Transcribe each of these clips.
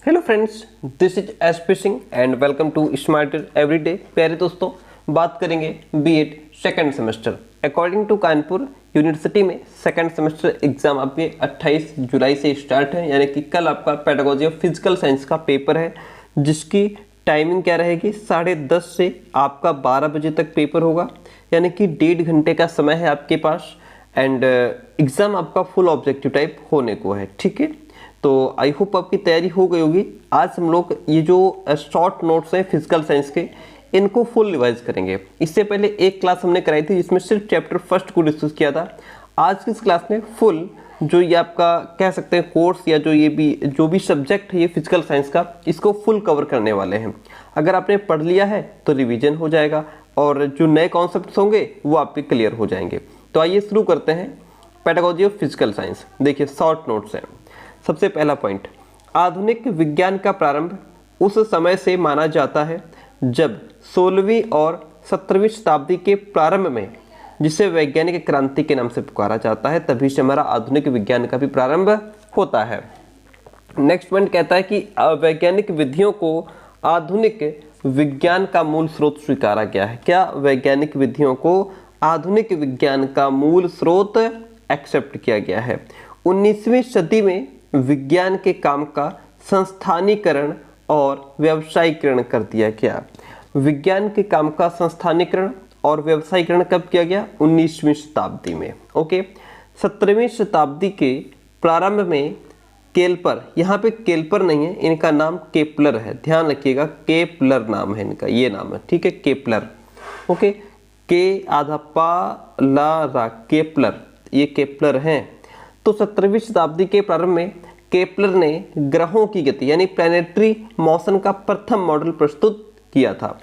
Hello friends, this is SP Singh and welcome to smarter everyday. प्यारे दोस्तों, बात करेंगे BEd second semester. According to Kanpur university में second semester exam आपके 28 जुलाई से स्टार्ट है, यानी कि कल आपका पेडागोजी ऑफ फिजिकल साइंस का पेपर है, जिसकी टाइमिंग क्या रहेगी 10:30 से आपका 12 बजे तक पेपर होगा, यानी कि 1.5 घंटे का समय है आपके पास। एंड एग्ज़ाम आपका फुल ऑब्जेक्टिव टाइप होने को है, ठीक है। तो आई होप आपकी तैयारी हो गई होगी। आज हम लोग ये जो शॉर्ट नोट्स हैं फिजिकल साइंस के, इनको फुल रिवाइज करेंगे। इससे पहले एक क्लास हमने कराई थी जिसमें सिर्फ चैप्टर फर्स्ट को डिस्कस किया था। आज की इस क्लास में फुल जो ये आपका कह सकते हैं कोर्स या जो भी सब्जेक्ट है ये फिजिकल साइंस का, इसको फुल कवर करने वाले हैं। अगर आपने पढ़ लिया है तो रिवीजन हो जाएगा और जो नए कॉन्सेप्ट्स होंगे वो आपके क्लियर हो जाएंगे। तो आइए शुरू करते हैं पेडागोजी ऑफ फिजिकल साइंस। देखिए शॉर्ट नोट्स हैं। सबसे पहला पॉइंट, आधुनिक विज्ञान का प्रारंभ उस समय से माना जाता है जब 16वीं और 17वीं शताब्दी के प्रारंभ में, जिसे वैज्ञानिक क्रांति के नाम से पुकारा जाता है, तभी से हमारा आधुनिक विज्ञान का भी प्रारंभ होता है। नेक्स्ट पॉइंट कहता है कि वैज्ञानिक विधियों को आधुनिक विज्ञान का मूल स्रोत स्वीकारा गया है। क्या वैज्ञानिक विधियों को आधुनिक विज्ञान का मूल स्रोत एक्सेप्ट किया गया है। 19वीं सदी में विज्ञान के काम का संस्थानीकरण और व्यवसायीकरण कर दिया गया। विज्ञान के काम का संस्थानीकरण और व्यवसायीकरण कब किया गया? 19वीं शताब्दी में। ओके, 17वीं शताब्दी के प्रारंभ में केल्पर, यहाँ पे केल्पर नहीं है, इनका नाम केपलर है, ध्यान रखिएगा, केपलर नाम है इनका, ये नाम है, ठीक है, केपलर। ओके, के आधा पा ला रा, केपलर, ये केपलर हैं। तो 17वीं शताब्दी के प्रारंभ में केपलर ने ग्रहों की गति यानी प्लैनेटरी मोशन का प्रथम मॉडल प्रस्तुत किया था।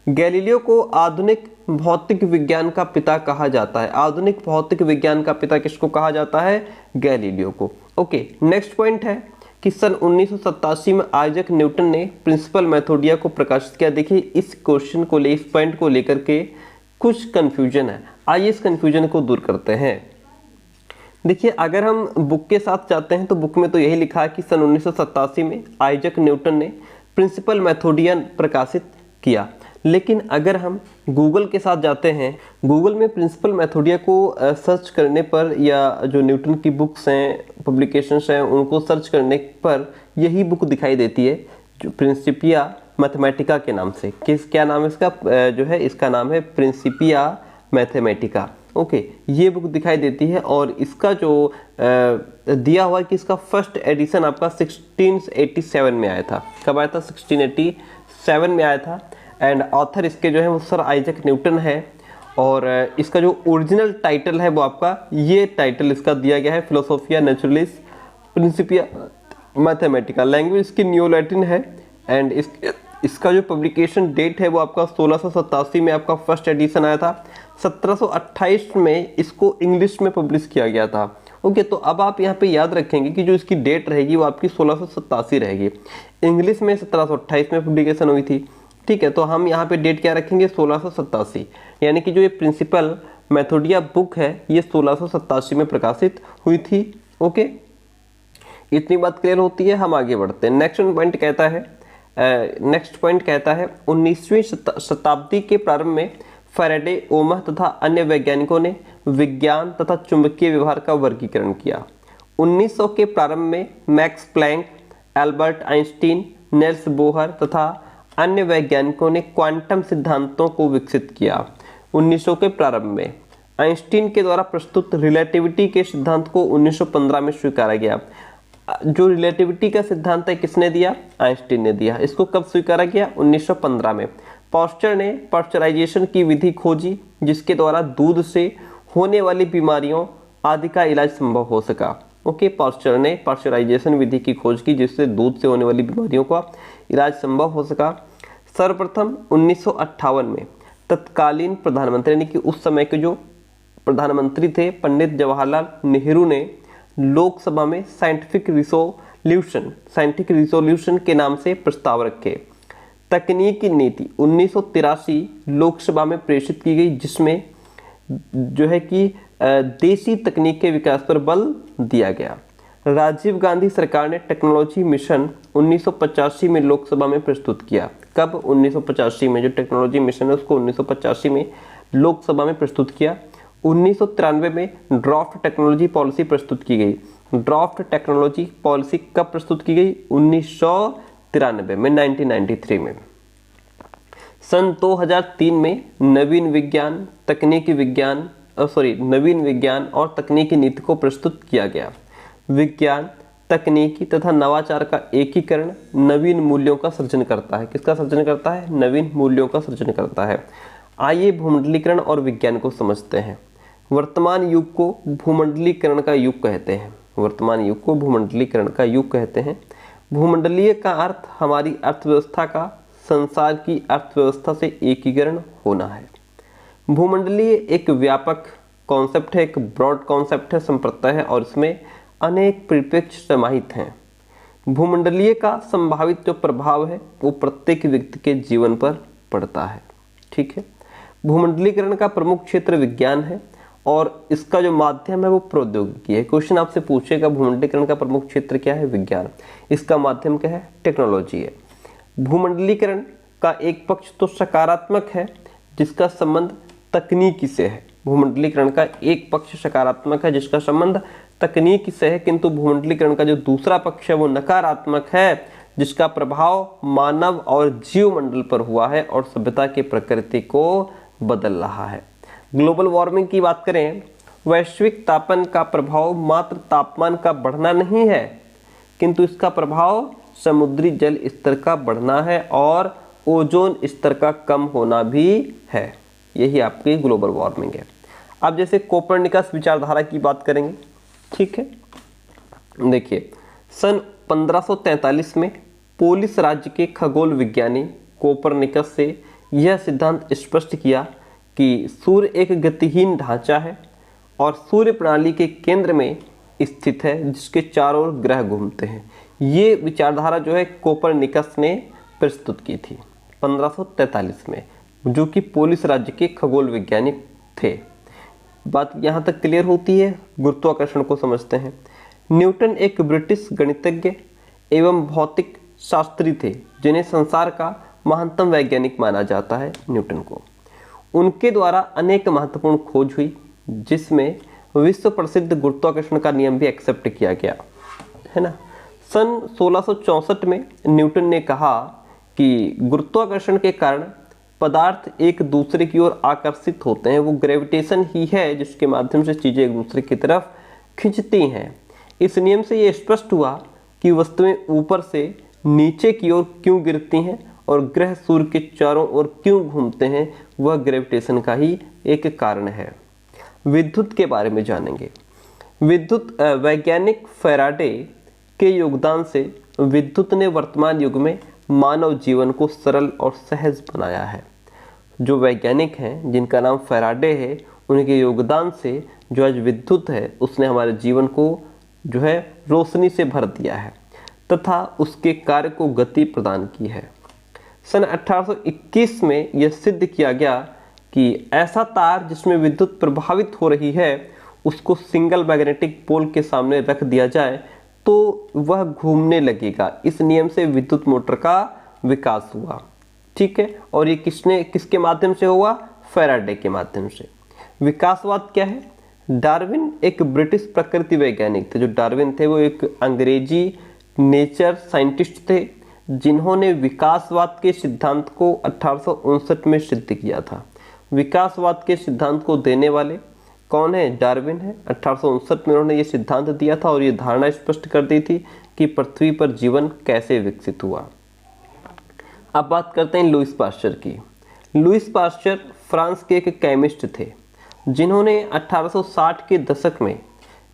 गैलीलियो को आधुनिक भौतिक विज्ञान का पिता कहा जाता है। आधुनिक भौतिक विज्ञान का पिता किसको कहा जाता है? गैलीलियो को। ओके, नेक्स्ट पॉइंट है कि सन 1987 में आइजैक न्यूटन ने प्रिंसिपल मेथोडिया को प्रकाशित किया। देखिए इस क्वेश्चन को इस पॉइंट को लेकर के कुछ कंफ्यूजन है, आइए इस कंफ्यूजन को दूर करते हैं। देखिए अगर हम बुक के साथ जाते हैं तो बुक में तो यही लिखा है कि सन 1987 में आइजैक न्यूटन ने प्रिंसिपल मेथोडियन प्रकाशित किया, लेकिन अगर हम गूगल के साथ जाते हैं, गूगल में प्रिंसिपल मेथोडिया को सर्च करने पर या जो न्यूटन की बुक्स हैं, पब्लिकेशंस हैं, उनको सर्च करने पर यही बुक दिखाई देती है, जो प्रिंसिपिया मैथमेटिका के नाम से। क्या नाम है इसका? जो है इसका नाम है प्रिंसिपिया मैथमेटिका। ओके, ये बुक दिखाई देती है और इसका जो दिया हुआ है कि इसका फर्स्ट एडिशन आपका 1687 में आया था। कब आया था? 1687 में आया था। एंड ऑथर इसके जो है वो सर आइजैक न्यूटन है और इसका जो ओरिजिनल टाइटल है वो आपका ये टाइटल इसका दिया गया है, फिलोसोफिया नेचुरलिस प्रिंसिपिया मैथमेटिका। लैंग्वेज इसकी न्यू लैटिन है एंड इसका जो पब्लिकेशन डेट है वो आपका 1687 में आपका फर्स्ट एडिशन आया था। 1728 में इसको इंग्लिश में पब्लिश किया गया था। ओके, तो अब आप यहाँ पे याद रखेंगे कि जो इसकी डेट रहेगी वो आपकी 1687 रहेगी। इंग्लिश में 1728 में पब्लिकेशन हुई थी, ठीक है। तो हम यहाँ पे डेट क्या रखेंगे? 1687, यानी कि जो ये प्रिंसिपल मेथोडिया बुक है ये 1687 में प्रकाशित हुई थी। ओके, इतनी बात क्लियर होती है। हम आगे बढ़ते हैं। नेक्स्ट पॉइंट कहता है 19वीं शताब्दी के प्रारंभ में फैराडे, ओमह तथा अन्य वैज्ञानिकों ने विज्ञान तथा चुंबकीय व्यवहार का वर्गीकरण किया। 1900 के प्रारंभ में Max Planck, Albert Einstein, Niels Bohr तथा अन्य वैज्ञानिकों ने क्वांटम सिद्धांतों को विकसित किया। 1900 के प्रारंभ में आइंस्टीन के द्वारा प्रस्तुत रिलेटिविटी के सिद्धांत को 1915 में स्वीकारा गया। जो रिलेटिविटी का सिद्धांत है किसने दिया? आइंस्टीन ने दिया। इसको कब स्वीकारा गया? 1915 में। पॉस्चर ने पाश्चराइजेशन की विधि खोजी जिसके द्वारा दूध से होने वाली बीमारियों आदि का इलाज संभव हो सका। ओके, पॉस्चर ने पाश्चराइजेशन विधि की खोज की जिससे दूध से होने वाली बीमारियों का इलाज संभव हो सका। सर्वप्रथम 1958 में तत्कालीन प्रधानमंत्री यानी कि उस समय के जो प्रधानमंत्री थे पंडित जवाहरलाल नेहरू ने लोकसभा में साइंटिफिक रिसोल्यूशन के नाम से प्रस्ताव रखे। तकनीकी नीति 1983 लोकसभा में प्रेषित की गई, जिसमें जो है कि देसी तकनीक के विकास पर बल दिया गया। राजीव गांधी सरकार ने टेक्नोलॉजी मिशन 1985 में लोकसभा में प्रस्तुत किया। कब? 1985 में। जो टेक्नोलॉजी मिशन है उसको 1985 में लोकसभा में प्रस्तुत किया। 1993 में ड्राफ्ट टेक्नोलॉजी पॉलिसी प्रस्तुत की गई। ड्राफ्ट टेक्नोलॉजी पॉलिसी कब प्रस्तुत की गई? 1993 में, 1993 में। सन 2003 में नवीन विज्ञान और तकनीकी नीति को प्रस्तुत किया गया। विज्ञान, तकनीकी तथा नवाचार का एकीकरण नवीन मूल्यों का सृजन करता है। किसका सृजन करता है? नवीन मूल्यों का सृजन करता है। आइए भूमंडलीकरण और विज्ञान को समझते हैं। वर्तमान युग को भूमंडलीकरण का युग कहते हैं। वर्तमान युग को भूमंडलीकरण का युग कहते हैं। भूमंडलीय का अर्थ हमारी अर्थव्यवस्था का संसार की अर्थव्यवस्था से एकीकरण होना है। भूमंडलीय एक व्यापक कॉन्सेप्ट है, एक ब्रॉड कॉन्सेप्ट है, संप्रत्यय है और इसमें अनेक परिप्रेक्ष्य समाहित हैं। भूमंडलीय का संभावित जो प्रभाव है वो प्रत्येक व्यक्ति के जीवन पर पड़ता है। ठीक है। भूमंडलीकरण का प्रमुख क्षेत्र विज्ञान है और इसका जो माध्यम है वो प्रौद्योगिकी है। क्वेश्चन आपसे पूछेगा भूमंडलीकरण का प्रमुख क्षेत्र क्या है? विज्ञान। इसका माध्यम क्या है? टेक्नोलॉजी है। भूमंडलीकरण का एक पक्ष तो सकारात्मक है जिसका संबंध तकनीकी से है। भूमंडलीकरण का एक पक्ष सकारात्मक है जिसका संबंध तकनीकी से है, किंतु भूमंडलीकरण का जो दूसरा पक्ष है वो नकारात्मक है जिसका प्रभाव मानव और जीवमंडल पर हुआ है और सभ्यता की प्रकृति को बदल रहा है। ग्लोबल वार्मिंग की बात करें, वैश्विक तापन का प्रभाव मात्र तापमान का बढ़ना नहीं है किंतु इसका प्रभाव समुद्री जल स्तर का बढ़ना है और ओजोन स्तर का कम होना भी है। यही आपकी ग्लोबल वार्मिंग है। अब जैसे कोपर्निकस विचारधारा की बात करेंगे। ठीक है। देखिए, सन 1543 में पोलिस राज्य के खगोल विज्ञानी कोपर्निकस से यह सिद्धांत स्पष्ट किया कि सूर्य एक गतिहीन ढांचा है और सूर्य प्रणाली के केंद्र में स्थित है जिसके चारों ओर ग्रह घूमते हैं। ये विचारधारा जो है कोपर्निकस ने प्रस्तुत की थी 1543 में, जो कि पोलिस राज्य के खगोल वैज्ञानिक थे। बात यहाँ तक क्लियर होती है। गुरुत्वाकर्षण को समझते हैं। न्यूटन एक ब्रिटिश गणितज्ञ एवं भौतिक शास्त्री थे जिन्हें संसार का महानतम वैज्ञानिक माना जाता है। न्यूटन को उनके द्वारा अनेक महत्वपूर्ण खोज हुई जिसमें विश्व प्रसिद्ध गुरुत्वाकर्षण का नियम भी एक्सेप्ट किया गया है ना। सन 1664 में न्यूटन ने कहा कि गुरुत्वाकर्षण के कारण पदार्थ एक दूसरे की ओर आकर्षित होते हैं। वो ग्रेविटेशन ही है जिसके माध्यम से चीजें एक दूसरे की तरफ खिंचती हैं। इस नियम से ये स्पष्ट हुआ कि वस्तुएं ऊपर से नीचे की ओर क्यों गिरती हैं और ग्रह सूर्य के चारों ओर क्यों घूमते हैं, वह ग्रेविटेशन का ही एक कारण है। विद्युत के बारे में जानेंगे। विद्युत वैज्ञानिक फैराडे के योगदान से विद्युत ने वर्तमान युग में मानव जीवन को सरल और सहज बनाया है। जो वैज्ञानिक हैं जिनका नाम फैराडे है, उनके योगदान से जो आज विद्युत है उसने हमारे जीवन को जो है रोशनी से भर दिया है तथा उसके कार्य को गति प्रदान की है। सन 1821 में यह सिद्ध किया गया कि ऐसा तार जिसमें विद्युत प्रभावित हो रही है उसको सिंगल मैग्नेटिक पोल के सामने रख दिया जाए तो वह घूमने लगेगा। इस नियम से विद्युत मोटर का विकास हुआ। ठीक है। और ये किसके माध्यम से हुआ? फैराडे के माध्यम से। विकासवाद क्या है? डार्विन एक ब्रिटिश प्रकृति वैज्ञानिक थे। जो डार्विन थे वो एक अंग्रेजी नेचर साइंटिस्ट थे जिन्होंने विकासवाद के सिद्धांत को 1859 में सिद्ध किया था। विकासवाद के सिद्धांत को देने वाले कौन है? डार्विन है। 1859 में उन्होंने ये सिद्धांत दिया था और ये धारणा स्पष्ट कर दी थी कि पृथ्वी पर जीवन कैसे विकसित हुआ। अब बात करते हैं लुईस पास्चर की। लुईस पास्चर फ्रांस के एक केमिस्ट थे जिन्होंने 1860 के दशक में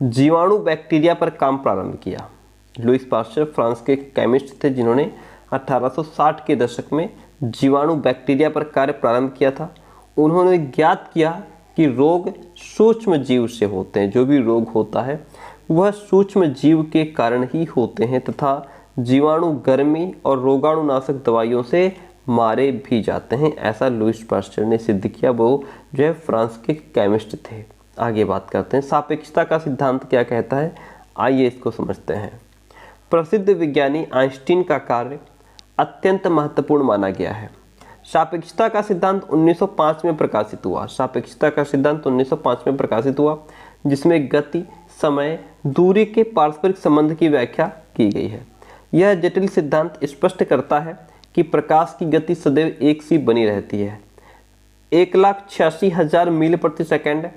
जीवाणु बैक्टीरिया पर काम प्रारंभ किया। लुईस पास्चर फ्रांस के केमिस्ट थे जिन्होंने 1860 के दशक में जीवाणु बैक्टीरिया पर कार्य प्रारंभ किया था। उन्होंने ज्ञात किया कि रोग सूक्ष्म जीव से होते हैं। जो भी रोग होता है वह सूक्ष्म जीव के कारण ही होते हैं तथा जीवाणु गर्मी और रोगाणुनाशक दवाइयों से मारे भी जाते हैं। ऐसा लुईस पास्चर ने सिद्ध किया। वो जो है फ्रांस के केमिस्ट थे। आगे बात करते हैं सापेक्षता का सिद्धांत क्या कहता है। आइए इसको समझते हैं। प्रसिद्ध विज्ञानी आइंस्टीन का कार्य अत्यंत महत्वपूर्ण माना गया है। सापेक्षता का सिद्धांत 1905 में प्रकाशित हुआ। सापेक्षता का सिद्धांत 1905 में प्रकाशित हुआ, जिसमें गति, समय, दूरी के पारस्परिक संबंध की व्याख्या की गई है। यह जटिल सिद्धांत स्पष्ट करता है कि प्रकाश की गति सदैव एक सी बनी रहती है। 1,86,000 मील प्रति सेकंड,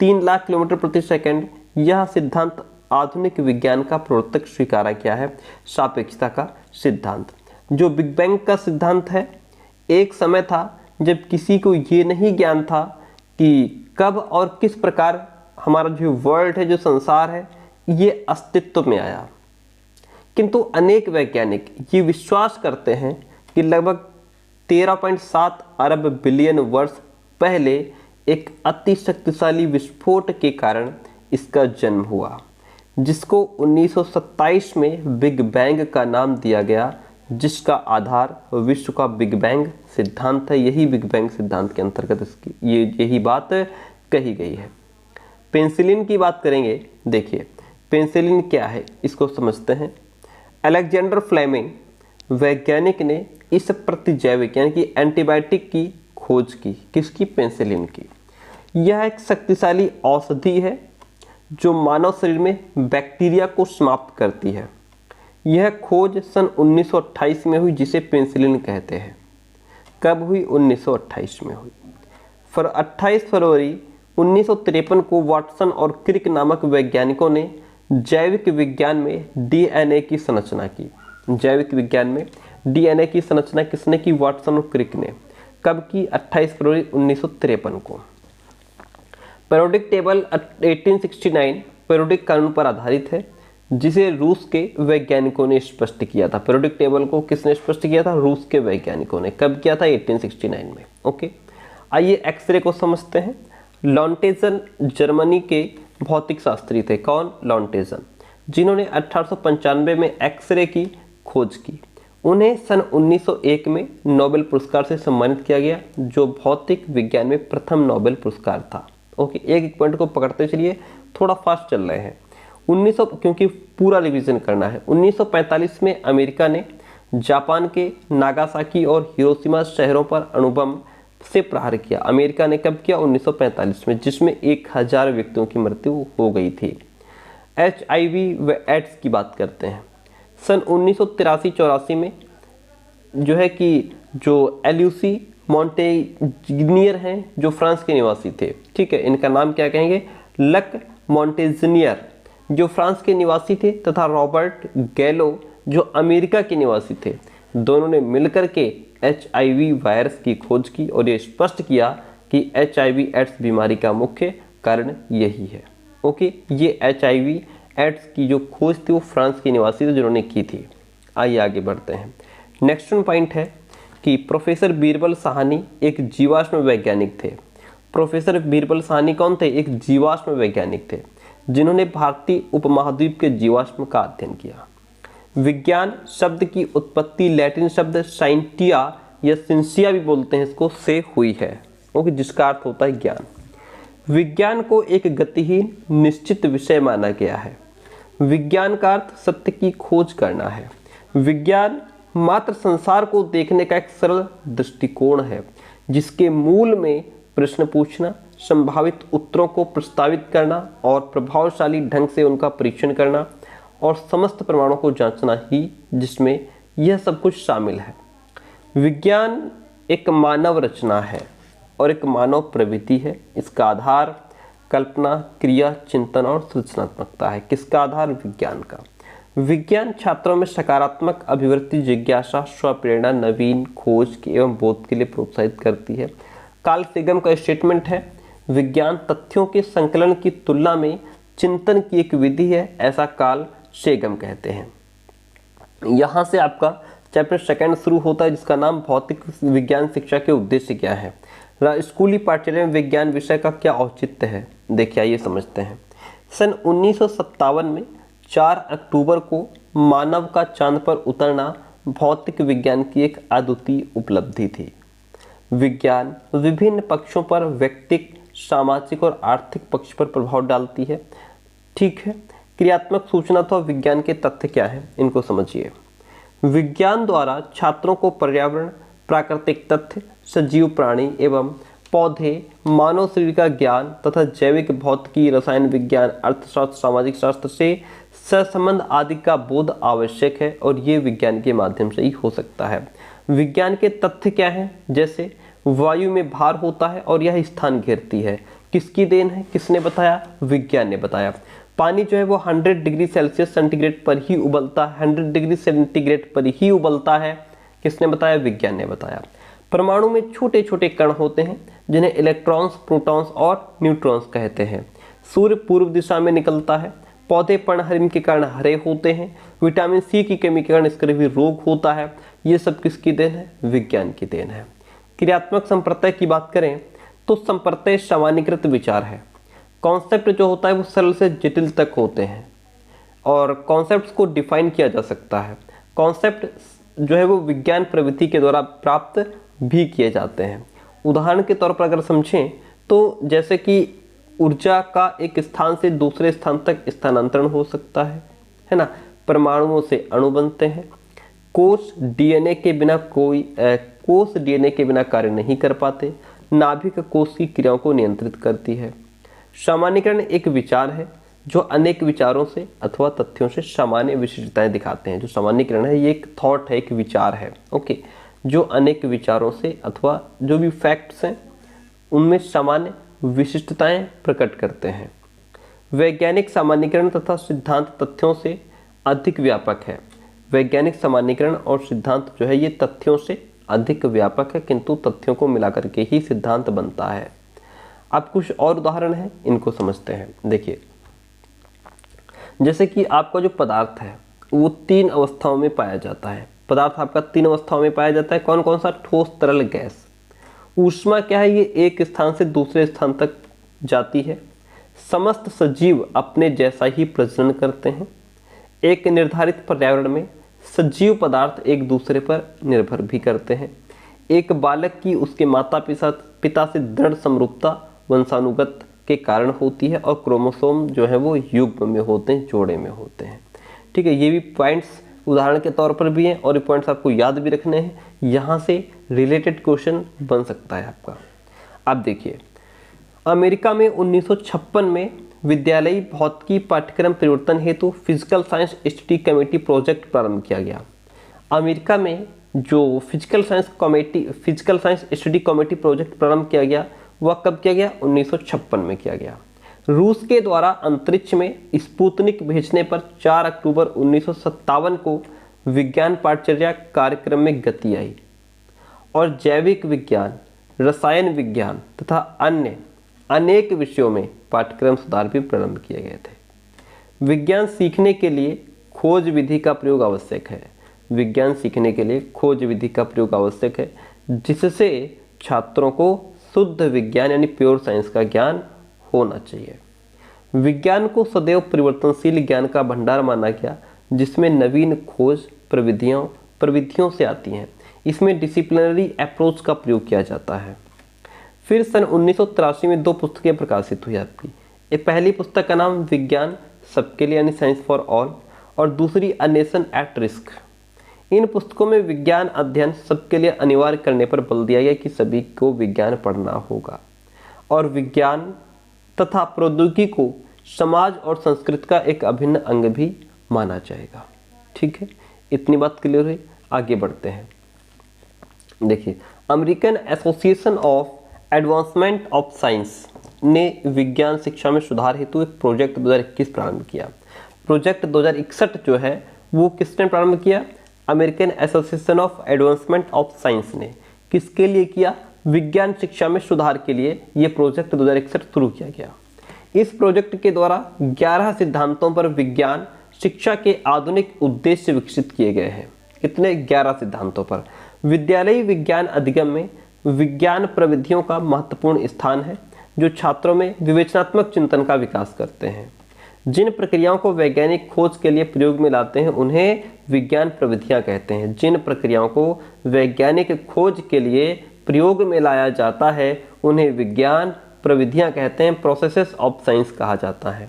3 लाख किलोमीटर प्रति सेकंड। यह सिद्धांत आधुनिक विज्ञान का प्रवर्तक स्वीकारा गया है। सापेक्षता का सिद्धांत जो बिग बैंग का सिद्धांत है, एक समय था जब किसी को ये नहीं ज्ञान था कि कब और किस प्रकार हमारा जो वर्ल्ड है, जो संसार है, ये अस्तित्व में आया। किंतु अनेक वैज्ञानिक ये विश्वास करते हैं कि लगभग 13.7 अरब बिलियन वर्ष पहले एक अति शक्तिशाली विस्फोट के कारण इसका जन्म हुआ, जिसको 1927 में बिग बैंग का नाम दिया गया, जिसका आधार विश्व का बिग बैंग सिद्धांत है। यही बिग बैंग सिद्धांत के अंतर्गत इसकी यही बात कही गई है। पेंसिलिन की बात करेंगे। देखिए पेंसिलिन क्या है, इसको समझते हैं। अलेक्जेंडर फ्लेमिंग वैज्ञानिक ने इस प्रतिजैविक यानी कि एंटीबायोटिक की खोज की। किसकी? पेंसिलिन की। यह एक शक्तिशाली औषधि है जो मानव शरीर में बैक्टीरिया को समाप्त करती है। यह खोज सन 1928 में हुई, जिसे पेंसिलिन कहते हैं। कब हुई? 1928 में हुई। 28 फरवरी 1953 को वाटसन और क्रिक नामक वैज्ञानिकों ने जैविक विज्ञान में डीएनए की संरचना की। जैविक विज्ञान में डीएनए की संरचना किसने की? वाटसन और क्रिक ने। कब की? 28 फरवरी 1953 को। पेरियोडिक टेबल 1869 पेरियोडिक कानून पर आधारित है, जिसे रूस के वैज्ञानिकों ने स्पष्ट किया था। पेरियोडिक टेबल को किसने स्पष्ट किया था? रूस के वैज्ञानिकों ने। कब किया था? 1869 में। ओके, आइए एक्सरे को समझते हैं। लॉन्टेजन जर्मनी के भौतिक शास्त्री थे। कौन? लॉन्टेजन, जिन्होंने 1895 में एक्सरे की खोज की। उन्हें सन 1901 में नोबेल पुरस्कार से सम्मानित किया गया, जो भौतिक विज्ञान में प्रथम नोबेल पुरस्कार था। ओके, एक पॉइंट को पकड़ते चलिए, थोड़ा फास्ट चल रहे हैं। 1900 क्योंकि पूरा रिवीजन करना है। 1945 में अमेरिका ने जापान के नागासाकी और हिरोशिमा शहरों पर अणुबम से प्रहार किया। अमेरिका ने कब किया? 1945 में, जिसमें 1000 व्यक्तियों की मृत्यु हो गई थी। HIV व एड्स की बात करते हैं। सन 1983-84 में जो है कि जो एल्यूसी मॉन्टेजिनियर हैं, जो फ्रांस के निवासी थे। ठीक है, इनका नाम क्या कहेंगे? लक मॉन्टेजिनियर, जो फ्रांस के निवासी थे, तथा रॉबर्ट गैलो, जो अमेरिका के निवासी थे। दोनों ने मिलकर के HIV वायरस की खोज की और ये स्पष्ट किया कि HIV एड्स बीमारी का मुख्य कारण यही है। ओके, ये HIV एड्स की जो खोज थी वो फ्रांस के निवासी थे जिन्होंने की थी। आइए आगे बढ़ते हैं। नेक्स्ट पॉइंट है कि प्रोफेसर बीरबल साहनी एक जीवाश्म वैज्ञानिक थे। प्रोफेसर बीरबल साहनी कौन थे? एक जीवाश्म वैज्ञानिक थे, जिन्होंने भारतीय उपमहाद्वीप के जीवाश्म का अध्ययन किया। विज्ञान शब्द की उत्पत्ति लैटिन शब्द साइंटिया या सिंसिया भी बोलते हैं इसको, से हुई है। ओके, जिसका अर्थ होता है ज्ञान। विज्ञान को एक गतिहीन निश्चित विषय माना गया है। विज्ञान का अर्थ सत्य की खोज करना है। विज्ञान मात्र संसार को देखने का एक सरल दृष्टिकोण है, जिसके मूल में प्रश्न पूछना, संभावित उत्तरों को प्रस्तावित करना और प्रभावशाली ढंग से उनका परीक्षण करना और समस्त प्रमाणों को जांचना ही, जिसमें यह सब कुछ शामिल है। विज्ञान एक मानव रचना है और एक मानव प्रवृत्ति है। इसका आधार कल्पना, क्रिया, चिंतन और सृजनात्मकता है। किसका आधार? विज्ञान का। विज्ञान छात्रों में सकारात्मक अभिवृत्ति, जिज्ञासा, स्वप्रेरणा, नवीन खोज एवं बोध के लिए प्रोत्साहित करती है। कार्ल सेगन का स्टेटमेंट है, विज्ञान तथ्यों के संकलन की तुलना में चिंतन की एक विधि है, ऐसा कार्ल सेगन कहते हैं। यहाँ से आपका चैप्टर 2 शुरू होता है, जिसका नाम भौतिक विज्ञान शिक्षा के उद्देश्य क्या है। स्कूली पाठ्यक्रम में विज्ञान विषय का क्या औचित्य है, देखिए आइए समझते हैं। सन 1957 में 4 अक्टूबर को मानव का चांद पर उतरना भौतिक विज्ञान की एक अद्वितीय उपलब्धि थी। विज्ञान विभिन्न पक्षों पर व्यक्तिक, सामाजिक और आर्थिक पक्ष पर प्रभाव डालती है। ठीक है, क्रियात्मक सूचना अथवा विज्ञान के तथ्य क्या हैं, इनको समझिए। विज्ञान द्वारा छात्रों को पर्यावरण, प्राकृतिक तथ्य, सजीव प्राणी एवं पौधे, मानव शरीर का ज्ञान तथा जैविक भौतिकी, रसायन विज्ञान, अर्थशास्त्र, सामाजिक शास्त्र से सहसंबंध आदि का बोध आवश्यक है और ये विज्ञान के माध्यम से ही हो सकता है। विज्ञान के तथ्य क्या हैं? जैसे वायु में भार होता है और यह स्थान घेरती है। किसकी देन है? किसने बताया? विज्ञान ने बताया। पानी जो है वो 100 डिग्री सेल्सियस सेंटीग्रेड पर ही उबलता है, 100 डिग्री सेंटीग्रेड पर ही उबलता है। किसने बताया? विज्ञान ने बताया। परमाणु में छोटे छोटे कण होते हैं जिन्हें इलेक्ट्रॉन्स, प्रोटॉन्स और न्यूट्रॉन्स कहते हैं। सूर्य पूर्व दिशा में निकलता है। पौधे पर्णहरिण के कारण हरे होते हैं। विटामिन सी की कमी के कारण स्कर्वी रोग होता है। ये सब किसकी देन है? विज्ञान की देन है। क्रियात्मक संप्रत्यय की बात करें तो संप्रत्यय सामान्यीकृत विचार है। कॉन्सेप्ट जो होता है वो सरल से जटिल तक होते हैं और कॉन्सेप्ट्स को डिफाइन किया जा सकता है। कॉन्सेप्ट जो है वो विज्ञान प्रवृत्ति के द्वारा प्राप्त भी किए जाते हैं। उदाहरण के तौर पर अगर समझें तो जैसे कि ऊर्जा का एक स्थान से दूसरे स्थान तक स्थानांतरण हो सकता है ना। परमाणुओं से अणु बनते हैं। कोष डीएनए के बिना कार्य नहीं कर पाते। नाभिक कोष की क्रियाओं को नियंत्रित करती है। सामान्यीकरण एक विचार है जो अनेक विचारों से अथवा तथ्यों से सामान्य विशिष्टताएं दिखाते हैं। जो सामान्यीकरण है ये एक थॉट है, एक विचार है, ओके, जो अनेक विचारों से अथवा जो भी फैक्ट्स हैं उनमें सामान्य विशिष्टताएं प्रकट करते हैं। वैज्ञानिक सामान्यीकरण तथा सिद्धांत तथ्यों से अधिक व्यापक है। वैज्ञानिक सामान्यीकरण और सिद्धांत जो है ये तथ्यों से अधिक व्यापक है, किंतु तथ्यों को मिलाकर के ही सिद्धांत बनता है। अब कुछ और उदाहरण हैं, इनको समझते हैं। देखिए, जैसे कि आपका जो पदार्थ है वो 3 अवस्थाओं में पाया जाता है। पदार्थ आपका 3 अवस्थाओं में पाया जाता है। कौन कौन सा? ठोस, तरल, गैस। ऊष्मा क्या है? ये एक स्थान से दूसरे स्थान तक जाती है। समस्त सजीव अपने जैसा ही प्रजनन करते हैं। एक निर्धारित पर्यावरण में सजीव पदार्थ एक दूसरे पर निर्भर भी करते हैं। एक बालक की उसके माता पिता से दृढ़ समरूपता वंशानुगत के कारण होती है और क्रोमोसोम जो है वो युग्म में होते हैं, जोड़े में होते हैं। ठीक है, ये भी पॉइंट्स उदाहरण के तौर पर भी हैं और ये पॉइंट्स आपको याद भी रखने हैं। यहाँ से रिलेटेड क्वेश्चन बन सकता है आपका। अब देखिए, अमेरिका में 1956 में विद्यालयी भौतिकी पाठ्यक्रम परिवर्तन हेतु physical science study committee project प्रारंभ किया गया। अमेरिका में जो physical science study committee project प्रारंभ किया गया वह कब किया गया? 1956 में किया गया। रूस के द्वारा अंतरिक्ष में स्पुतनिक भेजने पर 4 अक्टूबर 1957 को विज्ञान पाठचर्या कार्यक्रम में गति आई और जैविक विज्ञान, रसायन विज्ञान तथा अन्य अनेक विषयों में पाठ्यक्रम सुधार भी प्रारंभ किए गए थे। विज्ञान सीखने के लिए खोज विधि का प्रयोग आवश्यक है। विज्ञान सीखने के लिए खोज विधि का प्रयोग आवश्यक है, जिससे छात्रों को शुद्ध विज्ञान यानी प्योर साइंस का ज्ञान होना चाहिए। विज्ञान को सदैव परिवर्तनशील ज्ञान का भंडार माना गया, जिसमें नवीन खोज प्रविधियों से आती हैं। इसमें डिसिप्लिनरी अप्रोच का प्रयोग किया जाता है। फिर सन 1983 में 2 पुस्तकें प्रकाशित हुई आपकी। एक पहली पुस्तक का नाम विज्ञान सबके लिए यानी साइंस फॉर ऑल और दूसरी अ नेशन एट रिस्क। इन पुस्तकों में विज्ञान अध्ययन सबके लिए अनिवार्य करने पर बल दिया गया कि सभी को विज्ञान पढ़ना होगा और विज्ञान तथा प्रौद्योगिकी को समाज और संस्कृति का एक अभिन्न अंग भी माना जाएगा। ठीक है, इतनी बात क्लियर हुई। आगे बढ़ते हैं। देखिए, American association of advancement of science ने विज्ञान शिक्षा में सुधार हेतु एक प्रोजेक्ट 2021 प्रारंभ किया। प्रोजेक्ट 2061 जो है वो किसने प्रारंभ किया? American association of advancement of science ने। किसके लिए किया? विज्ञान शिक्षा में सुधार के लिए ये प्रोजेक्ट 2061 शुरू किया गया। इस प्रोजेक्ट के द्वारा 11 सिद्धांतों पर विज्ञान शिक्षा के आधुनिक उद्देश्य विकसित किए गए हैं। कितने? 11 सिद्धांतों पर। विद्यालयी विज्ञान अधिगम में विज्ञान प्रविधियों का महत्वपूर्ण स्थान है, जो छात्रों में विवेचनात्मक चिंतन का विकास करते हैं। जिन प्रक्रियाओं को वैज्ञानिक खोज के लिए प्रयोग में लाते हैं उन्हें विज्ञान प्रविधियां कहते हैं। जिन प्रक्रियाओं को वैज्ञानिक खोज के लिए प्रयोग में लाया जाता है उन्हें विज्ञान प्रविधियां कहते हैं, प्रोसेसेस ऑफ साइंस कहा जाता है।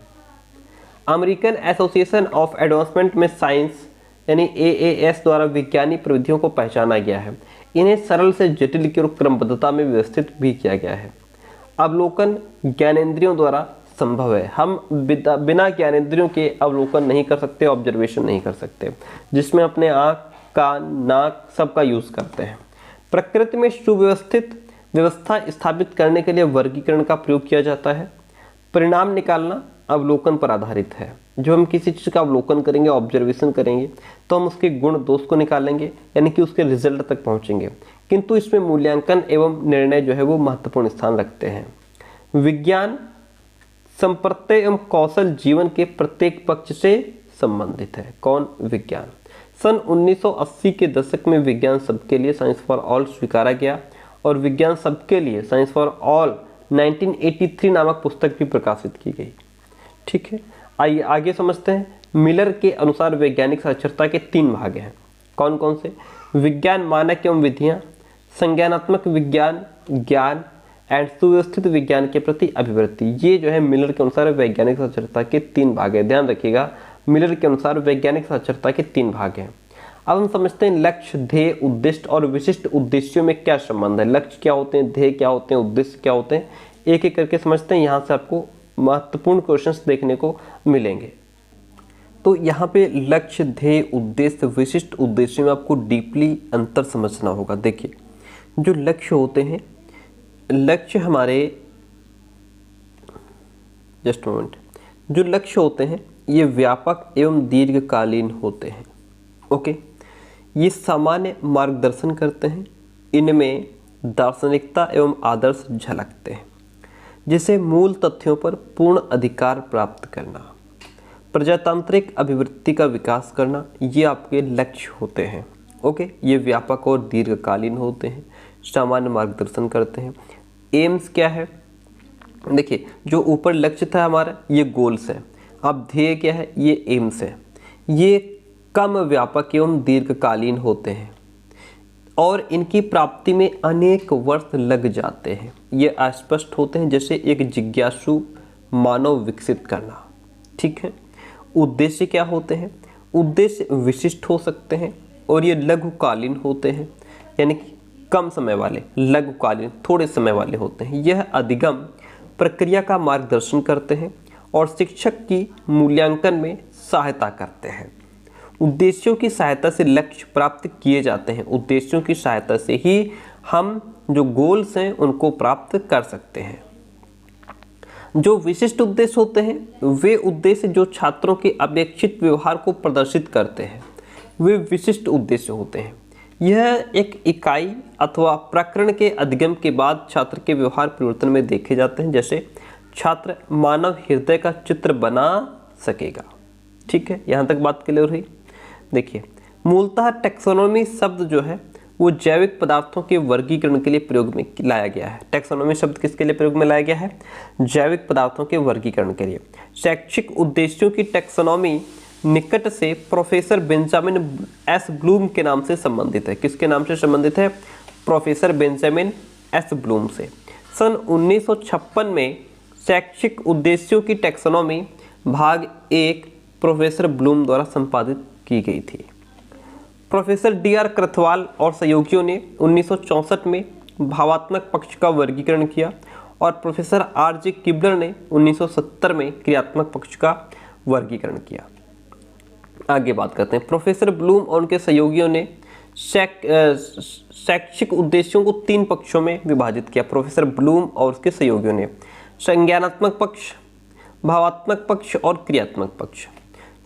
अमेरिकन एसोसिएशन ऑफ एडवांसमेंट में साइंस यानी AAS द्वारा विज्ञानी प्रविधियों को पहचाना गया है। इन्हें सरल से जटिल की ओर क्रमबद्धता में व्यवस्थित भी किया गया है। अवलोकन ज्ञानेंद्रियों द्वारा संभव है। हम बिना ज्ञानेंद्रियों के अवलोकन नहीं कर सकते, ऑब्जर्वेशन नहीं कर सकते, जिसमें अपने आँख, कान, नाक सबका यूज करते हैं। प्रकृति में सुव्यवस्थित व्यवस्था स्थापित करने के लिए वर्गीकरण का प्रयोग किया जाता है। परिणाम निकालना अवलोकन पर आधारित है। जो हम किसी चीज़ का अवलोकन करेंगे, ऑब्जर्वेशन करेंगे, तो हम उसके गुण दोष को निकालेंगे, यानी कि उसके रिजल्ट तक पहुंचेंगे। किंतु इसमें मूल्यांकन एवं निर्णय जो है वो महत्वपूर्ण स्थान रखते हैं। विज्ञान संप्रत्यय एवं कौशल जीवन के प्रत्येक पक्ष से संबंधित है। कौन? विज्ञान। सन 1980 के दशक में विज्ञान सबके लिए साइंस फॉर ऑल स्वीकारा गया और विज्ञान सबके लिए साइंस फॉर ऑल 1983 नामक पुस्तक भी प्रकाशित की गई। ठीक है, आइए आगे समझते हैं। मिलर के अनुसार वैज्ञानिक साक्षरता के 3 भाग हैं। कौन कौन से? विज्ञान मानक एवं विधियां, संज्ञानात्मक विज्ञान, ज्ञान एंड सुव्यवस्थित विज्ञान के प्रति अभिवृत्ति। ये जो है मिलर के अनुसार वैज्ञानिक साक्षरता के 3 भाग है। ध्यान रखिएगा, मिलर के अनुसार वैज्ञानिक साक्षरता के 3 भाग हैं। अब हम समझते हैं लक्ष्य, ध्येय, उद्देश्य और विशिष्ट उद्देश्यों में क्या संबंध है। लक्ष्य क्या होते हैं, ध्येय क्या होते हैं, उद्देश्य क्या होते हैं, एक एक करके समझते हैं। यहाँ से आपको महत्वपूर्ण क्वेश्चंस देखने को मिलेंगे। तो यहाँ पे लक्ष्य, ध्येय, उद्देश्य, विशिष्ट उद्देश्य में आपको डीपली अंतर समझना होगा। देखिए, जो लक्ष्य होते हैं, लक्ष्य हमारे जस्ट मोमेंट, जो लक्ष्य होते हैं ये व्यापक एवं दीर्घकालीन होते हैं। ओके, ये सामान्य मार्गदर्शन करते हैं। इनमें दार्शनिकता एवं आदर्श झलकते हैं, जैसे मूल तथ्यों पर पूर्ण अधिकार प्राप्त करना, प्रजातांत्रिक अभिवृत्ति का विकास करना, ये आपके लक्ष्य होते हैं। ओके, ये व्यापक और दीर्घकालीन होते हैं, सामान्य मार्गदर्शन करते हैं। एम्स क्या है? देखिए, जो ऊपर लक्ष्य था हमारा, ये गोल्स है। अब ध्येय क्या है? ये एम्स है। ये कम व्यापक एवं दीर्घकालीन होते हैं और इनकी प्राप्ति में अनेक वर्ष लग जाते हैं। ये अस्पष्ट होते हैं, जैसे एक जिज्ञासु मानव विकसित करना। ठीक है। उद्देश्य क्या होते हैं? उद्देश्य विशिष्ट हो सकते हैं और ये लघुकालीन होते हैं, यानी कि कम समय वाले, लघुकालीन थोड़े समय वाले होते हैं। यह अधिगम प्रक्रिया का मार्गदर्शन करते हैं और शिक्षक की मूल्यांकन में सहायता करते हैं। उद्देश्यों की सहायता से लक्ष्य प्राप्त किए जाते हैं। उद्देश्यों की सहायता से ही हम जो गोल्स हैं उनको प्राप्त कर सकते हैं। जो विशिष्ट उद्देश्य होते हैं, वे उद्देश्य जो छात्रों के अपेक्षित व्यवहार को प्रदर्शित करते हैं, वे विशिष्ट उद्देश्य होते हैं। यह एक इकाई अथवा प्रकरण के अधिगम के बाद छात्र के व्यवहार परिवर्तन में देखे जाते हैं, जैसे छात्र मानव हृदय का चित्र बना सकेगा। ठीक है, यहाँ तक बात क्लियर हुई। देखिए, मूलतः टैक्सोनॉमी शब्द जो है वो जैविक पदार्थों के वर्गीकरण के लिए प्रयोग में लाया गया है। टैक्सोनॉमी शब्द किसके लिए प्रयोग में लाया गया है? जैविक पदार्थों के वर्गीकरण के लिए। शैक्षिक उद्देश्यों की टैक्सोनॉमी निकट से प्रोफेसर बेंजामिन एस ब्लूम के नाम से संबंधित है। किसके नाम से संबंधित है? प्रोफेसर बेंजामिन एस ब्लूम से। सन 1956 में शैक्षिक उद्देश्यों की टैक्सोनॉमी भाग 1 प्रोफेसर ब्लूम द्वारा संपादित की गई थी। प्रोफेसर DR क्रथवाल और सहयोगियों ने 1964 में भावात्मक पक्ष का वर्गीकरण किया और प्रोफेसर RJ किबलर ने 1970 में क्रियात्मक पक्ष का वर्गीकरण किया। आगे बात करते हैं। प्रोफेसर ब्लूम और उनके सहयोगियों ने शैक्षिक उद्देश्यों को 3 पक्षों में विभाजित किया। प्रोफेसर ब्लूम और उसके सहयोगियों ने संज्ञानात्मक पक्ष, भावात्मक पक्ष और क्रियात्मक पक्ष।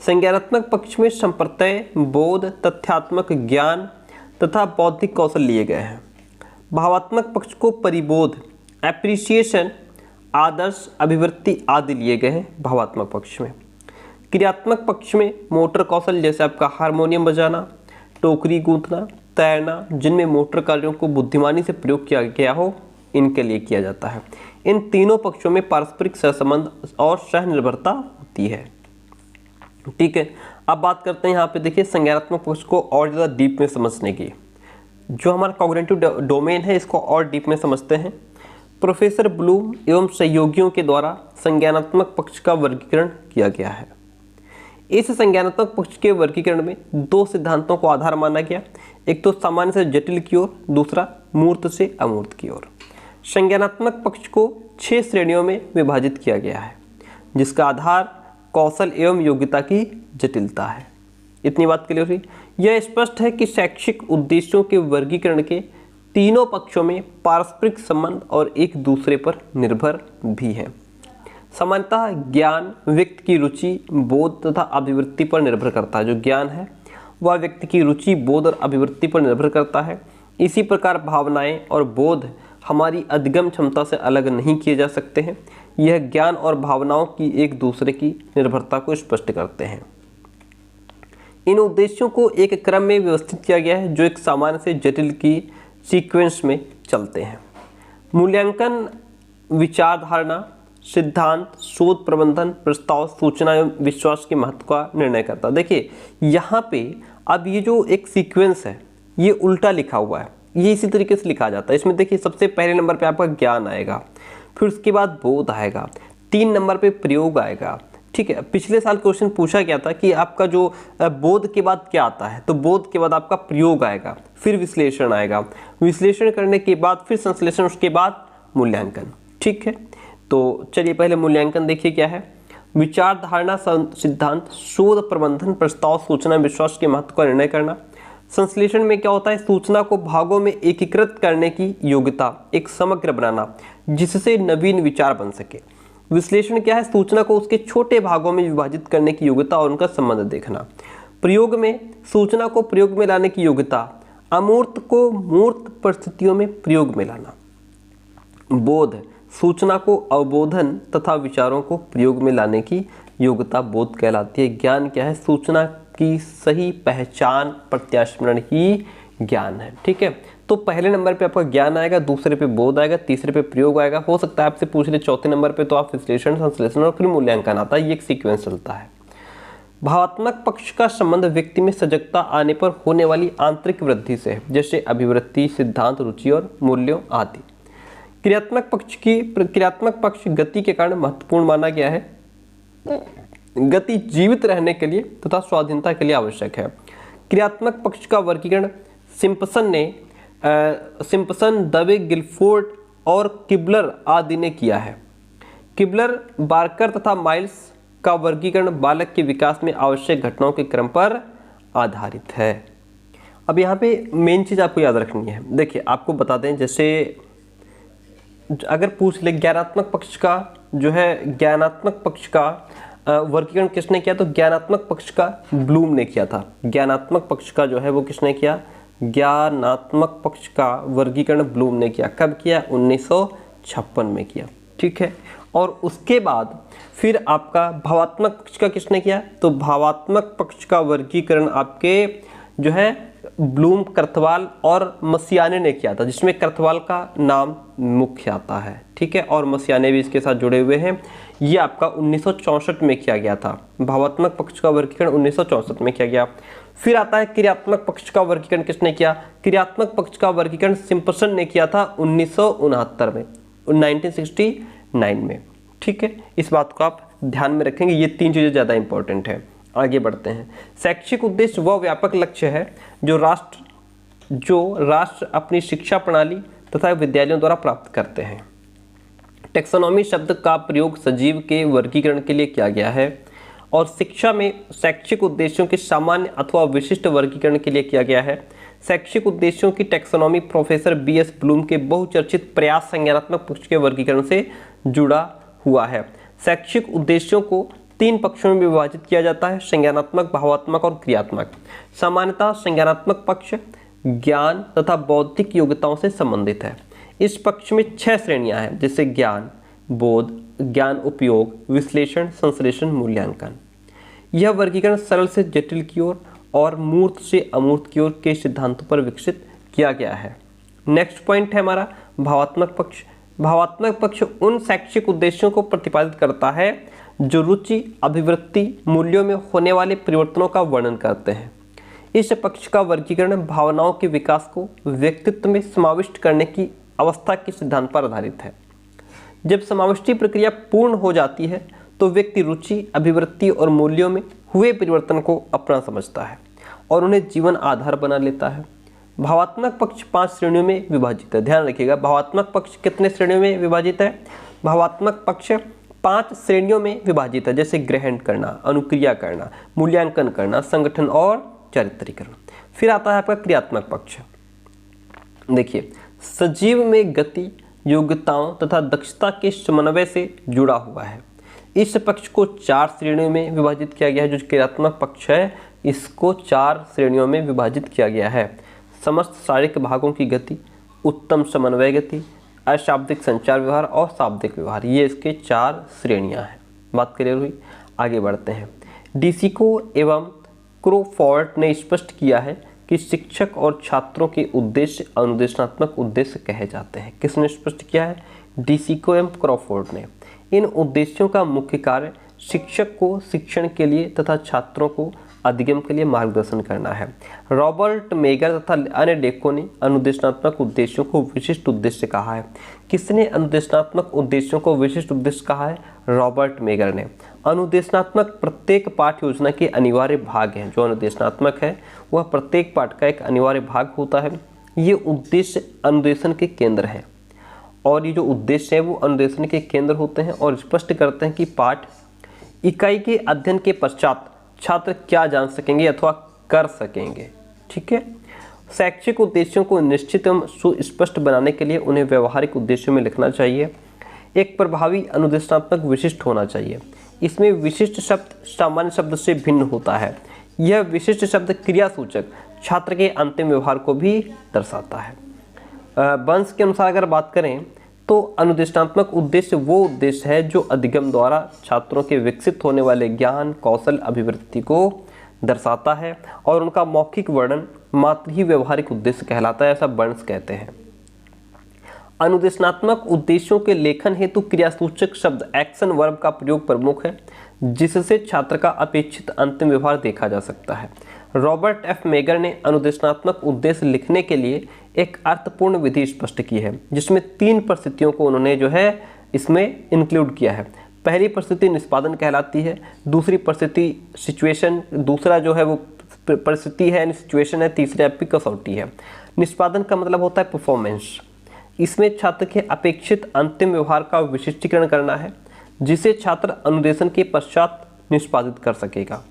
संज्ञानात्मक पक्ष में संप्रत्यय, बोध, तथ्यात्मक ज्ञान तथा बौद्धिक कौशल लिए गए हैं। भावात्मक पक्ष को परिबोध, एप्रिसिएशन, आदर्श, अभिवृत्ति आदि लिए गए हैं भावात्मक पक्ष में। क्रियात्मक पक्ष में मोटर कौशल, जैसे आपका हारमोनियम बजाना, टोकरी गूंथना, तैरना, जिनमें मोटर कार्यों को बुद्धिमानी से प्रयोग किया गया हो, इनके लिए किया जाता है। इन तीनों पक्षों में पारस्परिक सहसंबंध और सहनिर्भरता होती है। ठीक है, अब बात करते हैं यहाँ पे। देखिए, संज्ञानात्मक पक्ष को और ज़्यादा डीप में समझने की, जो हमारा कॉग्निटिव डोमेन है, इसको और डीप में समझते हैं। प्रोफेसर ब्लूम एवं सहयोगियों के द्वारा संज्ञानात्मक पक्ष का वर्गीकरण किया गया है। इस संज्ञानात्मक पक्ष के वर्गीकरण में दो सिद्धांतों को आधार माना गया, एक तो सामान्य से जटिल की ओर, दूसरा मूर्त से अमूर्त की ओर। संज्ञानात्मक पक्ष को 6 श्रेणियों में विभाजित किया गया है, जिसका आधार कौशल एवं योग्यता की जटिलता है। इतनी बात क्लियर हुई। यह स्पष्ट है कि शैक्षिक उद्देश्यों के वर्गीकरण के तीनों पक्षों में पारस्परिक संबंध और एक दूसरे पर निर्भर भी है। सामान्यतः ज्ञान व्यक्ति की रुचि, बोध तथा अभिवृत्ति पर निर्भर करता है। जो ज्ञान है वह व्यक्ति की रुचि, बोध और अभिवृत्ति पर निर्भर करता है। इसी प्रकार भावनाएं और बोध हमारी अधिगम क्षमता से अलग नहीं किए जा सकते हैं। यह ज्ञान और भावनाओं की एक दूसरे की निर्भरता को स्पष्ट करते हैं। इन उद्देश्यों को एक क्रम में व्यवस्थित किया गया है, जो एक सामान्य से जटिल की सीक्वेंस में चलते हैं। मूल्यांकन विचारधारणा, सिद्धांत, शोध प्रबंधन, प्रस्ताव, सूचना एवं विश्वास के महत्व का निर्णय करता है। देखिए यहाँ पे अब ये जो एक सीक्वेंस है ये उल्टा लिखा हुआ है, ये इसी तरीके से लिखा जाता है। इसमें देखिए सबसे पहले नंबर पे आपका ज्ञान आएगा, फिर उसके बाद बोध आएगा, 3 नंबर पे प्रयोग आएगा। ठीक है, पिछले साल क्वेश्चन पूछा गया था कि आपका जो बोध के बाद क्या आता है, तो बोध के बाद आपका प्रयोग आएगा, फिर विश्लेषण आएगा, विश्लेषण करने के बाद फिर संश्लेषण, उसके बाद मूल्यांकन। ठीक है, तो चलिए पहले मूल्यांकन देखिए क्या है। विचारधारणा, सिद्धांत, शोध प्रबंधन, प्रस्ताव, सूचना, विश्वास के महत्व का निर्णय करना। संश्लेषण में क्या होता है, सूचना को भागों में एकीकृत करने की योग्यता, एक समग्र बनाना जिससे नवीन विचार बन सके। विश्लेषण क्या है, सूचना को उसके छोटे भागों में विभाजित करने की योग्यता और उनका संबंध देखना। प्रयोग में सूचना को प्रयोग में लाने की योग्यता, अमूर्त को मूर्त परिस्थितियों में प्रयोग में लाना। बोध, सूचना को अवबोधन तथा विचारों को प्रयोग में लाने की योग्यता बोध कहलाती है। ज्ञान क्या है, सूचना की सही पहचान, प्रत्यास्मरण ही ज्ञान है। ठीक है, तो पहले नंबर पे आपका ज्ञान आएगा, दूसरे पे बोध आएगा, तीसरे पे प्रयोग आएगा। हो सकता है आपसे पूछ ले चौथे नंबर पे तो आप विश्लेषण, संश्लेषण और फिर मूल्यांकन आता है। ये एक सीक्वेंस चलता है। भावात्मक पक्ष का संबंध व्यक्ति में सजगता आने पर होने वाली आंतरिक वृद्धि से है, जैसे अभिवृत्ति, सिद्धांत, रुचि और मूल्यों आदि। क्रियात्मक पक्ष गति के कारण महत्वपूर्ण माना गया है। गति जीवित रहने के लिए तथा स्वाधीनता के लिए आवश्यक है। क्रियात्मक पक्ष का वर्गीकरण सिम्पसन, दवे, गिलफोर्ड और किबलर आदि ने किया है। किबलर, बार्कर तथा माइल्स का वर्गीकरण बालक के विकास में आवश्यक घटनाओं के क्रम पर आधारित है। अब यहाँ पे मेन चीज आपको याद रखनी है। देखिए आपको बता दें, जैसे अगर पूछ ले ज्ञानात्मक पक्ष का जो है, ज्ञानात्मक पक्ष का वर्गीकरण किसने किया, तो ज्ञानात्मक पक्ष का ब्लूम ने किया था। ज्ञानात्मक पक्ष का जो है वो किसने किया, ज्ञानात्मक पक्ष का वर्गीकरण ब्लूम ने किया। कब किया, 1956 में किया। ठीक है, और उसके बाद फिर आपका भावात्मक पक्ष का किसने किया, तो भावात्मक पक्ष का वर्गीकरण आपके जो है ब्लूम, करथवाल और मसियाने ने किया था, जिसमें करथवाल का नाम मुख्य आता है। ठीक है, और मसियाने भी इसके साथ जुड़े हुए हैं। ये आपका 1964 में किया गया था। भावात्मक पक्ष का वर्गीकरण 1964 में किया गया। फिर आता है क्रियात्मक पक्ष का वर्गीकरण किसने किया, क्रियात्मक पक्ष का वर्गीकरण सिम्पसन ने किया था 1969 में, 1969 में। ठीक है, इस बात को आप ध्यान में रखेंगे। ये 3 चीजें ज्यादा इंपॉर्टेंट है। आगे बढ़ते हैं। शैक्षिक उद्देश्य वह व्यापक लक्ष्य है जो राष्ट्र अपनी शिक्षा प्रणाली तथा विद्यालयों द्वारा प्राप्त करते हैं। टेक्सोनॉमी शब्द का प्रयोग सजीव के वर्गीकरण के लिए किया गया है और शिक्षा में शैक्षिक उद्देश्यों के सामान्य अथवा विशिष्ट वर्गीकरण के लिए किया गया है। शैक्षिक उद्देश्यों की टेक्सोनॉमी प्रोफेसर BS ब्लूम के बहुचर्चित प्रयास संज्ञानात्मक पक्ष के वर्गीकरण से जुड़ा हुआ है। शैक्षिक उद्देश्यों को 3 पक्षों में विभाजित किया जाता है, संज्ञानात्मक, भावात्मक और क्रियात्मक। सामान्यतः संज्ञानात्मक पक्ष ज्ञान तथा बौद्धिक योग्यताओं से संबंधित है। इस पक्ष में 6 श्रेणियां हैं, जैसे ज्ञान, बोध, ज्ञान उपयोग, विश्लेषण, संश्लेषण, मूल्यांकन। यह वर्गीकरण सरल से जटिल की ओर और मूर्त से अमूर्त की ओर के सिद्धांतों पर विकसित किया गया है। नेक्स्ट पॉइंट है हमारा भावात्मक पक्ष। भावात्मक पक्ष उन शैक्षिक उद्देश्यों को प्रतिपादित करता है जो रुचि, अभिवृत्ति, मूल्यों में होने वाले परिवर्तनों का वर्णन करते हैं। इस पक्ष का वर्गीकरण भावनाओं के विकास को व्यक्तित्व में समाविष्ट करने की अवस्था के सिद्धांत पर आधारित है। जब समाविष्टि प्रक्रिया पूर्ण हो जाती है तो व्यक्ति रुचि, अभिवृत्ति और मूल्यों में हुए परिवर्तन को अपना समझता है और उन्हें जीवन आधार बना लेता है। भावात्मक पक्ष 5 श्रेणियों में विभाजित है। ध्यान रखिएगा, भावात्मक पक्ष कितने श्रेणियों में विभाजित है? भावात्मक पक्ष 5 श्रेणियों में विभाजित है, जैसे ग्रहण करना, अनुक्रिया करना, मूल्यांकन करना, संगठन और चारित्रीकरण। फिर आता है आपका क्रियात्मक पक्ष। देखिए, सजीव में गति, योग्यताओं तथा दक्षता के समन्वय से जुड़ा हुआ है। इस पक्ष को 4 श्रेणियों में विभाजित किया गया है। जो क्रियात्मक पक्ष है इसको 4 श्रेणियों में विभाजित किया गया है। समस्त शारीरिक भागों की गति, उत्तम समन्वय गति, अशाब्दिक संचार व्यवहार और शाब्दिक व्यवहार, ये इसके 4 श्रेणियां हैं। बात क्लियर हुई? आगे बढ़ते हैं। डिसिको एवं क्रोफोर्ड ने स्पष्ट किया है कि शिक्षक और छात्रों के उद्देश्य अनुदेशनात्मक उद्देश्य कहे जाते हैं। किसने स्पष्ट किया है? डिसिको एवं क्रोफोर्ड ने। इन उद्देश्यों का मुख्य कार्य शिक्षक को शिक्षण के लिए तथा छात्रों को अधिगम के लिए मार्गदर्शन करना है। रॉबर्ट मेगर तथा अन्य लेखकों ने अनुदेशनात्मक उद्देश्यों को विशिष्ट उद्देश्य कहा है। किसने अनुदेशनात्मक उद्देश्यों को विशिष्ट उद्देश्य कहा है? रॉबर्ट मेगर ने। अनुदेशनात्मक प्रत्येक पाठ योजना के अनिवार्य भाग हैं। जो अनुदेशनात्मक है वह प्रत्येक पाठ का एक अनिवार्य भाग होता है। ये उद्देश्य अनुदेशन के केंद्र है और ये जो उद्देश्य है वो अनुदेशन के केंद्र होते हैं और स्पष्ट करते हैं कि पाठ इकाई के अध्ययन के पश्चात छात्र क्या जान सकेंगे अथवा कर सकेंगे। ठीक है। शैक्षिक उद्देश्यों को निश्चित एवं सुस्पष्ट बनाने के लिए उन्हें व्यवहारिक उद्देश्यों में लिखना चाहिए। एक प्रभावी अनुदेशनात्मक विशिष्ट होना चाहिए। इसमें विशिष्ट शब्द सामान्य शब्द से भिन्न होता है। यह विशिष्ट शब्द क्रियासूचक छात्र के अंतिम व्यवहार को भी दर्शाता है। बंस के अनुसार अगर बात करें तो अनुदेशनात्मक उद्देश्य वो उद्देश्य है जो अधिगम द्वारा छात्रों के विकसित होने वाले ज्ञान, कौशल, अभिवृद्धि को दर्शाता है और उनका मौखिक वर्णन मात्र ही व्यवहारिक उद्देश्य कहलाता है, ऐसा बर्न्स कहते हैं। अनुदेशनात्मक उद्देश्यों के लेखन हेतु क्रियासूचक शब्द एक्शन वर्ब का प्रयोग प्रमुख है, जिससे छात्र का अपेक्षित अंतिम व्यवहार देखा जा सकता है। रॉबर्ट एफ मेगर ने अनुदेशनात्मक उद्देश्य लिखने के लिए एक अर्थपूर्ण विधि स्पष्ट की है, जिसमें 3 परिस्थितियों को उन्होंने जो है इसमें इंक्लूड किया है। पहली परिस्थिति निष्पादन कहलाती है, दूसरी परिस्थिति सिचुएशन, दूसरा जो है वो परिस्थिति है सिचुएशन है, तीसरी आपकी कसौटी है। निष्पादन का मतलब होता है परफॉर्मेंस। इसमें छात्र के अपेक्षित अंतिम व्यवहार का विशिष्टीकरण करना है, जिसे छात्र अनुदेशन के पश्चात निष्पादित कर सकेगा।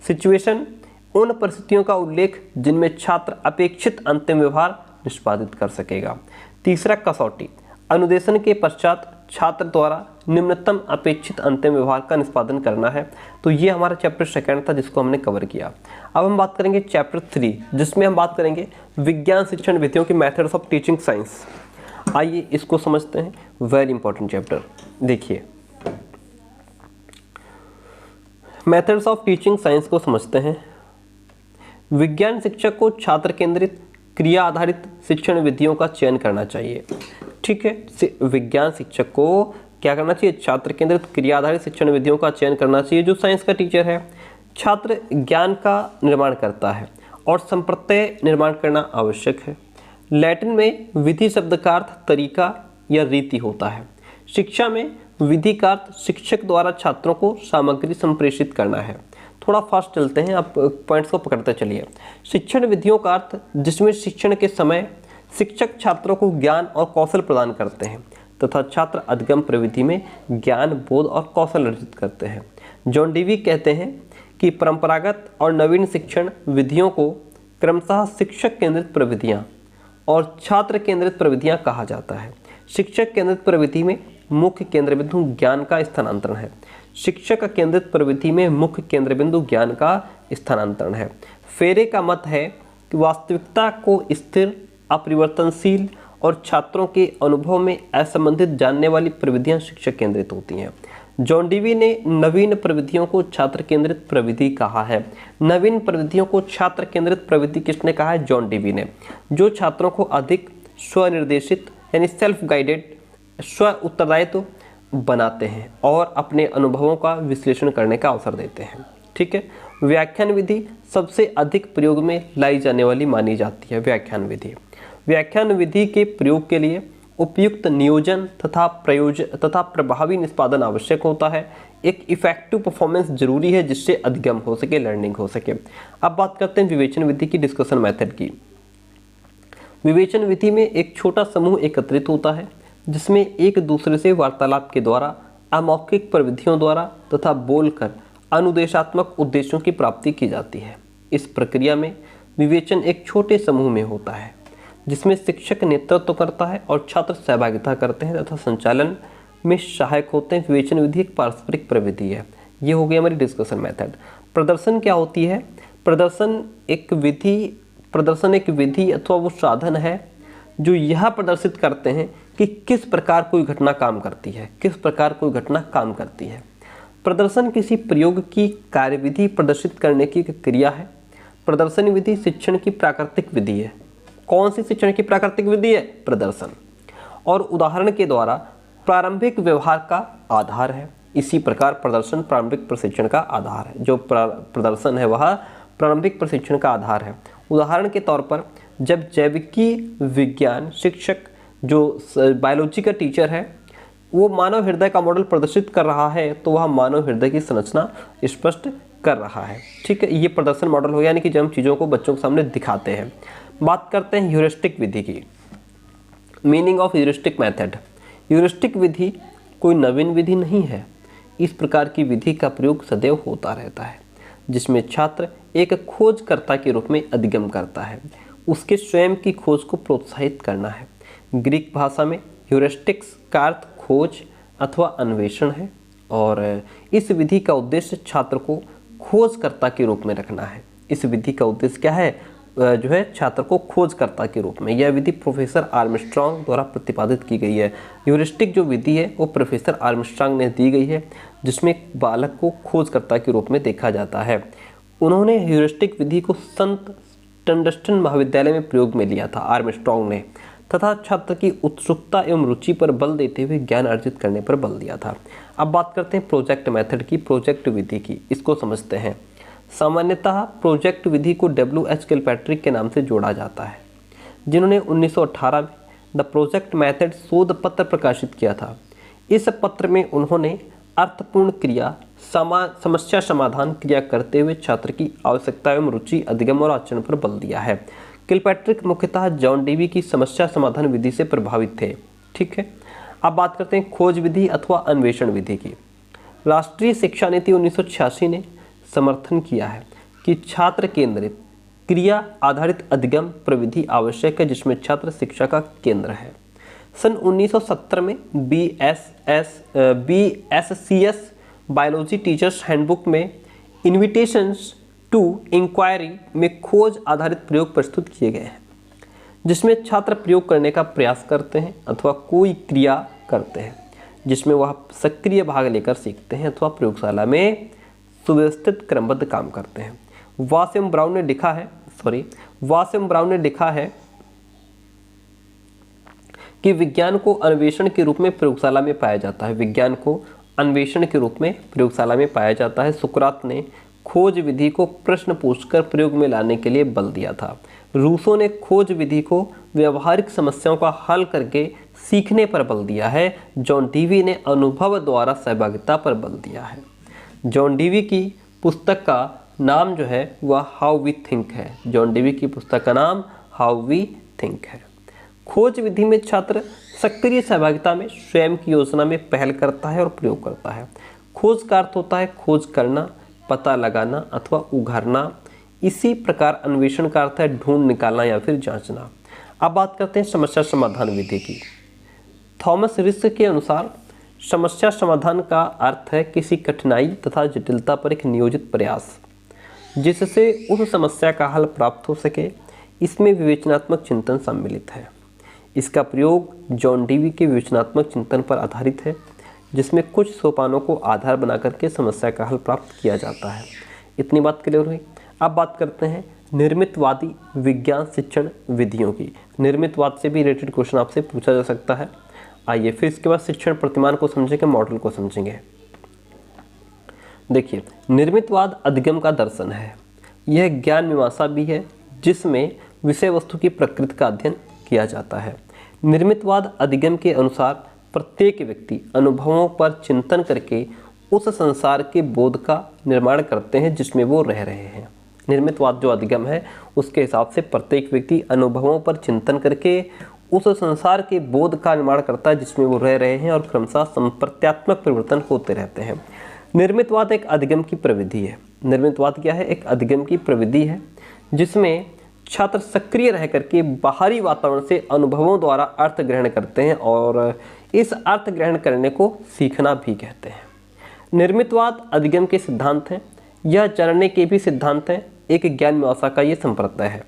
सिचुएशन उन परिस्थितियों का उल्लेख जिनमें छात्र अपेक्षित अंतिम व्यवहार निष्पादित कर सकेगा। तीसरा कसौटी, अनुदेशन के पश्चात छात्र द्वारा निम्नतम अपेक्षित अंतिम व्यवहार का निष्पादन करना है। तो ये हमारा चैप्टर 2 था जिसको हमने कवर किया। अब हम बात करेंगे चैप्टर 3, जिसमें हम बात करेंगे विज्ञान शिक्षण विधियों के मेथड्स ऑफ टीचिंग साइंस। आइए इसको समझते हैं। Very important chapter. देखिए, मेथड्स ऑफ टीचिंग साइंस को समझते हैं। विज्ञान शिक्षक को छात्र केंद्रित क्रिया आधारित शिक्षण विधियों का चयन करना चाहिए। ठीक है, विज्ञान शिक्षक को क्या करना चाहिए? छात्र केंद्रित क्रिया आधारित शिक्षण विधियों का चयन करना चाहिए। जो साइंस का टीचर है, छात्र ज्ञान का निर्माण करता है और संप्रत्यय निर्माण करना आवश्यक है। लैटिन में विधि शब्द का अर्थ तरीका या रीति होता है। शिक्षा में विधि का अर्थ शिक्षक द्वारा छात्रों को सामग्री संप्रेषित करना है। थोड़ा फास्ट चलते हैं, आप पॉइंट्स को पकड़ते चलिए। शिक्षण विधियों का अर्थ जिसमें शिक्षण के समय शिक्षक छात्रों को ज्ञान और कौशल प्रदान करते हैं तथा छात्र अधिगम प्रविधि में ज्ञान, बोध और कौशल अर्जित करते हैं। जॉन डीवी कहते हैं कि परंपरागत और नवीन शिक्षण विधियों को क्रमशः शिक्षक केंद्रित प्रविधियाँ और छात्र केंद्रित प्रविधियाँ कहा जाता है। शिक्षक केंद्रित प्रविधि में मुख्य केंद्र बिंदु ज्ञान का स्थानांतरण है। शिक्षक केंद्रित प्रविधि में मुख्य केंद्र बिंदु ज्ञान का स्थानांतरण है। फेरे का मत है कि वास्तविकता को स्थिर, अपरिवर्तनशील और छात्रों के अनुभव में असंबंधित जानने वाली प्रविधियां शिक्षक केंद्रित होती हैं। जॉन डीवी ने नवीन प्रविधियों को छात्र केंद्रित प्रविधि कहा है। नवीन प्रविधियों को छात्र केंद्रित प्रविधि किसने कहा है? जॉन डीवी ने। जो छात्रों को अधिक स्वनिर्देशित यानी सेल्फ गाइडेड, स्व उत्तरदायित्व बनाते हैं और अपने अनुभवों का विश्लेषण करने का अवसर देते हैं। ठीक है। व्याख्यान विधि सबसे अधिक प्रयोग में लाई जाने वाली मानी जाती है। व्याख्यान विधि के प्रयोग के लिए उपयुक्त नियोजन तथा प्रभावी निष्पादन आवश्यक होता है। एक इफेक्टिव परफॉर्मेंस जरूरी है जिससे अधिगम हो सके, लर्निंग हो सके। अब बात करते हैं विवेचन विधि की, डिस्कशन मेथड की। विवेचन विधि में एक छोटा समूह एकत्रित होता है जिसमें एक दूसरे से वार्तालाप के द्वारा, अमौखिक प्रविधियों द्वारा तथा बोलकर अनुदेशात्मक उद्देश्यों की प्राप्ति की जाती है। इस प्रक्रिया में विवेचन एक छोटे समूह में होता है जिसमें शिक्षक नेतृत्व करता है और छात्र सहभागिता करते हैं तथा संचालन में सहायक होते हैं। विवेचन विधि एक पारस्परिक प्रविधि है। ये हो गई हमारी डिस्कशन मेथड। प्रदर्शन क्या होती है? प्रदर्शन एक विधि अथवा वो साधन है जो यह प्रदर्शित करते हैं कि किस प्रकार कोई घटना काम करती है, किस प्रकार कोई घटना काम करती है। प्रदर्शन किसी प्रयोग की कार्यविधि प्रदर्शित करने की क्रिया है। प्रदर्शन विधि शिक्षण की प्राकृतिक विधि है। कौन सी शिक्षण की प्राकृतिक विधि है? प्रदर्शन। और उदाहरण के द्वारा प्रारंभिक व्यवहार का आधार है। इसी प्रकार प्रदर्शन प्रारंभिक प्रशिक्षण का आधार है। जो प्रदर्शन है वह प्रारंभिक प्रशिक्षण का आधार है। उदाहरण के तौर पर जब जैविकी विज्ञान शिक्षक जो बायोलॉजी का टीचर है वो मानव हृदय का मॉडल प्रदर्शित कर रहा है तो वह मानव हृदय की संरचना स्पष्ट कर रहा है। ठीक है, ये प्रदर्शन मॉडल हो, यानी कि जब हम चीज़ों को बच्चों के सामने दिखाते हैं। बात करते हैं ह्यूरिस्टिक विधि की। Meaning of heuristic method. Heuristic विधि कोई नवीन विधि नहीं है। इस प्रकार की विधि का प्रयोग सदैव होता रहता है जिसमें छात्र एक खोजकर्ता के रूप में अधिगम करता है। उसके स्वयं की खोज को प्रोत्साहित करना है। ग्रीक भाषा में ह्यूरिस्टिक्स का अर्थ खोज अथवा अन्वेषण है और इस विधि का उद्देश्य छात्र को खोजकर्ता के रूप में रखना है। इस विधि का उद्देश्य क्या है? जो है छात्र को खोजकर्ता के रूप में। यह विधि प्रोफेसर आर्मस्ट्रांग द्वारा प्रतिपादित की गई है। ह्यूरिस्टिक जो विधि है वो प्रोफेसर आर्मस्ट्रांग ने दी गई है जिसमें बालक को खोजकर्ता के रूप में देखा जाता है। उन्होंने ह्यूरिस्टिक विधि को संत टंडस्टन महाविद्यालय में प्रयोग में लिया था आर्मस्ट्रांग ने, तथा छात्र की उत्सुकता एवं रुचि पर बल देते हुए ज्ञान अर्जित करने पर बल दिया था। अब बात करते हैं प्रोजेक्ट मेथड की, प्रोजेक्ट विधि की। इसको समझते हैं। सामान्यतः प्रोजेक्ट विधि को W.H. किलपैट्रिक के नाम से जोड़ा जाता है जिन्होंने 1918 में द प्रोजेक्ट मेथड शोध पत्र प्रकाशित किया था। इस पत्र में उन्होंने अर्थपूर्ण क्रिया, समस्या समाधान क्रिया करते हुए छात्र की आवश्यकता एवं रुचि, अधिगम और आचरण पर बल दिया है। किलपैट्रिक मुख्यतः जॉन डेवी की समस्या समाधान विधि से प्रभावित थे। ठीक है, अब बात करते हैं खोज विधि अथवा अन्वेषण विधि की। राष्ट्रीय शिक्षा नीति 1986 ने समर्थन किया है कि छात्र केंद्रित क्रिया आधारित अधिगम प्रविधि आवश्यक है जिसमें छात्र शिक्षा का केंद्र है। सन 1970 में BSCS बायोलॉजी टीचर्स हैंडबुक में इन्विटेशंस टू इंक्वायरी में खोज आधारित प्रयोग प्रस्तुत किए गए हैं जिसमें छात्र प्रयोग करने का प्रयास करते हैं अथवा कोई क्रिया करते हैं जिसमें वह सक्रिय भाग लेकर सीखते हैं अथवा प्रयोगशाला में सुव्यवस्थित क्रमबद्ध काम करते हैं। वास एवं ब्राउन ने लिखा है कि विज्ञान को अन्वेषण के रूप में प्रयोगशाला में पाया जाता है। विज्ञान को अन्वेषण के रूप में प्रयोगशाला में पाया जाता है। सुकरात ने खोज विधि को प्रश्न पूछकर प्रयोग में लाने के लिए बल दिया था। रूसो ने खोज विधि को व्यवहारिक समस्याओं का हल करके सीखने पर बल दिया है। जॉन डीवी ने अनुभव द्वारा सहभागिता पर बल दिया है। जॉन डीवी की पुस्तक का नाम जो है वह हाउ वी थिंक है। जॉन डीवी की पुस्तक का नाम हाउ वी थिंक है। खोज विधि में छात्र सक्रिय सहभागिता में स्वयं की योजना में पहल करता है और प्रयोग करता है। खोज का अर्थ होता है खोज करना, पता लगाना अथवा उघारना। इसी प्रकार अन्वेषण का अर्थ है ढूंढ निकालना या फिर जांचना। अब बात करते हैं समस्या समाधान विधि की। थॉमस रिस्क के अनुसार समस्या समाधान का अर्थ है किसी कठिनाई तथा जटिलता पर एक नियोजित प्रयास जिससे उस समस्या का हल प्राप्त हो सके। इसमें विवेचनात्मक चिंतन सम्मिलित है। इसका प्रयोग जॉन डीवी के विवेचनात्मक चिंतन पर आधारित है जिसमें कुछ सोपानों को आधार बना करके समस्या का हल प्राप्त किया जाता है। इतनी बात क्लियर हुई। अब बात करते हैं निर्मितवादी विज्ञान शिक्षण विधियों की। निर्मितवाद से भी रिलेटेड क्वेश्चन आपसे पूछा जा सकता है। आइए फिर इसके बाद शिक्षण प्रतिमान को समझेंगे, मॉडल को समझेंगे। देखिए, निर्मितवाद अधिगम का दर्शन है। यह ज्ञान मीमांसा भी है जिसमें विषय वस्तु की प्रकृति का अध्ययन किया जाता है। निर्मितवाद अधिगम के अनुसार प्रत्येक व्यक्ति अनुभवों पर चिंतन करके उस संसार के बोध का निर्माण करते हैं जिसमें वो रह रहे हैं। निर्मितवाद जो अधिगम है उसके हिसाब से प्रत्येक व्यक्ति अनुभवों पर चिंतन करके उस संसार के बोध का निर्माण करता है जिसमें वो रह रहे हैं और क्रमशः संप्रत्यात्मक परिवर्तन होते रहते हैं। निर्मितवाद एक अधिगम की प्रविधि है। निर्मितवाद क्या है? एक अधिगम की प्रविधि है जिसमें छात्र सक्रिय रह करके बाहरी वातावरण से अनुभवों द्वारा अर्थ ग्रहण करते हैं और इस अर्थ ग्रहण करने को सीखना भी कहते हैं। निर्मितवाद अधिगम के सिद्धांत हैं। यह जानने के भी सिद्धांत हैं। एक ज्ञान मीमांसा का ये संप्रदाय है।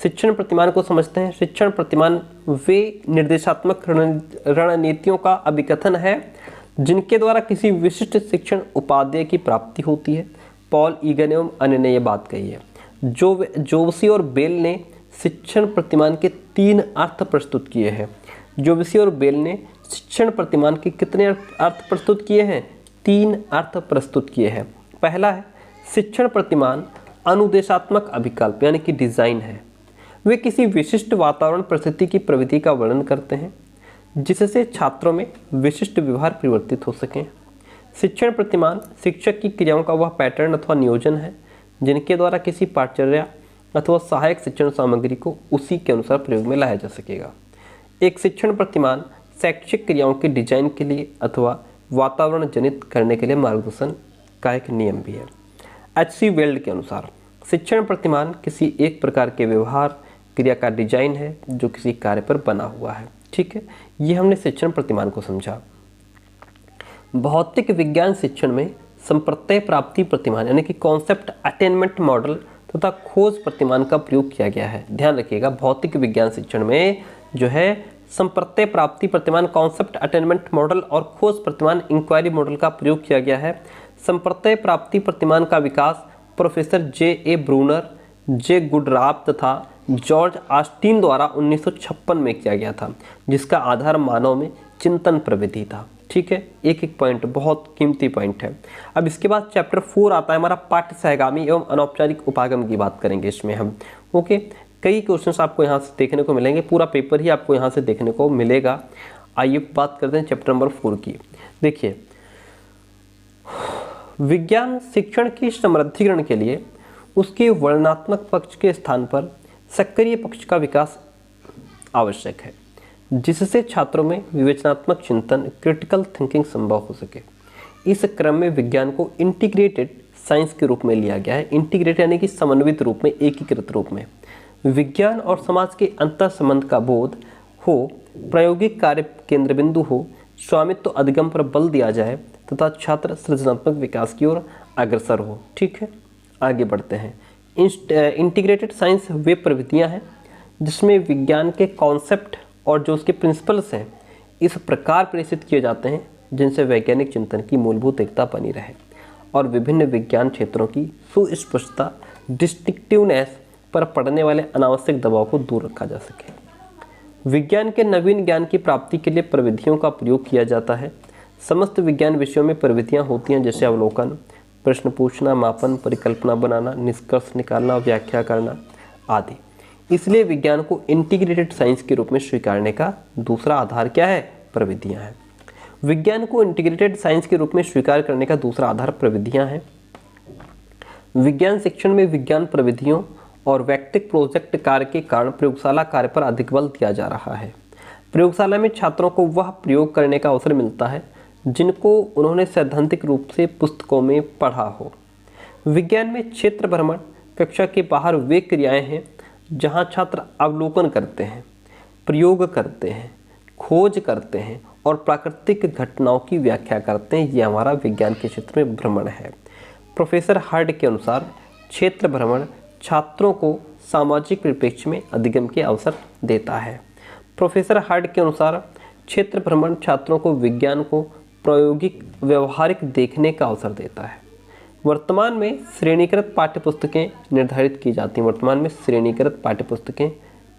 शिक्षण प्रतिमान को समझते हैं। शिक्षण प्रतिमान वे निर्देशात्मक रणनीतियों का अभिकथन है जिनके द्वारा किसी विशिष्ट शिक्षण उपादेय की प्राप्ति होती है। पॉल ईगन एवं अन्य ने यह बात कही है। जोवसी और बेल ने शिक्षण प्रतिमान के 3 अर्थ प्रस्तुत किए हैं। जोवसी और बेल ने शिक्षण प्रतिमान के कितने अर्थ प्रस्तुत किए हैं? 3 अर्थ प्रस्तुत किए हैं। पहला है शिक्षण प्रतिमान अनुदेशात्मक अभिकल्प यानी कि डिजाइन है। वे किसी विशिष्ट वातावरण परिस्थिति की प्रवृत्ति का वर्णन करते हैं जिससे छात्रों में विशिष्ट व्यवहार परिवर्तित हो सकें। शिक्षण प्रतिमान शिक्षक की क्रियाओं का वह पैटर्न अथवा नियोजन है जिनके द्वारा किसी पाठचर्या अथवा सहायक शिक्षण सामग्री को उसी के अनुसार प्रयोग में लाया जा सकेगा। एक शिक्षण प्रतिमान शैक्षिक क्रियाओं के डिजाइन के लिए अथवा वातावरण जनित करने के लिए मार्गदर्शन का एक नियम भी है। एच.सी. वेल्ड के अनुसार शिक्षण प्रतिमान किसी एक प्रकार के व्यवहार क्रिया का डिजाइन है जो किसी कार्य पर बना हुआ है। ठीक है, ये हमने शिक्षण प्रतिमान को समझा। भौतिक विज्ञान शिक्षण में संप्रत्यय प्राप्ति प्रतिमान यानी कि कॉन्सेप्ट अटेनमेंट मॉडल तथा खोज प्रतिमान का प्रयोग किया गया है। ध्यान रखिएगा, भौतिक विज्ञान शिक्षण में जो है संप्रत्यय प्राप्ति प्रतिमान, कॉन्सेप्ट अटेनमेंट मॉडल और खोज प्रतिमान, इंक्वायरी मॉडल का प्रयोग किया गया है। संप्रत्यय प्राप्ति प्रतिमान का विकास प्रोफेसर जे.ए. ब्रूनर, जे. गुडराफ तथा जॉर्ज ऑस्टिन द्वारा 1956 में किया गया था जिसका आधार मानव में चिंतन प्रविधि था। ठीक है, एक एक पॉइंट बहुत कीमती पॉइंट है। अब इसके बाद चैप्टर 4 आता है हमारा पाठ्य सहगामी एवं अनौपचारिक उपागम की बात करेंगे इसमें हम। ओके, कई क्वेश्चंस आपको यहाँ से देखने को मिलेंगे, पूरा पेपर ही आपको यहाँ से देखने को मिलेगा। आइए बात करते हैं चैप्टर नंबर 4 की। देखिए, विज्ञान शिक्षण की समृद्धिकरण के लिए उसके वर्णनात्मक पक्ष के स्थान पर सक्रिय पक्ष का विकास आवश्यक है जिससे छात्रों में विवेचनात्मक चिंतन, क्रिटिकल थिंकिंग संभव हो सके। इस क्रम में विज्ञान को इंटीग्रेटेड साइंस के रूप में लिया गया है। इंटीग्रेटेड यानी कि समन्वित रूप में, एकीकृत रूप में विज्ञान और समाज के अंतर संबंध का बोध हो, प्रायोगिक कार्य केंद्र बिंदु हो, स्वामित्व अधिगम पर बल दिया जाए तथा छात्र सृजनात्मक विकास की ओर अग्रसर हो। ठीक है, आगे बढ़ते हैं। इंटीग्रेटेड साइंस वे प्रवृत्तियाँ हैं जिसमें विज्ञान के कॉन्सेप्ट और जो उसके प्रिंसिपल्स हैं इस प्रकार प्रेषित किए जाते हैं जिनसे वैज्ञानिक चिंतन की मूलभूत एकता बनी रहे और विभिन्न विज्ञान क्षेत्रों की सुस्पष्टता, डिस्टिंक्टिवनेस पर पड़ने वाले अनावश्यक दबाव को दूर रखा जा सके। विज्ञान के नवीन ज्ञान की प्राप्ति के लिए प्रविधियों का प्रयोग किया जाता है। समस्त विज्ञान विषयों में प्रविधियाँ होती हैं जैसे अवलोकन, प्रश्न पूछना, मापन, परिकल्पना बनाना, निष्कर्ष निकालना, व्याख्या करना आदि। इसलिए विज्ञान को इंटीग्रेटेड साइंस के रूप में स्वीकारने का दूसरा आधार क्या है? प्रविधियां हैं। विज्ञान को इंटीग्रेटेड साइंस के रूप में स्वीकार करने का दूसरा आधार प्रविधियां हैं। विज्ञान शिक्षण में विज्ञान प्रविधियों और वैयक्तिक प्रोजेक्ट कार्य के कारण प्रयोगशाला कार्य पर अधिक बल दिया जा रहा है। प्रयोगशाला में छात्रों को वह प्रयोग करने का अवसर मिलता है जिनको उन्होंने सैद्धांतिक रूप से पुस्तकों में पढ़ा हो। विज्ञान में क्षेत्र भ्रमण, कक्षा के बाहर वे क्रियाएं हैं जहां छात्र अवलोकन करते हैं, प्रयोग करते हैं, खोज करते हैं और प्राकृतिक घटनाओं की व्याख्या करते हैं। यह हमारा विज्ञान के क्षेत्र में भ्रमण है। प्रोफेसर हार्ड के अनुसार क्षेत्र भ्रमण छात्रों को सामाजिक परिप्रेक्ष्य में अधिगम के अवसर देता है। प्रोफेसर हार्ड के अनुसार क्षेत्र भ्रमण छात्रों को विज्ञान को प्रायोगिक व्यवहारिक देखने का अवसर देता है। वर्तमान में श्रेणीकृत पाठ्यपुस्तकें निर्धारित की जाती हैं। वर्तमान में श्रेणीकृत पाठ्यपुस्तकें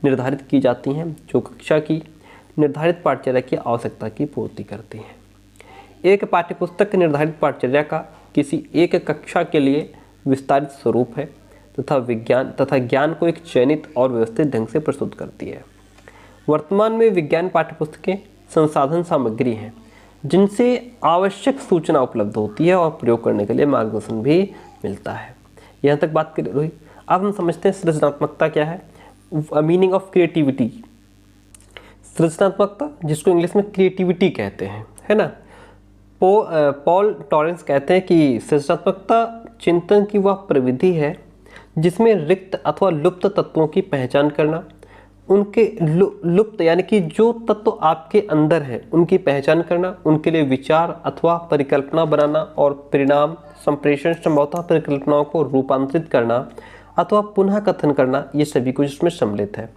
निर्धारित की जाती हैं जो कक्षा की निर्धारित पाठचर्या की आवश्यकता की पूर्ति करती हैं। एक पाठ्यपुस्तक निर्धारित पाठचर्या का किसी एक कक्षा के लिए विस्तारित स्वरूप है तथा ज्ञान को एक चयनित और व्यवस्थित ढंग से प्रस्तुत करती है। वर्तमान में विज्ञान पाठ्यपुस्तकें संसाधन सामग्री हैं जिनसे आवश्यक सूचना उपलब्ध होती है और प्रयोग करने के लिए मार्गदर्शन भी मिलता है। यहाँ तक बात करें रोहित। अब हम समझते हैं सृजनात्मकता क्या है, मीनिंग ऑफ क्रिएटिविटी। सृजनात्मकता जिसको इंग्लिश में क्रिएटिविटी कहते हैं, है ना। पॉल टॉरेंस कहते हैं कि सृजनात्मकता चिंतन की वह प्रविधि है जिसमें रिक्त अथवा लुप्त तत्वों की पहचान करना, उनके लुप्त यानी कि जो तत्व आपके अंदर है उनकी पहचान करना, उनके लिए विचार अथवा परिकल्पना बनाना और परिणाम संप्रेषण संभवतः परिकल्पनाओं को रूपांतरित करना अथवा पुनः कथन करना, ये सभी कुछ इसमें सम्मिलित है।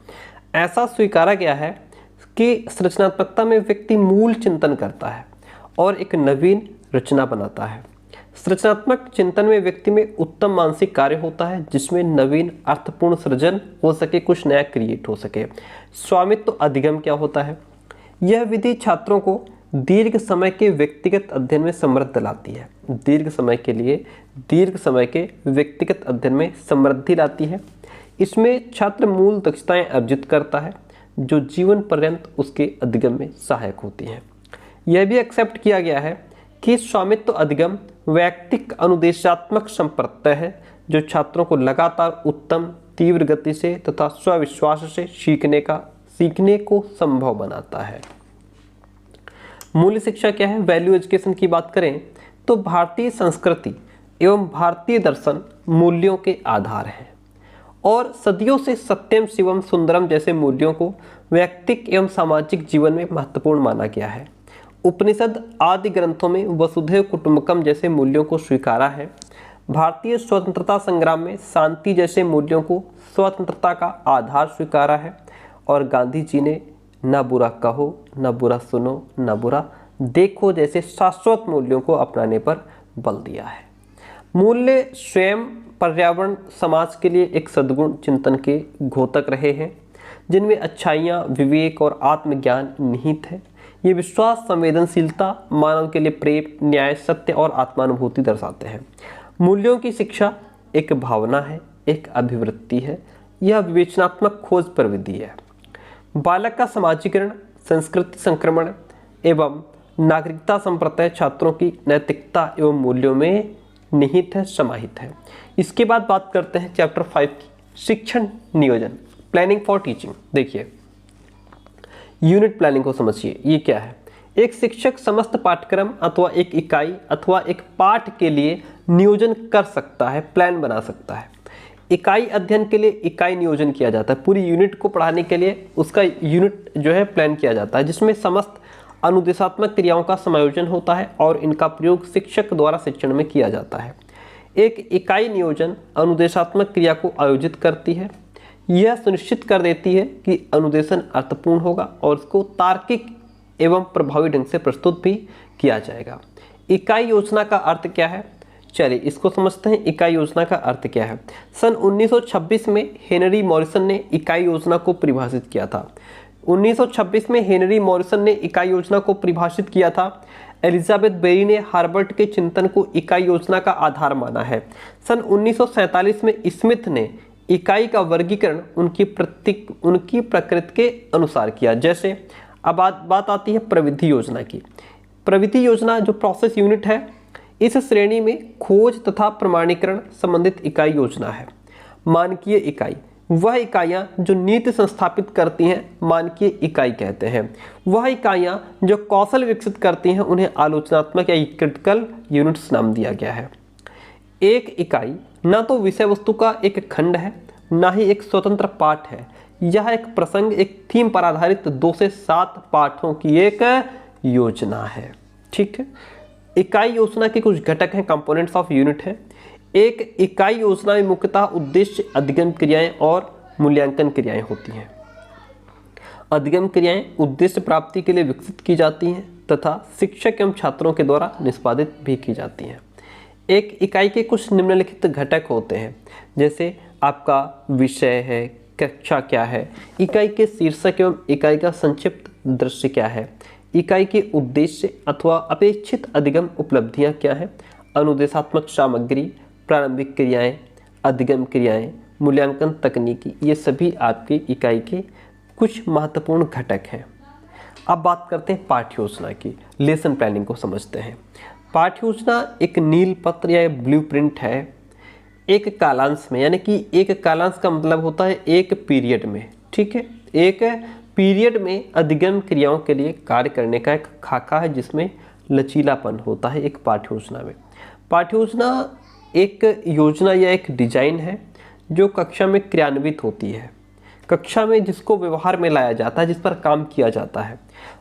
ऐसा स्वीकारा गया है कि सृजनात्मकता में व्यक्ति मूल चिंतन करता है और एक नवीन रचना बनाता है। सृजनात्मक चिंतन में व्यक्ति में उत्तम मानसिक कार्य होता है जिसमें नवीन अर्थपूर्ण सृजन हो सके, कुछ नया क्रिएट हो सके। स्वामित्व अधिगम क्या होता है? यह विधि छात्रों को दीर्घ समय के व्यक्तिगत अध्ययन में समृद्धि लाती है। दीर्घ समय के व्यक्तिगत अध्ययन में समृद्धि लाती है। इसमें छात्र मूल दक्षताएं अर्जित करता है जो जीवन पर्यंत उसके अधिगम में सहायक होती हैं। यह भी एक्सेप्ट किया गया है कि स्वामित्व अधिगम वैयक्तिक अनुदेशात्मक संप्रत्यय है जो छात्रों को लगातार उत्तम तीव्र गति से तथा स्वविश्वास से सीखने को संभव बनाता है। मूल्य शिक्षा क्या है? वैल्यू एजुकेशन की बात करें तो भारतीय संस्कृति एवं भारतीय दर्शन मूल्यों के आधार हैं और सदियों से सत्यम शिवम सुंदरम जैसे मूल्यों को वैयक्तिक एवं सामाजिक जीवन में महत्वपूर्ण माना गया है। उपनिषद आदि ग्रंथों में वसुधैव कुटुंबकम जैसे मूल्यों को स्वीकारा है। भारतीय स्वतंत्रता संग्राम में शांति जैसे मूल्यों को स्वतंत्रता का आधार स्वीकारा है और गांधी जी ने न बुरा कहो, न बुरा सुनो, न बुरा देखो जैसे शाश्वत मूल्यों को अपनाने पर बल दिया है। मूल्य स्वयं, पर्यावरण, समाज के लिए एक सद्गुण चिंतन के घोतक रहे हैं जिनमें अच्छाइयाँ, विवेक और आत्मज्ञान निहित है। ये विश्वास, संवेदनशीलता, मानव के लिए प्रेम, न्याय, सत्य और आत्मानुभूति दर्शाते हैं। मूल्यों की शिक्षा एक भावना है, एक अभिवृत्ति है। यह विवेचनात्मक खोज प्रविधि है। बालक का समाजीकरण, संस्कृति संक्रमण एवं नागरिकता संप्रत्यय छात्रों की नैतिकता एवं मूल्यों में निहित है, समाहित है। इसके बाद बात करते हैं चैप्टर 5 की, शिक्षण नियोजन, प्लानिंग फॉर टीचिंग। देखिए यूनिट प्लानिंग को समझिए, ये क्या है? एक शिक्षक समस्त पाठ्यक्रम अथवा एक इकाई अथवा एक पाठ के लिए नियोजन कर सकता है, प्लान बना सकता है। इकाई अध्ययन के लिए इकाई नियोजन किया जाता है। पूरी यूनिट को पढ़ाने के लिए उसका यूनिट जो है प्लान किया जाता है जिसमें समस्त अनुदेशात्मक क्रियाओं का समायोजन होता है और इनका प्रयोग शिक्षक द्वारा शिक्षण में किया जाता है। एक इकाई नियोजन अनुदेशात्मक क्रिया को आयोजित करती है। यह सुनिश्चित कर देती है कि अनुदेशन अर्थपूर्ण होगा और उसको तार्किक एवं प्रभावी ढंग से प्रस्तुत भी किया जाएगा। इकाई योजना का अर्थ क्या है? चलिए इसको समझते हैं। इकाई योजना का अर्थ क्या है? सन 1926 में हेनरी मॉरिसन ने इकाई योजना को परिभाषित किया था। 1926 में हेनरी मॉरिसन ने इकाई योजना को परिभाषित किया था। एलिजाबेथ बेरी ने हार्वर्ड के चिंतन को इकाई योजना का आधार माना है। सन 1947 में स्मिथ ने इकाई का वर्गीकरण उनकी प्रकृति के अनुसार किया। जैसे अब बात आती है प्रविधि योजना की। प्रविधि योजना जो प्रोसेस यूनिट है, इस श्रेणी में खोज तथा प्रमाणीकरण संबंधित इकाई योजना है। मानकीय इकाई वह इकाइयाँ जो नीति संस्थापित करती हैं, मानकीय इकाई कहते हैं। वह इकाइयाँ जो कौशल विकसित करती हैं, उन्हें आलोचनात्मक या क्रिटिकल यूनिट्स नाम दिया गया है। एक इकाई ना तो विषय वस्तु का एक खंड है, ना ही एक स्वतंत्र पाठ है। यह एक प्रसंग, एक थीम पर आधारित 2 से 7 पाठों की एक योजना है। ठीक है। इकाई योजना के कुछ घटक हैं, कंपोनेंट्स ऑफ यूनिट है। एक इकाई योजना में मुख्यतः उद्देश्य, अधिगम क्रियाएं और मूल्यांकन क्रियाएं होती हैं। अधिगम क्रियाएं उद्देश्य प्राप्ति के लिए विकसित की जाती हैं तथा शिक्षक एवं छात्रों के द्वारा निष्पादित भी की जाती हैं। एक इकाई के कुछ निम्नलिखित घटक होते हैं, जैसे आपका विषय है, कक्षा क्या है, इकाई के शीर्षक एवं इकाई का संक्षिप्त दृश्य क्या है, इकाई के उद्देश्य अथवा अपेक्षित अधिगम उपलब्धियां क्या है, अनुदेशात्मक सामग्री, प्रारंभिक क्रियाएं, अधिगम क्रियाएं, मूल्यांकन तकनीकी, ये सभी आपकी इकाई के कुछ महत्वपूर्ण घटक हैं। अब बात करते हैं पाठ्य योजना की, लेसन प्लानिंग को समझते हैं। पाठ्य योजना एक नील पत्र या ब्लूप्रिंट है एक कालांश में, यानी कि एक कालांश का मतलब होता है एक पीरियड में, ठीक है। एक पीरियड में अधिगम क्रियाओं के लिए कार्य करने का एक खाका है जिसमें लचीलापन होता है एक पाठ्य योजना में। पाठ्य योजना एक योजना या एक डिजाइन है जो कक्षा में क्रियान्वित होती है, कक्षा में जिसको व्यवहार में लाया जाता है, जिस पर काम किया जाता है।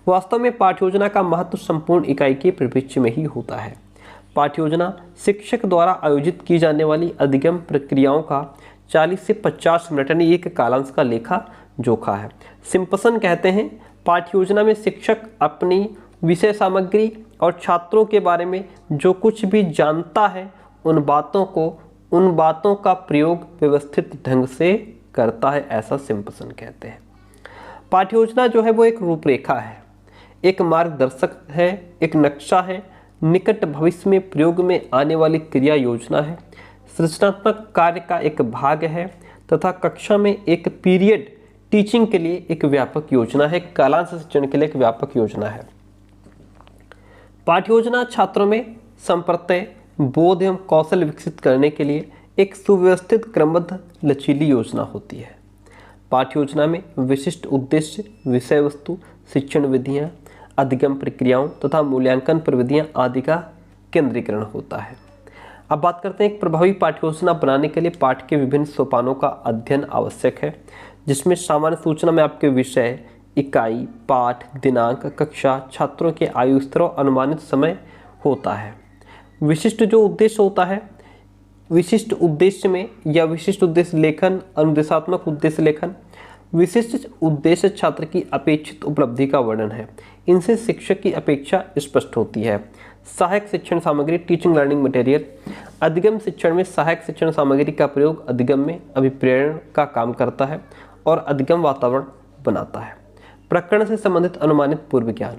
वास्तव में पाठ्य योजना का महत्व संपूर्ण इकाई के परिप्रेक्ष्य में ही होता है। पाठ्य योजना शिक्षक द्वारा आयोजित की जाने वाली अधिगम प्रक्रियाओं का 40 से 50 मिनट यानी एक कालांश का लेखा जोखा है। सिम्पसन कहते हैं पाठ्य योजना में शिक्षक अपनी विषय सामग्री और छात्रों के बारे में जो कुछ भी जानता है उन बातों का प्रयोग व्यवस्थित ढंग से करता है, ऐसा सिम्पसन कहते हैं। पाठ्य योजना जो है वो एक रूपरेखा है, एक मार्गदर्शक है, एक नक्शा है, निकट भविष्य में प्रयोग में आने वाली क्रिया योजना है, सृजनात्मक कार्य का एक भाग है तथा कक्षा में एक पीरियड टीचिंग के लिए एक व्यापक योजना है, कालांश शिक्षण के लिए एक व्यापक योजना है। पाठ्य योजना छात्रों में संप्रत्यय, बोध एवं कौशल विकसित करने के लिए एक सुव्यवस्थित क्रमबद्ध लचीली योजना होती है। पाठ्य योजना में विशिष्ट उद्देश्य, विषय वस्तु, शिक्षण विधियाँ, अधिगम प्रक्रियाओं तथा मूल्यांकन प्रविधियाँ आदि का केंद्रीकरण होता है। अब बात करते हैं एक प्रभावी पाठ्य योजना बनाने के लिए पाठ के विभिन्न सोपानों का अध्ययन आवश्यक है, जिसमें सामान्य सूचना में आपके विषय, इकाई, पाठ, दिनांक, कक्षा, छात्रों के आयु स्तर और अनुमानित समय होता है। विशिष्ट जो उद्देश्य होता है, विशिष्ट उद्देश्य में या विशिष्ट उद्देश्य लेखन, अनुदेशात्मक उद्देश्य लेखन, विशिष्ट उद्देश्य छात्र की अपेक्षित उपलब्धि का वर्णन है। इनसे शिक्षक की अपेक्षा स्पष्ट होती है। सहायक शिक्षण सामग्री, टीचिंग लर्निंग मटेरियल, अधिगम शिक्षण में सहायक शिक्षण सामग्री का प्रयोग अधिगम में अभिप्रेरण का काम करता है और अधिगम वातावरण बनाता है। प्रकरण से संबंधित अनुमानित पूर्व ज्ञान,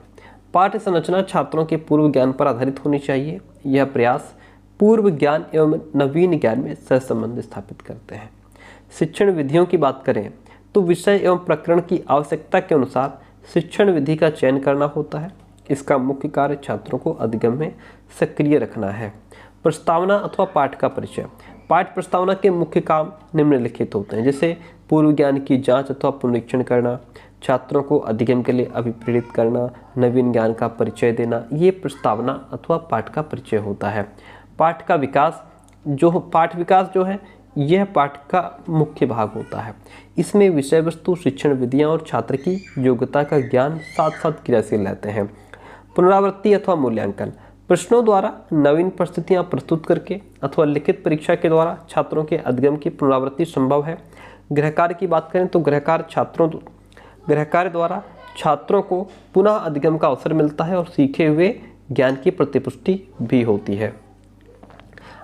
पाठ्य संरचना छात्रों के पूर्व ज्ञान पर आधारित होनी चाहिए। यह प्रयास पूर्व ज्ञान एवं नवीन ज्ञान में सहसंबंध स्थापित करते हैं। शिक्षण विधियों की बात करें तो विषय एवं प्रकरण की आवश्यकता के अनुसार शिक्षण विधि का चयन करना होता है। इसका मुख्य कार्य छात्रों को अधिगम में सक्रिय रखना है। प्रस्तावना अथवा पाठ का परिचय, पाठ प्रस्तावना के मुख्य काम निम्नलिखित होते हैं, जैसे पूर्व ज्ञान की जांच अथवा पुनरीक्षण करना, छात्रों को अधिगम के लिए अभिप्रेरित करना, नवीन ज्ञान का परिचय देना, ये प्रस्तावना अथवा पाठ का परिचय होता है। पाठ विकास जो है यह पाठ का मुख्य भाग होता है। इसमें विषय वस्तु, शिक्षण विधियाँ और छात्र की योग्यता का ज्ञान साथ साथ क्रियाशील रहते हैं। पुनरावृत्ति अथवा मूल्यांकन, प्रश्नों द्वारा नवीन परिस्थितियाँ प्रस्तुत करके अथवा लिखित परीक्षा के द्वारा छात्रों के अधिगम की पुनरावृत्ति संभव है। गृहकार्य की बात करें तो गृहकार्य द्वारा छात्रों को पुनः अधिगम का अवसर मिलता है और सीखे हुए ज्ञान की प्रतिपुष्टि भी होती है।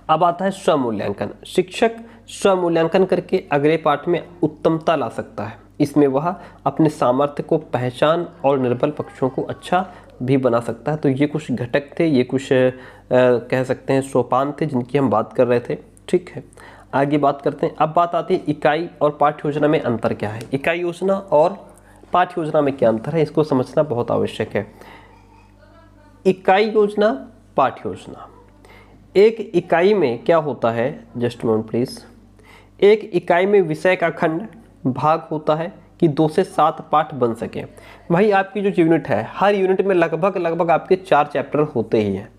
अब आता है स्वमूल्यांकन। शिक्षक स्वमूल्यांकन करके अगले पाठ में उत्तमता ला सकता है। इसमें वह अपने सामर्थ्य को पहचान और निर्बल पक्षों को अच्छा भी बना सकता है। तो ये कुछ घटक थे, ये कुछ कह सकते हैं सोपान थे जिनकी हम बात कर रहे थे। ठीक है, आगे बात करते हैं। अब बात आती है इकाई और पाठ्य योजना में अंतर क्या है। इकाई योजना और पाठ्य योजना में क्या अंतर है, इसको समझना बहुत आवश्यक है। इकाई योजना, पाठ्य योजना। एक इकाई में क्या होता है, जस्ट मोमेंट प्लीज। एक इकाई में विषय का खंड भाग होता है कि 2 से 7 पाठ बन सके। भाई आपकी जो यूनिट है, हर यूनिट में लगभग आपके 4 चैप्टर होते ही हैं।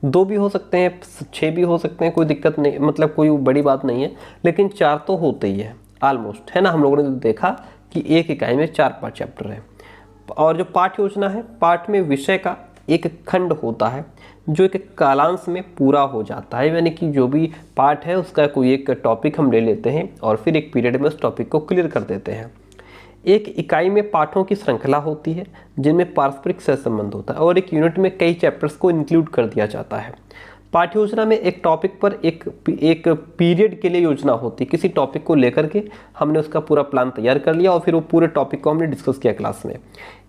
2 भी हो सकते हैं, 6 भी हो सकते हैं, कोई दिक्कत नहीं, मतलब कोई बड़ी बात नहीं है, लेकिन 4 तो होते ही है ऑलमोस्ट, है ना। हम लोगों ने देखा कि एक इकाई में 4 चैप्टर है। और जो पाठ्य योजना है, पाठ में विषय का एक खंड होता है जो एक कालांश में पूरा हो जाता है, यानी कि जो भी पाठ है उसका कोई एक टॉपिक हम ले लेते हैं और फिर एक पीरियड में उस टॉपिक को क्लियर कर देते हैं। एक इकाई में पाठों की श्रृंखला होती है जिनमें पारस्परिक सहसंबंध होता है और एक यूनिट में कई चैप्टर्स को इंक्लूड कर दिया जाता है। पाठ्य योजना में एक टॉपिक पर एक पीरियड के लिए योजना होती है। किसी टॉपिक को लेकर के हमने उसका पूरा प्लान तैयार कर लिया और फिर वो पूरे टॉपिक को हमने डिस्कस किया क्लास में।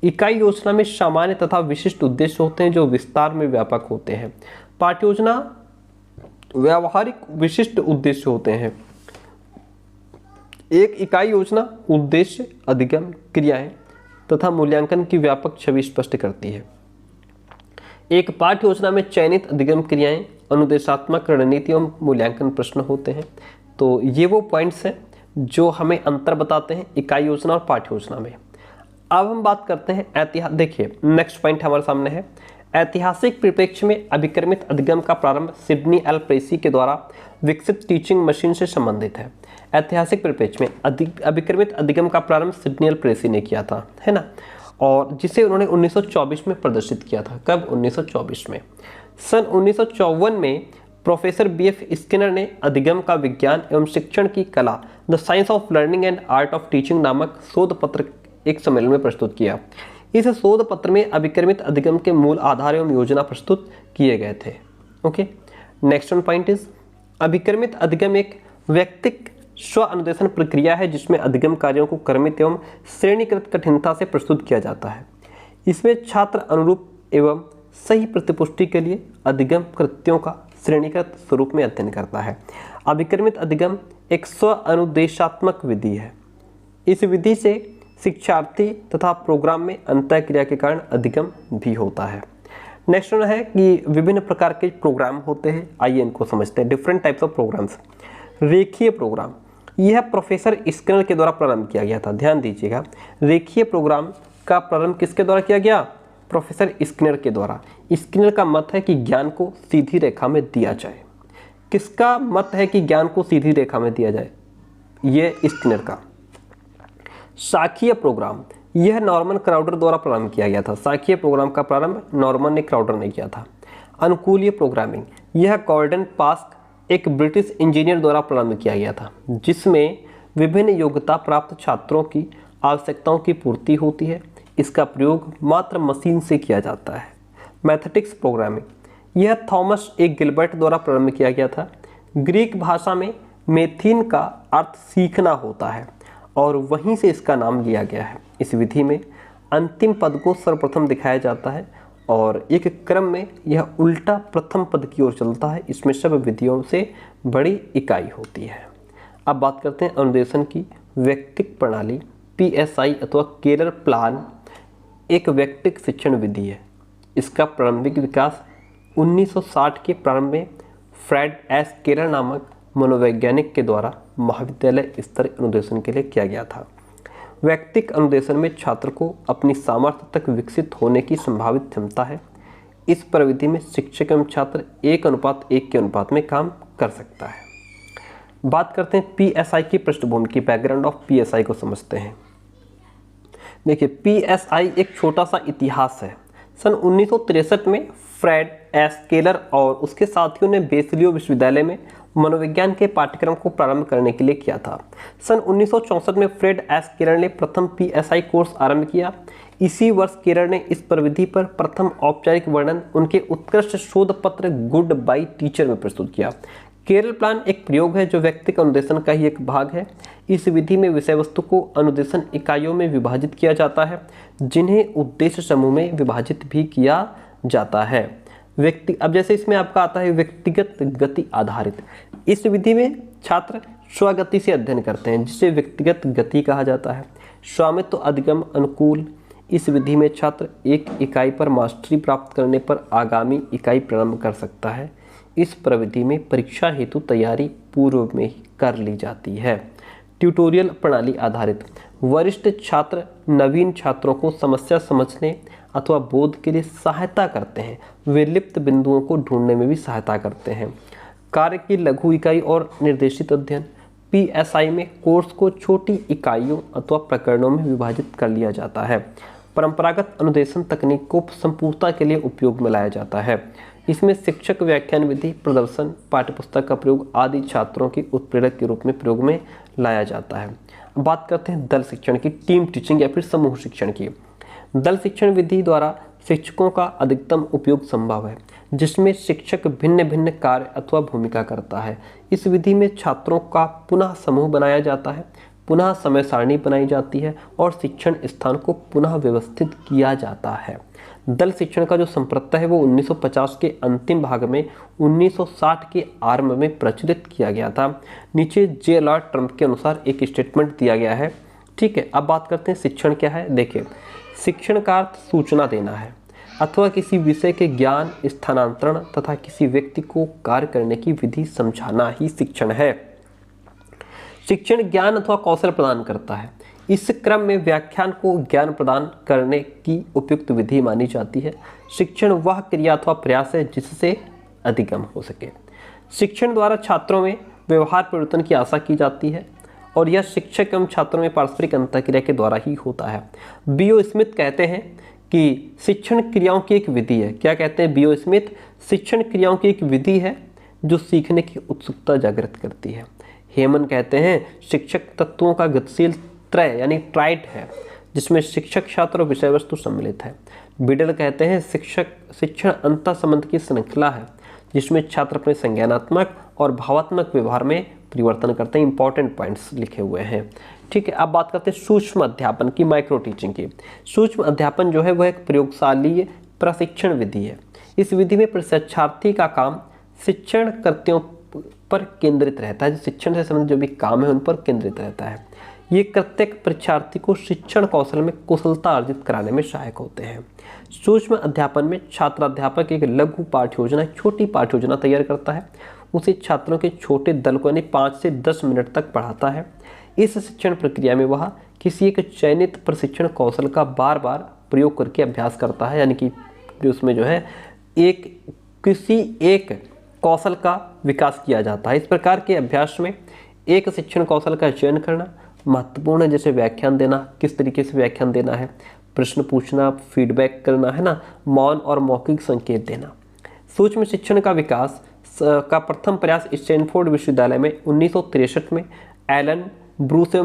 इकाई योजना में सामान्य तथा विशिष्ट उद्देश्य होते हैं जो विस्तार में व्यापक होते हैं। पाठ्य योजना व्यावहारिक विशिष्ट उद्देश्य होते हैं। एक इकाई योजना उद्देश्य, अधिगम, क्रियाएं, तथा मूल्यांकन की व्यापक छवि स्पष्ट करती है। एक पाठ्य योजना में चयनित अधिगम क्रियाएं, अनुदेशात्मक रणनीति एवं मूल्यांकन प्रश्न होते हैं। तो ये वो पॉइंट्स हैं जो हमें अंतर बताते हैं इकाई योजना और पाठ्य योजना में। अब हम बात करते हैं देखिए नेक्स्ट पॉइंट हमारे सामने है, ऐतिहासिक परिप्रेक्ष्य में अभिक्रमित अधिगम का प्रारंभ सिडनी एल प्रेसी के द्वारा विकसित टीचिंग मशीन से संबंधित है। ऐतिहासिक परिप्रेक्ष्य में अभिक्रमित अधिगम का प्रारंभ सिडनी एल प्रेसी ने किया था, है ना, और जिसे उन्होंने 1924 में प्रदर्शित किया था। कब? 1924 में। सन 1954 में प्रोफेसर बीएफ स्किनर ने अधिगम का विज्ञान एवं शिक्षण की कला, the science of learning and art of teaching नामक शोध पत्र एक सम्मेलन में प्रस्तुत किया। इस शोध पत्र में अभिक्रमित अधिगम के मूल आधार एवं योजना प्रस्तुत किए गए थे। Okay, next one point is, अभिक्रमित अधिगम एक व्यक्तिक स्व अनुदेशन प्रक्रिया है जिसमें अधिगम कार्यों को क्रमित एवं श्रेणीकृत कठिनता से प्रस्तुत किया जाता है। इसमें छात्र अनुरूप एवं सही प्रतिपुष्टि के लिए अधिगम कृत्यों का श्रेणीकृत स्वरूप में अध्ययन करता है। अभिक्रमित अधिगम एक स्व अनुदेशात्मक विधि है। इस विधि से शिक्षार्थी तथा प्रोग्राम में अंतःक्रिया के कारण अधिगम भी होता है। नेक्स्ट वन है कि विभिन्न प्रकार के प्रोग्राम होते हैं, आइए इनको समझते हैं। Different types of programmes. रेखीय प्रोग्राम, यह प्रोफेसर स्किनर के द्वारा प्रारंभ किया गया था। ध्यान दीजिएगा, रेखीय प्रोग्राम का प्रारंभ किसके द्वारा किया गया? प्रोफेसर स्किनर के द्वारा। स्किनर का मत है कि ज्ञान को सीधी रेखा में दिया जाए। किसका मत है कि ज्ञान को सीधी रेखा में दिया जाए? ये स्किनर का। शाखीय प्रोग्राम, यह नॉर्मन क्राउडर द्वारा प्रारंभ किया गया था। शाखीय प्रोग्राम का प्रारंभ नॉर्मन ने क्राउडर ने किया था। अनुकूलीय प्रोग्रामिंग, यह गॉर्डन पास्क एक ब्रिटिश इंजीनियर द्वारा प्रारंभ किया गया था, जिसमें विभिन्न योग्यता प्राप्त छात्रों की आवश्यकताओं की पूर्ति होती है। इसका प्रयोग मात्र मशीन से किया जाता है। मैथमेटिक्स प्रोग्रामिंग, यह थॉमस ए गिलबर्ट द्वारा प्रारंभ किया गया था। ग्रीक भाषा में मेथीन का अर्थ सीखना होता है और वहीं से इसका नाम लिया गया है। इस विधि में अंतिम पद को सर्वप्रथम दिखाया जाता है और एक क्रम में यह उल्टा प्रथम पद की ओर चलता है। इसमें सब विधियों से बड़ी इकाई होती है। अब बात करते हैं अनुदेशन की। व्यक्तिक प्रणाली PSI अथवा केरर प्लान एक व्यक्तिक शिक्षण विधि है। इसका प्रारंभिक विकास 1960 के प्रारंभ में फ्रेड एस केरर नामक मनोवैज्ञानिक के द्वारा महाविद्यालय स्तर अनुदेशन के लिए किया गया था। व्यक्तिक अनुदेशन में छात्र को अपनी सामर्थ्य तक विकसित होने की संभावित क्षमता है। इस प्रविधि में शिक्षक एवं छात्र 1:1 के अनुपात में काम कर सकता है। बात करते हैं PSI की पृष्ठभूमि की। बैकग्राउंड ऑफ PSI को समझते हैं। देखिए, PSI एक छोटा सा इतिहास है। सन 1963 में फ्रेड एस केलर और उसके साथियों ने बेसिलियो विश्वविद्यालय में मनोविज्ञान के पाठ्यक्रम को प्रारंभ करने के लिए किया था। सन 1964 में फ्रेड एस केलर ने प्रथम PSI कोर्स आरंभ किया। इसी वर्ष केलर ने इस प्रविधि पर प्रथम औपचारिक वर्णन उनके उत्कृष्ट शोध पत्र गुड बाय टीचर में प्रस्तुत किया। केरल प्लान एक प्रयोग है जो व्यक्तिक अनुदेशन का ही एक भाग है। इस विधि में विषय वस्तु को अनुदेशन इकाइयों में विभाजित किया जाता है, जिन्हें उद्देश्य समूह में विभाजित भी किया जाता है। अब जैसे इसमें आपका आता है व्यक्तिगत गति आधारित। इस विधि में छात्र स्वगति से अध्ययन करते हैं, जिसे व्यक्तिगत गति कहा जाता है। स्वामित्व अधिगम अनुकूल, इस विधि में छात्र एक इकाई पर मास्टरी प्राप्त करने पर आगामी इकाई प्रारंभ कर सकता है। इस प्रविधि में परीक्षा हेतु तैयारी पूर्व में ही कर ली जाती है। ट्यूटोरियल प्रणाली आधारित, वरिष्ठ छात्र नवीन छात्रों को समस्या समझने अथवा बोध के लिए सहायता करते हैं। वे लिप्त बिंदुओं को ढूंढने में भी सहायता करते हैं। कार्य की लघु इकाई और निर्देशित अध्ययन, PSI में कोर्स को छोटी इकाइयों अथवा प्रकरणों में विभाजित कर लिया जाता है। परंपरागत अनुदेशन तकनीक को संपूर्णता के लिए उपयोग में लाया जाता है। इसमें शिक्षक व्याख्यान विधि, प्रदर्शन, पाठ्यपुस्तक का प्रयोग आदि छात्रों की उत्प्रेरक के रूप में प्रयोग में लाया जाता है। अब बात करते हैं दल शिक्षण की, टीम टीचिंग या फिर समूह शिक्षण की। दल शिक्षण विधि द्वारा शिक्षकों का अधिकतम उपयोग संभव है, जिसमें शिक्षक भिन्न भिन्न कार्य अथवा भूमिका करता है। इस विधि में छात्रों का पुनः समूह बनाया जाता है, पुनः समय सारणी बनाई जाती है और शिक्षण स्थान को पुनः व्यवस्थित किया जाता है। दल शिक्षण का जो संप्रदाय है वो 1950 के अंतिम भाग में 1960 के आरंभ में प्रचलित किया गया था। नीचे JLR ट्रम्प के अनुसार एक स्टेटमेंट दिया गया है। ठीक है, अब बात करते हैं शिक्षण क्या है। देखिए, शिक्षण का अर्थ सूचना देना है अथवा किसी विषय के ज्ञान स्थानांतरण तथा किसी व्यक्ति को कार्य करने की विधि समझाना ही शिक्षण है। शिक्षण ज्ञान अथवा कौशल प्रदान करता है। इस क्रम में व्याख्यान को ज्ञान प्रदान करने की उपयुक्त विधि मानी जाती है। शिक्षण वह क्रिया अथवा प्रयास है जिससे अधिगम हो सके। शिक्षण द्वारा छात्रों में व्यवहार परिवर्तन की आशा की जाती है और यह शिक्षक एवं छात्रों में पारस्परिक अंतःक्रिया के द्वारा ही होता है। B.O. स्मिथ कहते हैं कि शिक्षण क्रियाओं की एक विधि है। क्या कहते हैं B.O. स्मिथ? शिक्षण क्रियाओं की एक विधि है जो सीखने की उत्सुकता जागृत करती है। हेमन कहते हैं शिक्षक तत्वों का गतिशील त्रय यानी ट्राइड है जिसमें शिक्षक, छात्र और विषय वस्तु सम्मिलित है। बिडल कहते हैं शिक्षण अंतः संबंध की श्रृंखला है जिसमें छात्र अपने संज्ञानात्मक और भावात्मक व्यवहार में परिवर्तन करते हैं। इंपॉर्टेंट पॉइंट्स लिखे हुए हैं। ठीक है, अब बात करते हैं सूक्ष्म अध्यापन की, माइक्रो टीचिंग की। सूक्ष्म अध्यापन जो है वह एक प्रयोगशालीय प्रशिक्षण विधि है। इस विधि में प्रशिक्षार्थी का काम शिक्षणकर्ताओं पर केंद्रित रहता है। शिक्षण से संबंधित जो भी काम है उन पर केंद्रित रहता है। ये प्रत्येक परीक्षार्थी को शिक्षण कौशल में कुशलता अर्जित कराने में सहायक होते हैं। सूक्ष्म अध्यापन में छात्र अध्यापक एक लघु पाठ्य योजना, छोटी पाठ्य योजना तैयार करता है। उसे छात्रों के छोटे दल को यानी 5 से 10 मिनट तक पढ़ाता है। इस शिक्षण प्रक्रिया में वह किसी एक चयनित प्रशिक्षण कौशल का बार बार प्रयोग करके अभ्यास करता है, यानी कि जो उसमें जो है किसी एक कौशल का विकास किया जाता है। इस प्रकार के अभ्यास में एक शिक्षण कौशल का चयन करना महत्वपूर्ण है, जैसे व्याख्यान देना, किस तरीके से व्याख्यान देना है, प्रश्न पूछना, फीडबैक करना है ना, मौन और मौखिक संकेत देना। सूक्ष्म शिक्षण का विकास का प्रथम प्रयास स्टैनफोर्ड विश्वविद्यालय में 1963 में एलन ब्रूस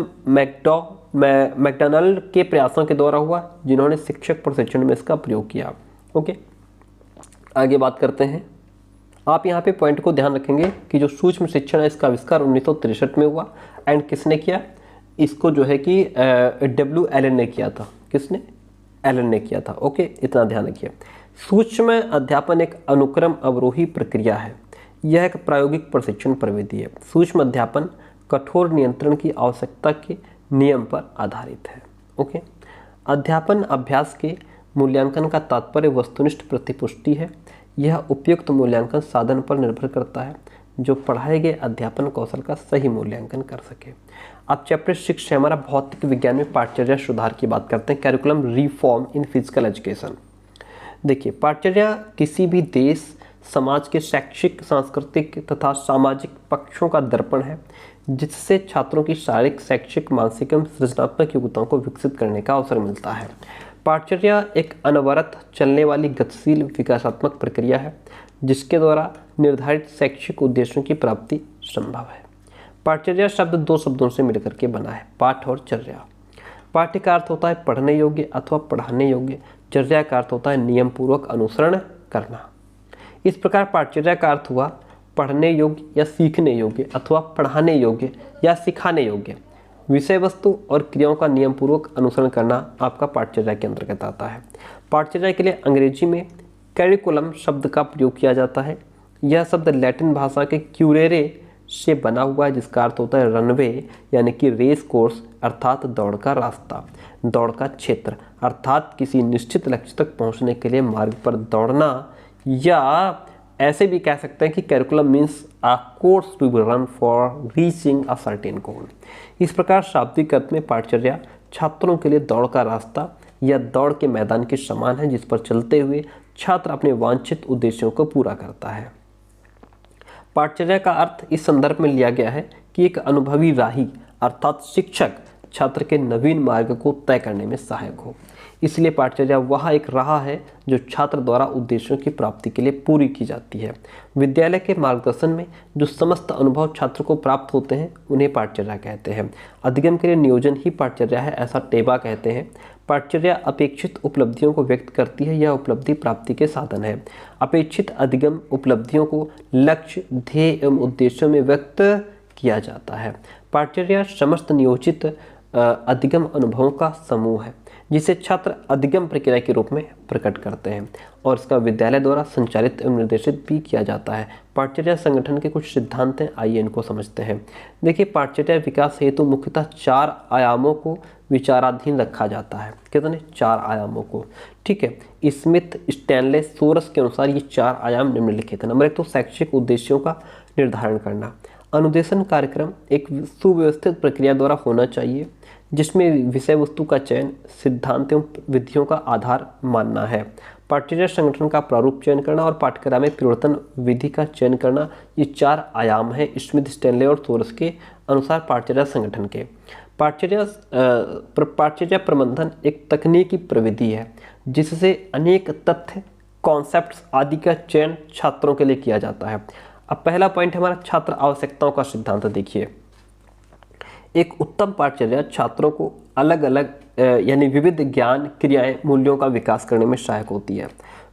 मैकडॉनल्ड के प्रयासों के द्वारा हुआ, जिन्होंने शिक्षक प्रशिक्षण में इसका प्रयोग किया। ओके, आगे बात करते हैं। आप यहाँ पे पॉइंट को ध्यान रखेंगे कि जो सूक्ष्म शिक्षण है इसका आविष्कार 1963 में हुआ एंड किसने किया? इसको जो है कि W. एलन ने किया था। किसने? एलन ने किया था। ओके, इतना ध्यान रखिए। सूक्ष्म अध्यापन एक अनुक्रम अवरोही प्रक्रिया है। यह एक प्रायोगिक प्रशिक्षण प्रविधि है। सूक्ष्म अध्यापन कठोर नियंत्रण की आवश्यकता के नियम पर आधारित है। ओके, अध्यापन अभ्यास के मूल्यांकन का तात्पर्य वस्तुनिष्ठ प्रतिपुष्टि है। यह उपयुक्त मूल्यांकन साधन पर निर्भर करता है जो पढ़ाए गए अध्यापन कौशल का सही मूल्यांकन कर सके। अब चैप्टर 6 से हमारा भौतिक विज्ञान में पाठचर्या सुधार की बात करते हैं। Curriculum reform in physical education. देखिए, पाठचर्या किसी भी देश समाज के शैक्षिक, सांस्कृतिक तथा सामाजिक पक्षों का दर्पण है जिससे छात्रों की शारीरिक, शैक्षिक, मानसिक एवं सृजनात्मक योग्यताओं को विकसित करने का अवसर मिलता है। पाठचर्या एक अनवरत चलने वाली गतिशील विकासात्मक प्रक्रिया है जिसके द्वारा निर्धारित शैक्षिक उद्देश्यों की प्राप्ति संभव है। पाठचर्या शब्द 2 शब्दों से मिलकर के बना है, पाठ और चर्या। पाठ्य का अर्थ होता है पढ़ने योग्य अथवा पढ़ाने योग्य। चर्या का अर्थ होता है नियम पूर्वक अनुसरण करना। इस प्रकार पाठचर्या का अर्थ हुआ पढ़ने योग्य या सीखने योग्य अथवा पढ़ाने योग्य या सिखाने योग्य विषय वस्तु और क्रियाओं का नियम पूर्वक अनुसरण करना आपका पाठचर्या के अंतर्गत आता है। पाठचर्या के लिए अंग्रेजी में कैरिकुलम शब्द का प्रयोग किया जाता है। यह शब्द लैटिन भाषा के क्यूरेरे से बना हुआ है जिसका अर्थ होता है रनवे यानी कि रेस कोर्स अर्थात दौड़ का रास्ता, दौड़ का क्षेत्र अर्थात किसी निश्चित लक्ष्य तक पहुंचने के लिए मार्ग पर दौड़ना, या ऐसे भी कह सकते हैं कि curriculum means a course to be run for reaching a certain goal. इस प्रकार शाब्दिक अर्थ में पाठचर्या छात्रों के लिए दौड़ का रास्ता या दौड़ के मैदान के समान है जिस पर चलते हुए छात्र अपने वांछित उद्देश्यों को पूरा करता है। पाठचर्या का अर्थ इस संदर्भ में लिया गया है कि एक अनुभवी राही अर्थात शिक्षक छात्र के नवीन मार्ग को तय करने में सहायक हो। इसलिए पाठचर्या वह एक राह है जो छात्र द्वारा उद्देश्यों की प्राप्ति के लिए पूरी की जाती है। विद्यालय के मार्गदर्शन में जो समस्त अनुभव छात्र को प्राप्त होते हैं उन्हें पाठचर्या कहते हैं। अधिगम के लिए नियोजन ही पाठचर्या है, ऐसा टेबा कहते हैं। पाठचर्या अपेक्षित उपलब्धियों को व्यक्त करती है, यह उपलब्धि प्राप्ति के साधन है। अपेक्षित अधिगम उपलब्धियों को लक्ष्य, ध्येय एवं उद्देश्यों में व्यक्त किया जाता है। पाठचर्या समस्त नियोजित अधिगम अनुभवों का समूह है जिसे छात्र अधिगम प्रक्रिया के रूप में प्रकट करते हैं और इसका विद्यालय द्वारा संचालित एवं निर्देशित भी किया जाता है। पाठचर्या संगठन के कुछ सिद्धांत हैं, आइए इनको समझते हैं। देखिए, पाठचर्या विकास हेतु मुख्यतः 4 आयामों को विचाराधीन रखा जाता है। कितने? 4 आयामों को। ठीक है, स्मिथ, स्टैनले, सोरस के अनुसार ये 4 आयाम निम्नलिखित है। नंबर 1 तो शैक्षिक उद्देश्यों का निर्धारण करना। अनुदेशन कार्यक्रम एक सुव्यवस्थित प्रक्रिया द्वारा होना चाहिए जिसमें विषय वस्तु का चयन सिद्धांत एवं विधियों का आधार मानना है। पाठ्यचर्या संगठन का प्रारूप चयन करना और पाठ्यक्रम में परिवर्तन विधि का चयन करना, ये 4 आयाम हैं स्मिथ, स्टैनले और सोरस के अनुसार पाठ्यचर्या संगठन के। पाठ्यचर्या प्रबंधन एक तकनीकी प्रविधि है जिससे अनेक तथ्य, कॉन्सेप्ट्स आदि का चयन छात्रों के लिए किया जाता है। अब पहला पॉइंट है हमारा छात्र आवश्यकताओं का सिद्धांत। देखिए, एक उत्तम पाठ्यचर्या छात्रों को अलग अलग यानी विविध ज्ञान, क्रियाएं, मूल्यों का विकास करने में सहायक होती है।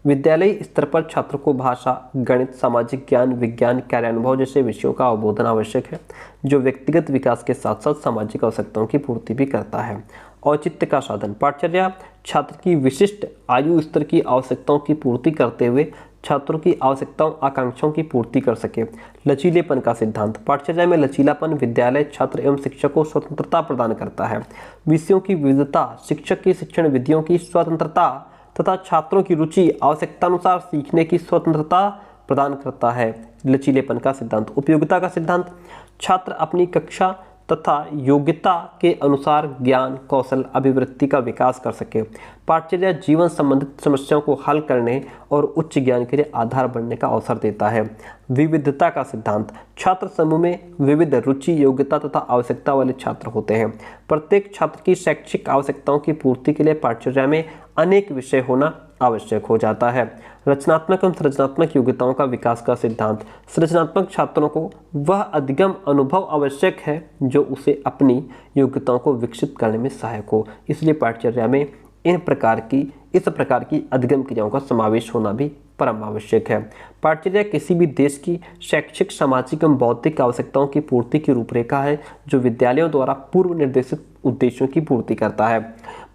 विद्यालय स्तर पर छात्रों को भाषा, गणित, सामाजिक ज्ञान, विज्ञान, कार्यानुभव जैसे विषयों का अवबोधन आवश्यक है जो व्यक्तिगत विकास के साथ साथ सामाजिक आवश्यकताओं की पूर्ति भी करता है। औचित्य का साधन। पाठ्यचर्या छात्र की विशिष्ट आयु स्तर की आवश्यकताओं की पूर्ति करते हुए छात्रों की आवश्यकताओं, आकांक्षाओं की पूर्ति कर सके। लचीलेपन का सिद्धांत। पाठ्यचर्या में लचीलापन विद्यालय, छात्र एवं शिक्षक को स्वतंत्रता प्रदान करता है। विषयों की विविधता, शिक्षक की शिक्षण विधियों की स्वतंत्रता तथा छात्रों की रुचि, आवश्यकतानुसार सीखने की स्वतंत्रता प्रदान करता है। लचीलेपन का सिद्धांत। उपयोगिता का सिद्धांत। छात्र अपनी कक्षा तथा योग्यता के अनुसार ज्ञान, कौशल, अभिवृत्ति का विकास कर सके। पाठ्यचर्या जीवन संबंधित समस्याओं को हल करने और उच्च ज्ञान के लिए आधार बनने का अवसर देता है। विविधता का सिद्धांत। छात्र समूह में विविध रुचि, योग्यता तथा आवश्यकता वाले छात्र होते हैं। प्रत्येक छात्र की शैक्षिक आवश्यकताओं की पूर्ति के लिए पाठ्यचर्या में अनेक विषय होना आवश्यक हो जाता है। रचनात्मक एवं सृजनात्मक योग्यताओं का विकास का सिद्धांत। सृजनात्मक छात्रों को वह अधिगम अनुभव आवश्यक है जो उसे अपनी योग्यताओं को विकसित करने में सहायक हो। इसलिए पाठ्यचर्या में इस प्रकार की अधिगम क्रियाओं का समावेश होना भी परम आवश्यक है। पाठ्यचर्या किसी भी देश की शैक्षिक, सामाजिक एवं बौद्धिक आवश्यकताओं की पूर्ति की रूपरेखा है जो विद्यालयों द्वारा पूर्व निर्देशित उद्देश्यों की पूर्ति करता है।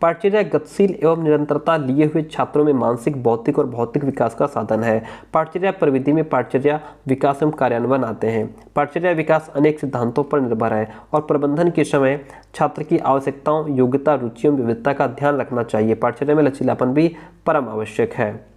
पाठ्यचर्या गतिशील एवं निरंतरता लिए हुए छात्रों में मानसिक, बौद्धिक और भौतिक विकास का साधन है। पाठ्यचर्या प्रविधि में पाठ्यचर्या विकास एवं कार्यान्वयन आते हैं। पाठ्यचर्या विकास अनेक सिद्धांतों पर निर्भर है और प्रबंधन के समय छात्र की आवश्यकताओं, योग्यता, रुचियों, विविधता का ध्यान रखना चाहिए। पाठ्यचर्या में लचीलापन भी परम आवश्यक है।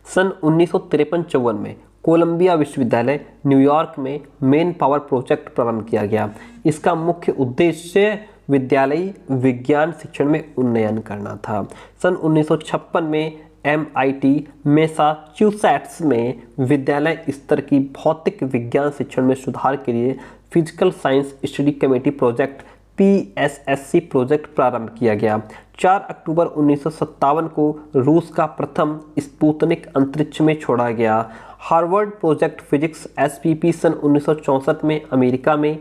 सन 1953-54 में कोलंबिया विश्वविद्यालय न्यूयॉर्क में मेन पावर प्रोजेक्ट प्रारंभ किया गया। इसका मुख्य उद्देश्य विद्यालयी विज्ञान शिक्षण में उन्नयन करना था। सन 1956 में MIT मैसाचुसेट्स में विद्यालय स्तर की भौतिक विज्ञान शिक्षण में सुधार के लिए physical science study committee project PSSC project प्रारंभ किया गया। 4 अक्टूबर 1957 को रूस का प्रथम स्पुतनिक अंतरिक्ष में छोड़ा गया। हार्वर्ड प्रोजेक्ट फिजिक्स SPP सन 1964 में अमेरिका में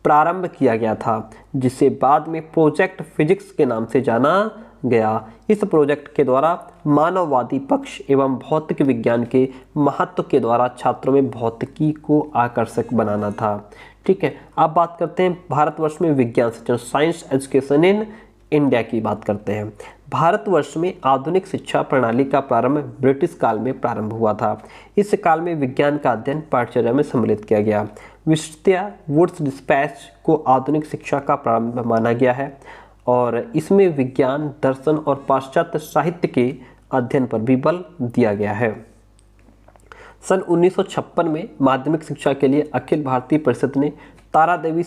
प्रारंभ किया गया था जिसे बाद में प्रोजेक्ट फिजिक्स के नाम से जाना गया। इस प्रोजेक्ट के द्वारा मानववादी पक्ष एवं भौतिक विज्ञान के महत्व के द्वारा छात्रों में भौतिकी को आकर्षक बनाना था। ठीक है, अब बात करते हैं भारतवर्ष में विज्ञान शिक्षण, साइंस एजुकेशन इन इंडिया की बात करते हैं। भारतवर्ष में आधुनिक शिक्षा प्रणाली का प्रारंभ ब्रिटिश काल में प्रारंभ हुआ था। इस काल में विज्ञान का अध्ययन पाठ्यचर्या में सम्मिलित किया गया। विशिष्टतया वुड्स डिस्पैच को आधुनिक शिक्षा का प्रारंभ माना गया है और इसमें विज्ञान, दर्शन और पाश्चात्य साहित्य के अध्ययन पर भी बल दिया गया है। सन 1956 में माध्यमिक शिक्षा के लिए अखिल भारतीय परिषद ने तारादेवी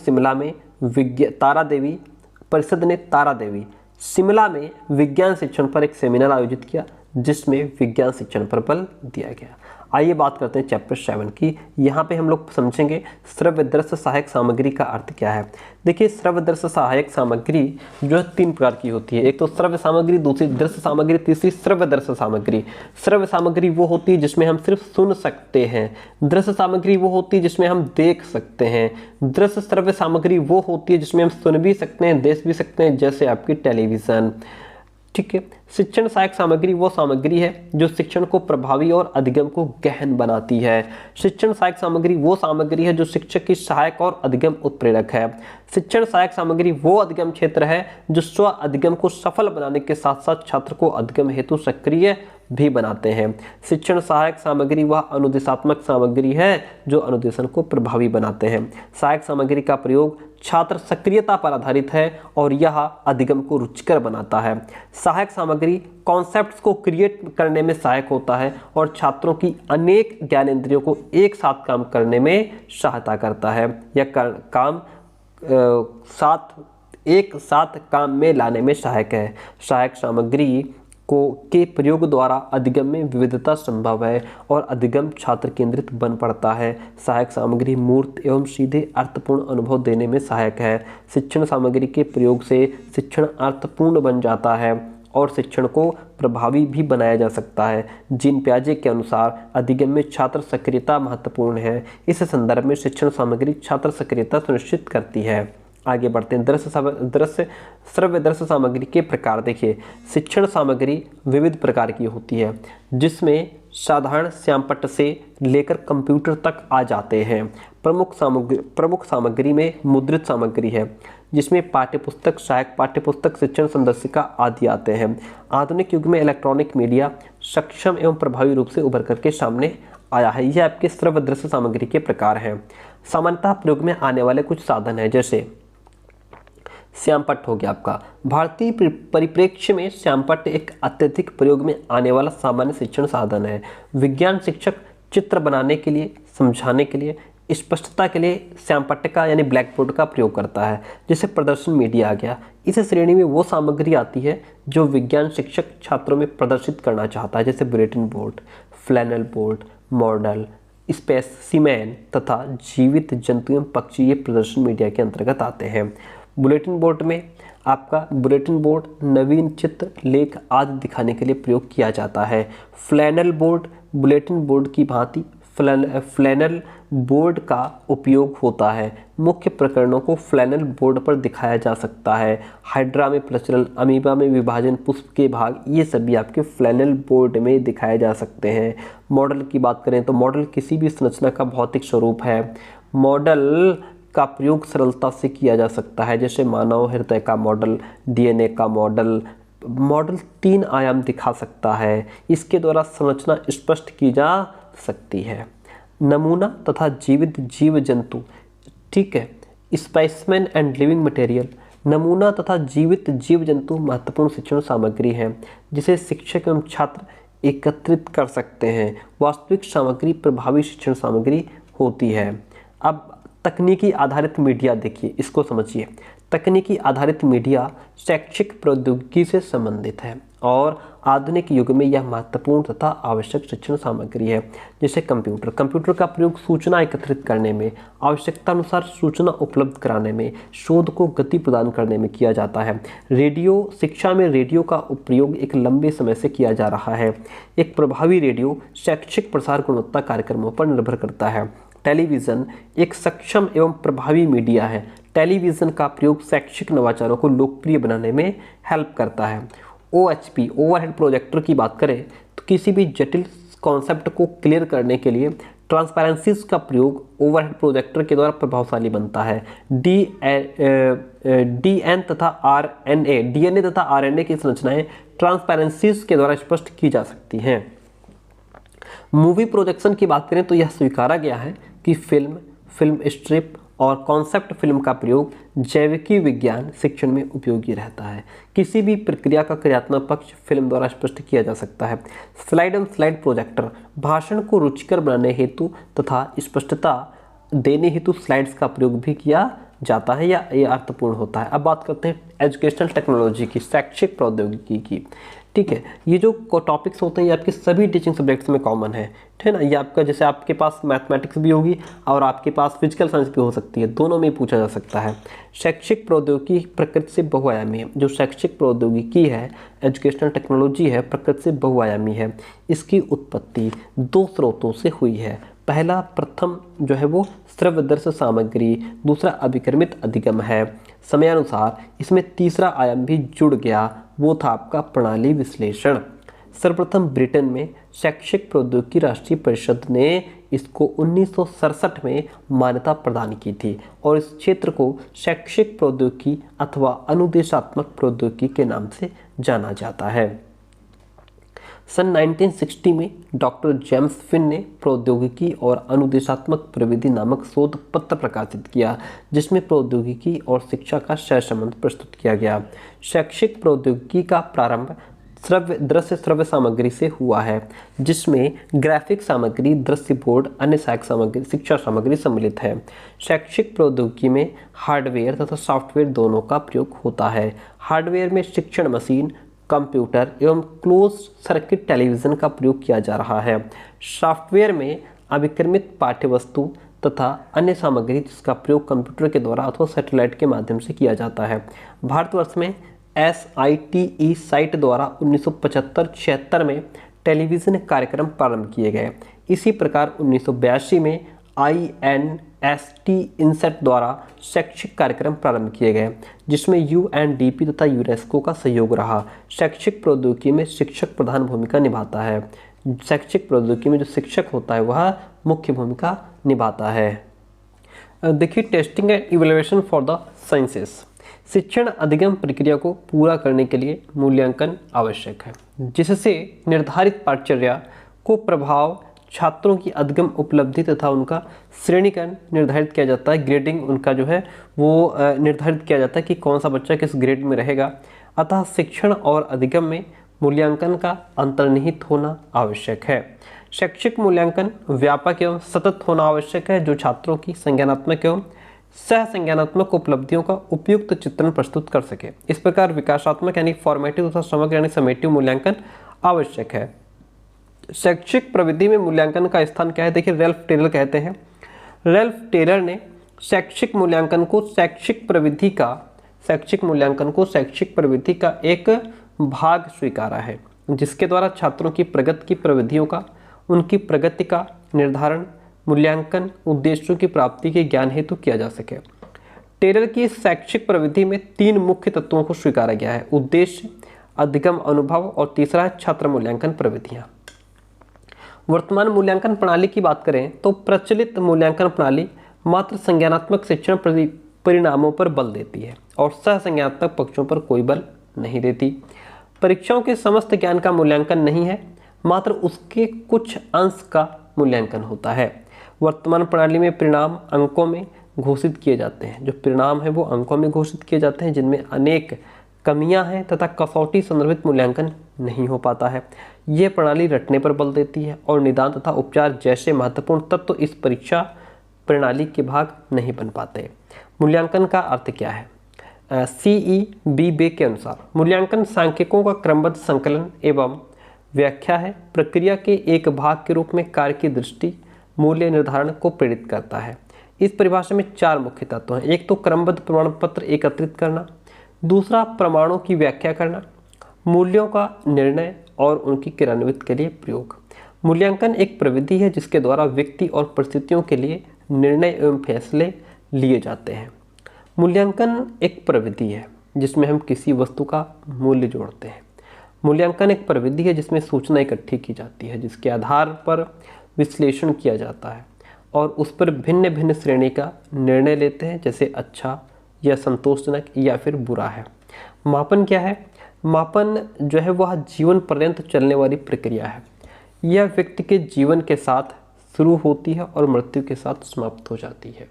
शिमला में विज्ञान शिक्षण पर एक सेमिनार आयोजित किया जिसमें विज्ञान शिक्षण पर बल दिया गया। आइए बात करते हैं चैप्टर 7 की। यहाँ पे हम लोग समझेंगे श्रव्य दृश्य सहायक सामग्री का अर्थ क्या है। देखिए, श्रव्य दृश्य सहायक सामग्री जो है 3 प्रकार की होती है। एक तो श्रव्य सामग्री, दूसरी दृश्य सामग्री, तीसरी श्रव्य दृश्य सामग्री। श्रव्य सामग्री वो होती है जिसमें हम सिर्फ सुन सकते हैं। दृश्य सामग्री वो होती है जिसमें हम देख सकते हैं। दृश्य श्रव्य सामग्री वो होती है जिसमें हम सुन भी सकते हैं, देख भी सकते हैं, जैसे आपकी टेलीविज़न। ठीक है, शिक्षण सहायक सामग्री वो सामग्री है जो शिक्षण को प्रभावी और अधिगम को गहन बनाती है। शिक्षण सहायक सामग्री वो सामग्री है जो शिक्षक की सहायक और अधिगम उत्प्रेरक है। शिक्षण सहायक सामग्री वो अधिगम क्षेत्र है जो स्व अधिगम को सफल बनाने के साथ साथ छात्र को अधिगम हेतु सक्रिय भी बनाते हैं। शिक्षण सहायक सामग्री वह अनुदेशात्मक सामग्री है जो अनुदेशन को प्रभावी बनाते हैं। सहायक सामग्री का प्रयोग छात्र सक्रियता पर आधारित है और यह अधिगम को रुचिकर बनाता है। सहायक सामग्री कॉन्सेप्ट्स को क्रिएट करने में सहायक होता है और छात्रों की अनेक ज्ञानेंद्रियों को एक साथ काम करने में सहायता करता है। यह एक साथ काम में लाने में सहायक है। सहायक सामग्री के प्रयोग द्वारा अधिगम में विविधता संभव है और अधिगम छात्र केंद्रित बन पड़ता है। सहायक सामग्री मूर्त एवं सीधे अर्थपूर्ण अनुभव देने में सहायक है। शिक्षण सामग्री के प्रयोग से शिक्षण अर्थपूर्ण बन जाता है और शिक्षण को प्रभावी भी बनाया जा सकता है। जीन पियाजे के अनुसार अधिगम में छात्र सक्रियता महत्वपूर्ण है। इस संदर्भ में शिक्षण सामग्री छात्र सक्रियता सुनिश्चित करती है। आगे बढ़ते हैं। श्रव्य दृश्य सामग्री के प्रकार देखिए। शिक्षण सामग्री विविध प्रकार की होती है जिसमें साधारण श्यामपट्ट से लेकर कंप्यूटर तक आ जाते हैं। प्रमुख सामग्री में मुद्रित सामग्री है जिसमें पाठ्यपुस्तक, सहायक पाठ्यपुस्तक, शिक्षण संदर्शिका आदि आते हैं। आधुनिक युग में इलेक्ट्रॉनिक मीडिया सक्षम एवं प्रभावी रूप से उभर करके सामने आया है। यह आपके श्रव्य दृश्य सामग्री के प्रकार हैं। सामान्यतः प्रयोग में आने वाले कुछ साधन हैं जैसे श्यामपट्ट हो गया आपका। भारतीय परिप्रेक्ष्य में श्यामपट्ट एक अत्यधिक प्रयोग में आने वाला सामान्य शिक्षण साधन है। विज्ञान शिक्षक चित्र बनाने के लिए, समझाने के लिए, स्पष्टता के लिए श्यामपट्ट का यानी ब्लैक बोर्ड का प्रयोग करता है। जैसे प्रदर्शन मीडिया आ गया। इस श्रेणी में वो सामग्री आती है जो विज्ञान शिक्षक छात्रों में प्रदर्शित करना चाहता है, जैसे bulletin board, flannel board, model, specimen तथा जीवित जंतु एवं पक्षी ये प्रदर्शन मीडिया के अंतर्गत आते हैं। बुलेटिन बोर्ड में आपका बुलेटिन बोर्ड नवीन चित्र, लेख आदि दिखाने के लिए प्रयोग किया जाता है। फ्लैनल बोर्ड बुलेटिन बोर्ड की भांति फ्लैनल बोर्ड का उपयोग होता है। मुख्य प्रकरणों को फ्लैनल बोर्ड पर दिखाया जा सकता है। हाइड्रा में प्रचलन, अमीबा में विभाजन, पुष्प के भाग, ये सभी आपके फ्लैनल बोर्ड में दिखाए जा सकते हैं। मॉडल की बात करें तो मॉडल किसी भी संरचना का भौतिक स्वरूप है। मॉडल का प्रयोग सरलता से किया जा सकता है, जैसे मानव हृदय का मॉडल, डीएनए का मॉडल। मॉडल 3 आयाम दिखा सकता है। इसके द्वारा संरचना स्पष्ट की जा सकती है। नमूना तथा जीवित जीव जंतु, ठीक है, स्पेसिमेन एंड लिविंग मटेरियल। नमूना तथा जीवित जीव जंतु महत्वपूर्ण शिक्षण सामग्री है जिसे शिक्षक एवं छात्र एकत्रित कर सकते हैं। वास्तविक सामग्री प्रभावी शिक्षण सामग्री होती है। अब तकनीकी आधारित मीडिया देखिए, इसको समझिए। तकनीकी आधारित मीडिया शैक्षिक प्रौद्योगिकी से संबंधित है और आधुनिक युग में यह महत्वपूर्ण तथा आवश्यक शिक्षण सामग्री है। जैसे कंप्यूटर का प्रयोग सूचना एकत्रित करने में, आवश्यकता अनुसार सूचना उपलब्ध कराने में, शोध को गति प्रदान करने में किया जाता है। रेडियो, शिक्षा में रेडियो का उपयोग एक लंबे समय से किया जा रहा है। एक प्रभावी रेडियो शैक्षिक प्रसार गुणवत्ता कार्यक्रमों पर निर्भर करता है। टेलीविज़न एक सक्षम एवं प्रभावी मीडिया है। टेलीविज़न का प्रयोग शैक्षिक नवाचारों को लोकप्रिय बनाने में हेल्प करता है। OHP ओवरहेड प्रोजेक्टर की बात करें तो किसी भी जटिल कॉन्सेप्ट को क्लियर करने के लिए ट्रांसपेरेंसीज का प्रयोग ओवरहेड प्रोजेक्टर के द्वारा प्रभावशाली बनता है। DNA तथा RNA की संरचनाएं ट्रांसपेरेंसीज के द्वारा स्पष्ट की जा सकती हैं। मूवी प्रोजेक्शन की बात करें तो यह स्वीकारा गया है कि फिल्म स्ट्रिप और कॉन्सेप्ट फिल्म का प्रयोग जैविकी विज्ञान शिक्षण में उपयोगी रहता है। किसी भी प्रक्रिया का क्रियात्मक पक्ष फिल्म द्वारा स्पष्ट किया जा सकता है। स्लाइड एंड स्लाइड प्रोजेक्टर भाषण को रुचिकर बनाने हेतु तथा स्पष्टता देने हेतु स्लाइड्स का प्रयोग भी किया जाता है या ये अर्थपूर्ण होता है। अब बात करते हैं एजुकेशनल टेक्नोलॉजी की, शैक्षिक प्रौद्योगिकी की। ठीक है, ये जो टॉपिक्स होते हैं ये आपके सभी टीचिंग सब्जेक्ट्स में कॉमन है, ठीक है ना। ये आपका जैसे आपके पास मैथमेटिक्स भी होगी और आपके पास फिजिकल साइंस भी हो सकती है, दोनों में पूछा जा सकता है। शैक्षिक प्रौद्योगिकी प्रकृति से बहुआयामी है। जो शैक्षिक प्रौद्योगिकी है, एजुकेशनल टेक्नोलॉजी है, प्रकृति से बहुआयामी है। इसकी उत्पत्ति 2 स्रोतों से हुई है। प्रथम जो है वो श्रव्यदर्शी सामग्री, दूसरा अभिक्रमित अधिगम है। समयानुसार इसमें तीसरा आयाम भी जुड़ गया, वो था आपका प्रणाली विश्लेषण। सर्वप्रथम ब्रिटेन में शैक्षिक प्रौद्योगिकी राष्ट्रीय परिषद ने इसको 1967 में मान्यता प्रदान की थी और इस क्षेत्र को शैक्षिक प्रौद्योगिकी अथवा अनुदेशात्मक प्रौद्योगिकी के नाम से जाना जाता है। सन 1960 में डॉक्टर जेम्स फिन ने प्रौद्योगिकी और अनुदेशात्मक प्रविधि नामक शोध पत्र प्रकाशित किया, जिसमें प्रौद्योगिकी और शिक्षा का सहसंबंध प्रस्तुत किया गया। शैक्षिक प्रौद्योगिकी का प्रारंभ दृश्य श्रव्य सामग्री से हुआ है, जिसमें ग्राफिक सामग्री, दृश्य बोर्ड, अन्य सहायक सामग्री, शिक्षा सामग्री सम्मिलित है। शैक्षिक प्रौद्योगिकी में हार्डवेयर तथा सॉफ्टवेयर दोनों का प्रयोग होता है। हार्डवेयर में शिक्षण मशीन, कंप्यूटर एवं क्लोज सर्किट टेलीविज़न का प्रयोग किया जा रहा है। सॉफ्टवेयर में अभिक्रमित पाठ्यवस्तु तथा अन्य सामग्री जिसका प्रयोग कंप्यूटर के द्वारा अथवा सैटेलाइट के माध्यम से किया जाता है। भारतवर्ष में SITE साइट द्वारा 1975-76 में टेलीविज़न कार्यक्रम प्रारंभ किए गए। इसी प्रकार 1982 में INST इनसेट द्वारा शैक्षिक कार्यक्रम प्रारंभ किए गए, जिसमें UNDP तथा यूनेस्को का सहयोग रहा। शैक्षिक प्रौद्योगिकी में शिक्षक प्रधान भूमिका निभाता है। शैक्षिक प्रौद्योगिकी में जो शिक्षक होता है वह मुख्य भूमिका निभाता है। देखिए, testing and evaluation for the sciences. शिक्षण अधिगम प्रक्रिया को पूरा करने के लिए मूल्यांकन आवश्यक है, जिससे निर्धारित पाठचर्या को प्रभाव, छात्रों की अधिगम उपलब्धि तथा उनका श्रेणीकरण निर्धारित किया जाता है। ग्रेडिंग उनका जो है वो निर्धारित किया जाता है कि कौन सा बच्चा किस ग्रेड में रहेगा। अतः शिक्षण और अधिगम में मूल्यांकन का अंतर्निहित होना आवश्यक है। शैक्षिक मूल्यांकन व्यापक एवं सतत होना आवश्यक है, जो छात्रों की संज्ञानात्मक एवं सह संज्ञानात्मक उपलब्धियों का उपयुक्त चित्रण प्रस्तुत कर सके। इस प्रकार विकासात्मक यानी फॉर्मेटिव तथा समग्र यानी समेटिव मूल्यांकन आवश्यक है। शैक्षिक प्रविधि में मूल्यांकन का स्थान क्या है? देखिए, रैल्फ टेलर कहते हैं। रैल्फ टेलर ने शैक्षिक मूल्यांकन को शैक्षिक प्रविधि का एक भाग स्वीकारा है, जिसके द्वारा छात्रों की प्रगति की प्रविधियों का, उनकी प्रगति का निर्धारण, मूल्यांकन उद्देश्यों की प्राप्ति के ज्ञान हेतु किया जा सके। टेलर की शैक्षिक प्रविधि में 3 मुख्य तत्वों को स्वीकारा गया है: उद्देश्य, अधिगम अनुभव और तीसरा है छात्र मूल्यांकन प्रविधियां। वर्तमान मूल्यांकन प्रणाली की बात करें तो प्रचलित मूल्यांकन प्रणाली मात्र संज्ञानात्मक शिक्षण परिणामों पर बल देती है और सह संज्ञानात्मक पक्षों पर कोई बल नहीं देती। परीक्षाओं के समस्त ज्ञान का मूल्यांकन नहीं है, मात्र उसके कुछ अंश का मूल्यांकन होता है। वर्तमान प्रणाली में परिणाम अंकों में घोषित किए जाते हैं। जो परिणाम है वो अंकों में घोषित किए जाते हैं, जिनमें अनेक कमियां हैं तथा कसौटी संदर्भित मूल्यांकन नहीं हो पाता है। यह प्रणाली रटने पर बल देती है और निदान तथा उपचार जैसे महत्वपूर्ण तत्व इस परीक्षा प्रणाली के भाग नहीं बन पाते। मूल्यांकन का अर्थ क्या है? CEB के अनुसार मूल्यांकन सांख्यिकों का क्रमबद्ध संकलन एवं व्याख्या है। प्रक्रिया के एक भाग के रूप में कार्य की दृष्टि मूल्य निर्धारण को प्रेरित करता है। इस परिभाषा में 4 मुख्य तत्व हैं। एक तो क्रमबद्ध प्रमाण पत्र एकत्रित करना, दूसरा प्रमाणों की व्याख्या करना, मूल्यों का निर्णय और उनकी क्रियान्वित के लिए प्रयोग। मूल्यांकन एक प्रविधि है जिसके द्वारा व्यक्ति और परिस्थितियों के लिए निर्णय एवं फैसले लिए जाते हैं। मूल्यांकन एक प्रविधि है जिसमें हम किसी वस्तु का मूल्य जोड़ते हैं। मूल्यांकन एक प्रविधि है जिसमें सूचना इकट्ठी की जाती है, जिसके आधार पर विश्लेषण किया जाता है और उस पर भिन्न भिन्न श्रेणी का निर्णय लेते हैं, जैसे अच्छा या संतोषजनक या फिर बुरा है। मापन क्या है? मापन जो है वह जीवन पर्यंत चलने वाली प्रक्रिया है। यह व्यक्ति के जीवन के साथ शुरू होती है और मृत्यु के साथ समाप्त हो जाती है।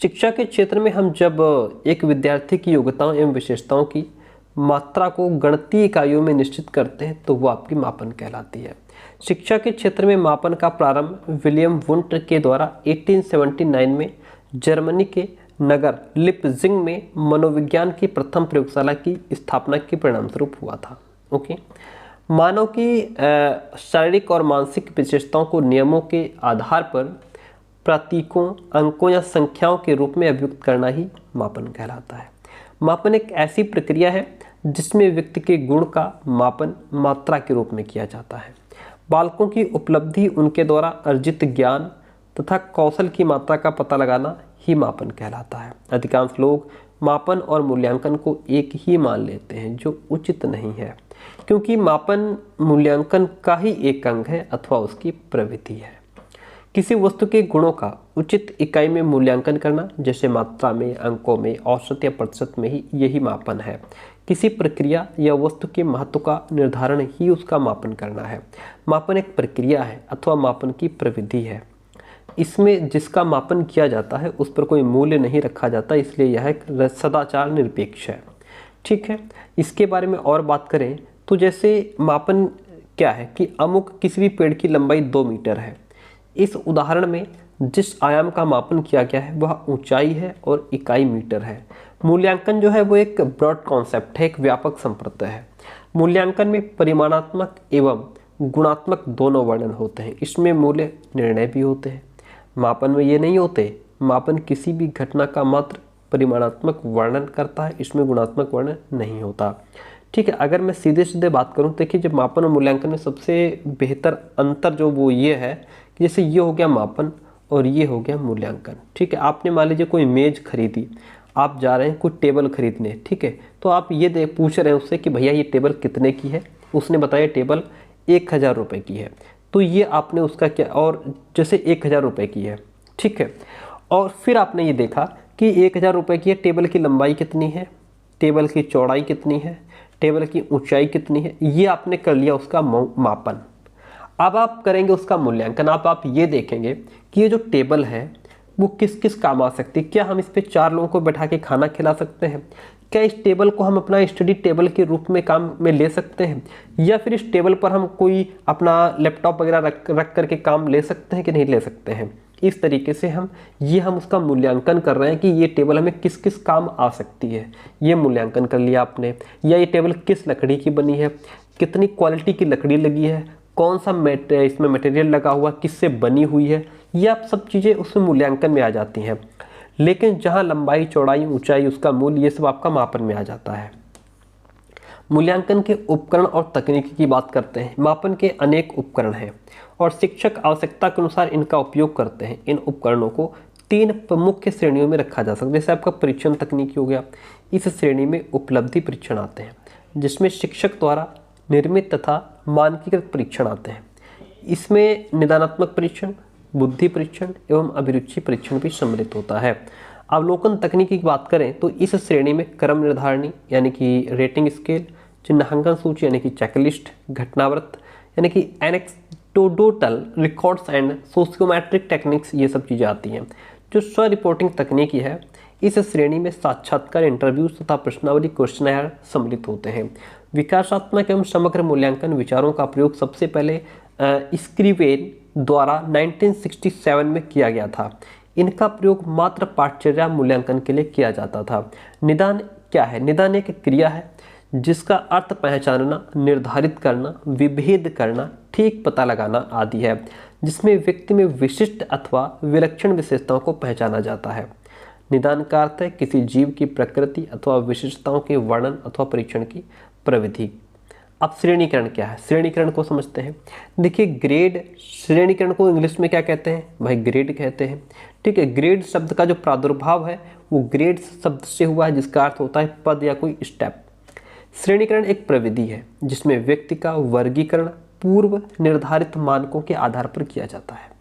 शिक्षा के क्षेत्र में हम जब एक विद्यार्थी की योग्यताओं एवं विशेषताओं की मात्रा को गणितीय इकाइयों में निश्चित करते हैं तो वो आपकी मापन कहलाती है। शिक्षा के क्षेत्र में मापन का प्रारंभ विलियम वुंट के द्वारा 1879 में जर्मनी के नगर लिप्जिंग में मनोविज्ञान की प्रथम प्रयोगशाला की स्थापना के परिणामस्वरूप हुआ था। ओके, मानव की शारीरिक और मानसिक विशेषताओं को नियमों के आधार पर प्रतीकों, अंकों या संख्याओं के रूप में अभिव्यक्त करना ही मापन कहलाता है। मापन एक ऐसी प्रक्रिया है जिसमें व्यक्ति के गुण का मापन मात्रा के रूप में किया जाता है। बालकों की उपलब्धि, उनके द्वारा अर्जित ज्ञान तथा कौशल की मात्रा का पता लगाना ही मापन कहलाता है। अधिकांश लोग मापन और मूल्यांकन को एक ही मान लेते हैं, जो उचित नहीं है, क्योंकि मापन मूल्यांकन का ही एक अंग है अथवा उसकी प्रवृत्ति है। किसी वस्तु के गुणों का उचित इकाई में मूल्यांकन करना, जैसे मात्रा में, अंकों में, औसत या प्रतिशत में ही, यही मापन है। किसी प्रक्रिया या वस्तु के महत्व का निर्धारण ही उसका मापन करना है। मापन एक प्रक्रिया है अथवा मापन की प्रविधि है। इसमें जिसका मापन किया जाता है उस पर कोई मूल्य नहीं रखा जाता, इसलिए यह एक सदाचार निरपेक्ष है। ठीक है, इसके बारे में और बात करें तो जैसे मापन क्या है कि अमुक किसी भी पेड़ की लंबाई 2 मीटर है। इस उदाहरण में जिस आयाम का मापन किया गया है वह ऊंचाई है और इकाई मीटर है। मूल्यांकन जो है वो एक ब्रॉड कॉन्सेप्ट है, एक व्यापक संप्रदाय है। मूल्यांकन में परिमाणात्मक एवं गुणात्मक दोनों वर्णन होते हैं। इसमें मूल्य निर्णय भी होते हैं। मापन में ये नहीं होते। मापन किसी भी घटना का मात्र परिमाणात्मक वर्णन करता है, इसमें गुणात्मक वर्णन नहीं होता। ठीक है, अगर मैं सीधे सीधे बात करूं, देखिए जब मापन और मूल्यांकन में सबसे बेहतर अंतर जो वो ये है कि जैसे ये हो गया मापन और ये हो गया मूल्यांकन। ठीक है, आपने मान लीजिए कोई मेज खरीदी, आप जा रहे हैं कोई टेबल खरीदने। ठीक है, तो आप ये पूछ रहे हैं उससे कि भैया ये टेबल कितने की है। उसने बताया टेबल 1000 रुपये की है। तो ये आपने उसका क्या, और जैसे 1000 रुपये की है। ठीक है, और फिर आपने ये देखा कि 1000 रुपये की है, टेबल की लंबाई कितनी है, टेबल की चौड़ाई कितनी है, टेबल की ऊंचाई कितनी है, ये आपने कर लिया उसका मापन। अब आप करेंगे उसका मूल्यांकन। आप ये देखेंगे कि ये जो टेबल है वो किस किस काम आ सकती है। क्या हम इस पे 4 लोगों को बैठा के खाना खिला सकते हैं? क्या इस टेबल को हम अपना स्टडी टेबल के रूप में काम में ले सकते हैं? या फिर इस टेबल पर हम कोई अपना लैपटॉप वगैरह रख करके काम ले सकते हैं कि नहीं ले सकते हैं? इस तरीके से हम उसका मूल्यांकन कर रहे हैं कि ये टेबल हमें किस किस काम आ सकती है। ये मूल्यांकन कर लिया आपने। या ये टेबल किस लकड़ी की बनी है, कितनी क्वालिटी की लकड़ी लगी है, कौन सा इसमें मटेरियल लगा हुआ, किससे बनी हुई है, ये आप सब चीज़ें उसमें मूल्यांकन में आ जाती हैं। लेकिन जहाँ लंबाई चौड़ाई ऊंचाई उसका मूल्य, ये सब आपका मापन में आ जाता है। मूल्यांकन के उपकरण और तकनीकी की बात करते हैं। मापन के अनेक उपकरण हैं और शिक्षक आवश्यकता के अनुसार इनका उपयोग करते हैं। इन उपकरणों को 3 मुख्य श्रेणियों में रखा जा सकता है। जैसे आपका परीक्षण तकनीकी हो गया, इस श्रेणी में उपलब्धि परीक्षण आते हैं जिसमें शिक्षक द्वारा निर्मित तथा मानकीकृत परीक्षण आते हैं। इसमें निदानात्मक परीक्षण, बुद्धि परीक्षण एवं अभिरुचि परीक्षण भी सम्मिलित होता है। अवलोकन तकनीकी की बात करें तो इस श्रेणी में क्रम निर्धारणी यानी कि रेटिंग स्केल, चिन्हांकन सूची यानी कि चेकलिस्ट, घटनावृत्त यानी कि anecdotal records and sociometric techniques, ये सब चीज़ें आती हैं। जो स्व रिपोर्टिंग तकनीकी है, इस श्रेणी में साक्षात्कार, इंटरव्यू तथा प्रश्नावली, क्वेश्चनर सम्मिलित होते हैं। विकासात्मक एवं समग्र मूल्यांकन विचारों का प्रयोग सबसे पहले स्क्रीवेन द्वारा 1967 में किया गया था। इनका प्रयोग मात्र पाठचर्या मूल्यांकन के लिए किया जाता था। निदान क्या है? निदान एक क्रिया है जिसका अर्थ पहचानना, निर्धारित करना, विभेद करना, ठीक पता लगाना आदि है, जिसमें व्यक्ति में विशिष्ट अथवा विलक्षण विशेषताओं को पहचाना जाता है। निदान का अर्थ है किसी जीव की प्रकृति अथवा विशेषताओं के वर्णन अथवा परीक्षण की प्रविधि। अब श्रेणीकरण क्या है? श्रेणीकरण को समझते हैं। देखिए ग्रेड, श्रेणीकरण को इंग्लिश में क्या कहते हैं भाई? ग्रेड कहते हैं। ठीक है, ग्रेड शब्द का जो प्रादुर्भाव है वो ग्रेड शब्द से हुआ है, जिसका अर्थ होता है पद या कोई स्टेप। श्रेणीकरण एक प्रविधि है जिसमें व्यक्ति का वर्गीकरण पूर्व निर्धारित मानकों के आधार पर किया जाता है।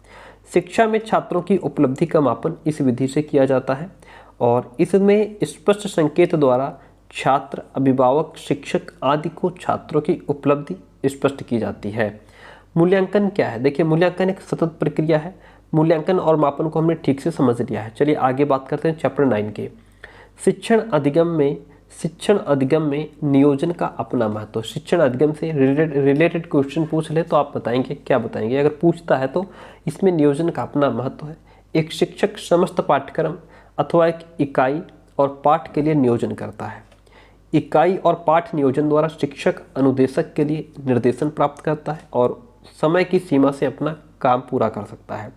शिक्षा में छात्रों की उपलब्धि का मापन इस विधि से किया जाता है और इसमें स्पष्ट संकेत द्वारा छात्र, अभिभावक, शिक्षक आदि को छात्रों की उपलब्धि स्पष्ट की जाती है। मूल्यांकन क्या है? देखिए मूल्यांकन एक सतत प्रक्रिया है। मूल्यांकन और मापन को हमने ठीक से समझ लिया है। चलिए आगे बात करते हैं चैप्टर 9 के शिक्षण अधिगम में नियोजन का अपना महत्व। शिक्षण अधिगम से रिलेटेड क्वेश्चन पूछ ले तो आप बताएंगे, क्या बताएंगे? अगर पूछता है तो इसमें नियोजन का अपना महत्व है। एक शिक्षक समस्त पाठ्यक्रम अथवा एक इकाई और पाठ के लिए नियोजन करता है। इकाई और पाठ नियोजन द्वारा शिक्षक अनुदेशक के लिए निर्देशन प्राप्त करता है और समय की सीमा से अपना काम पूरा कर सकता है।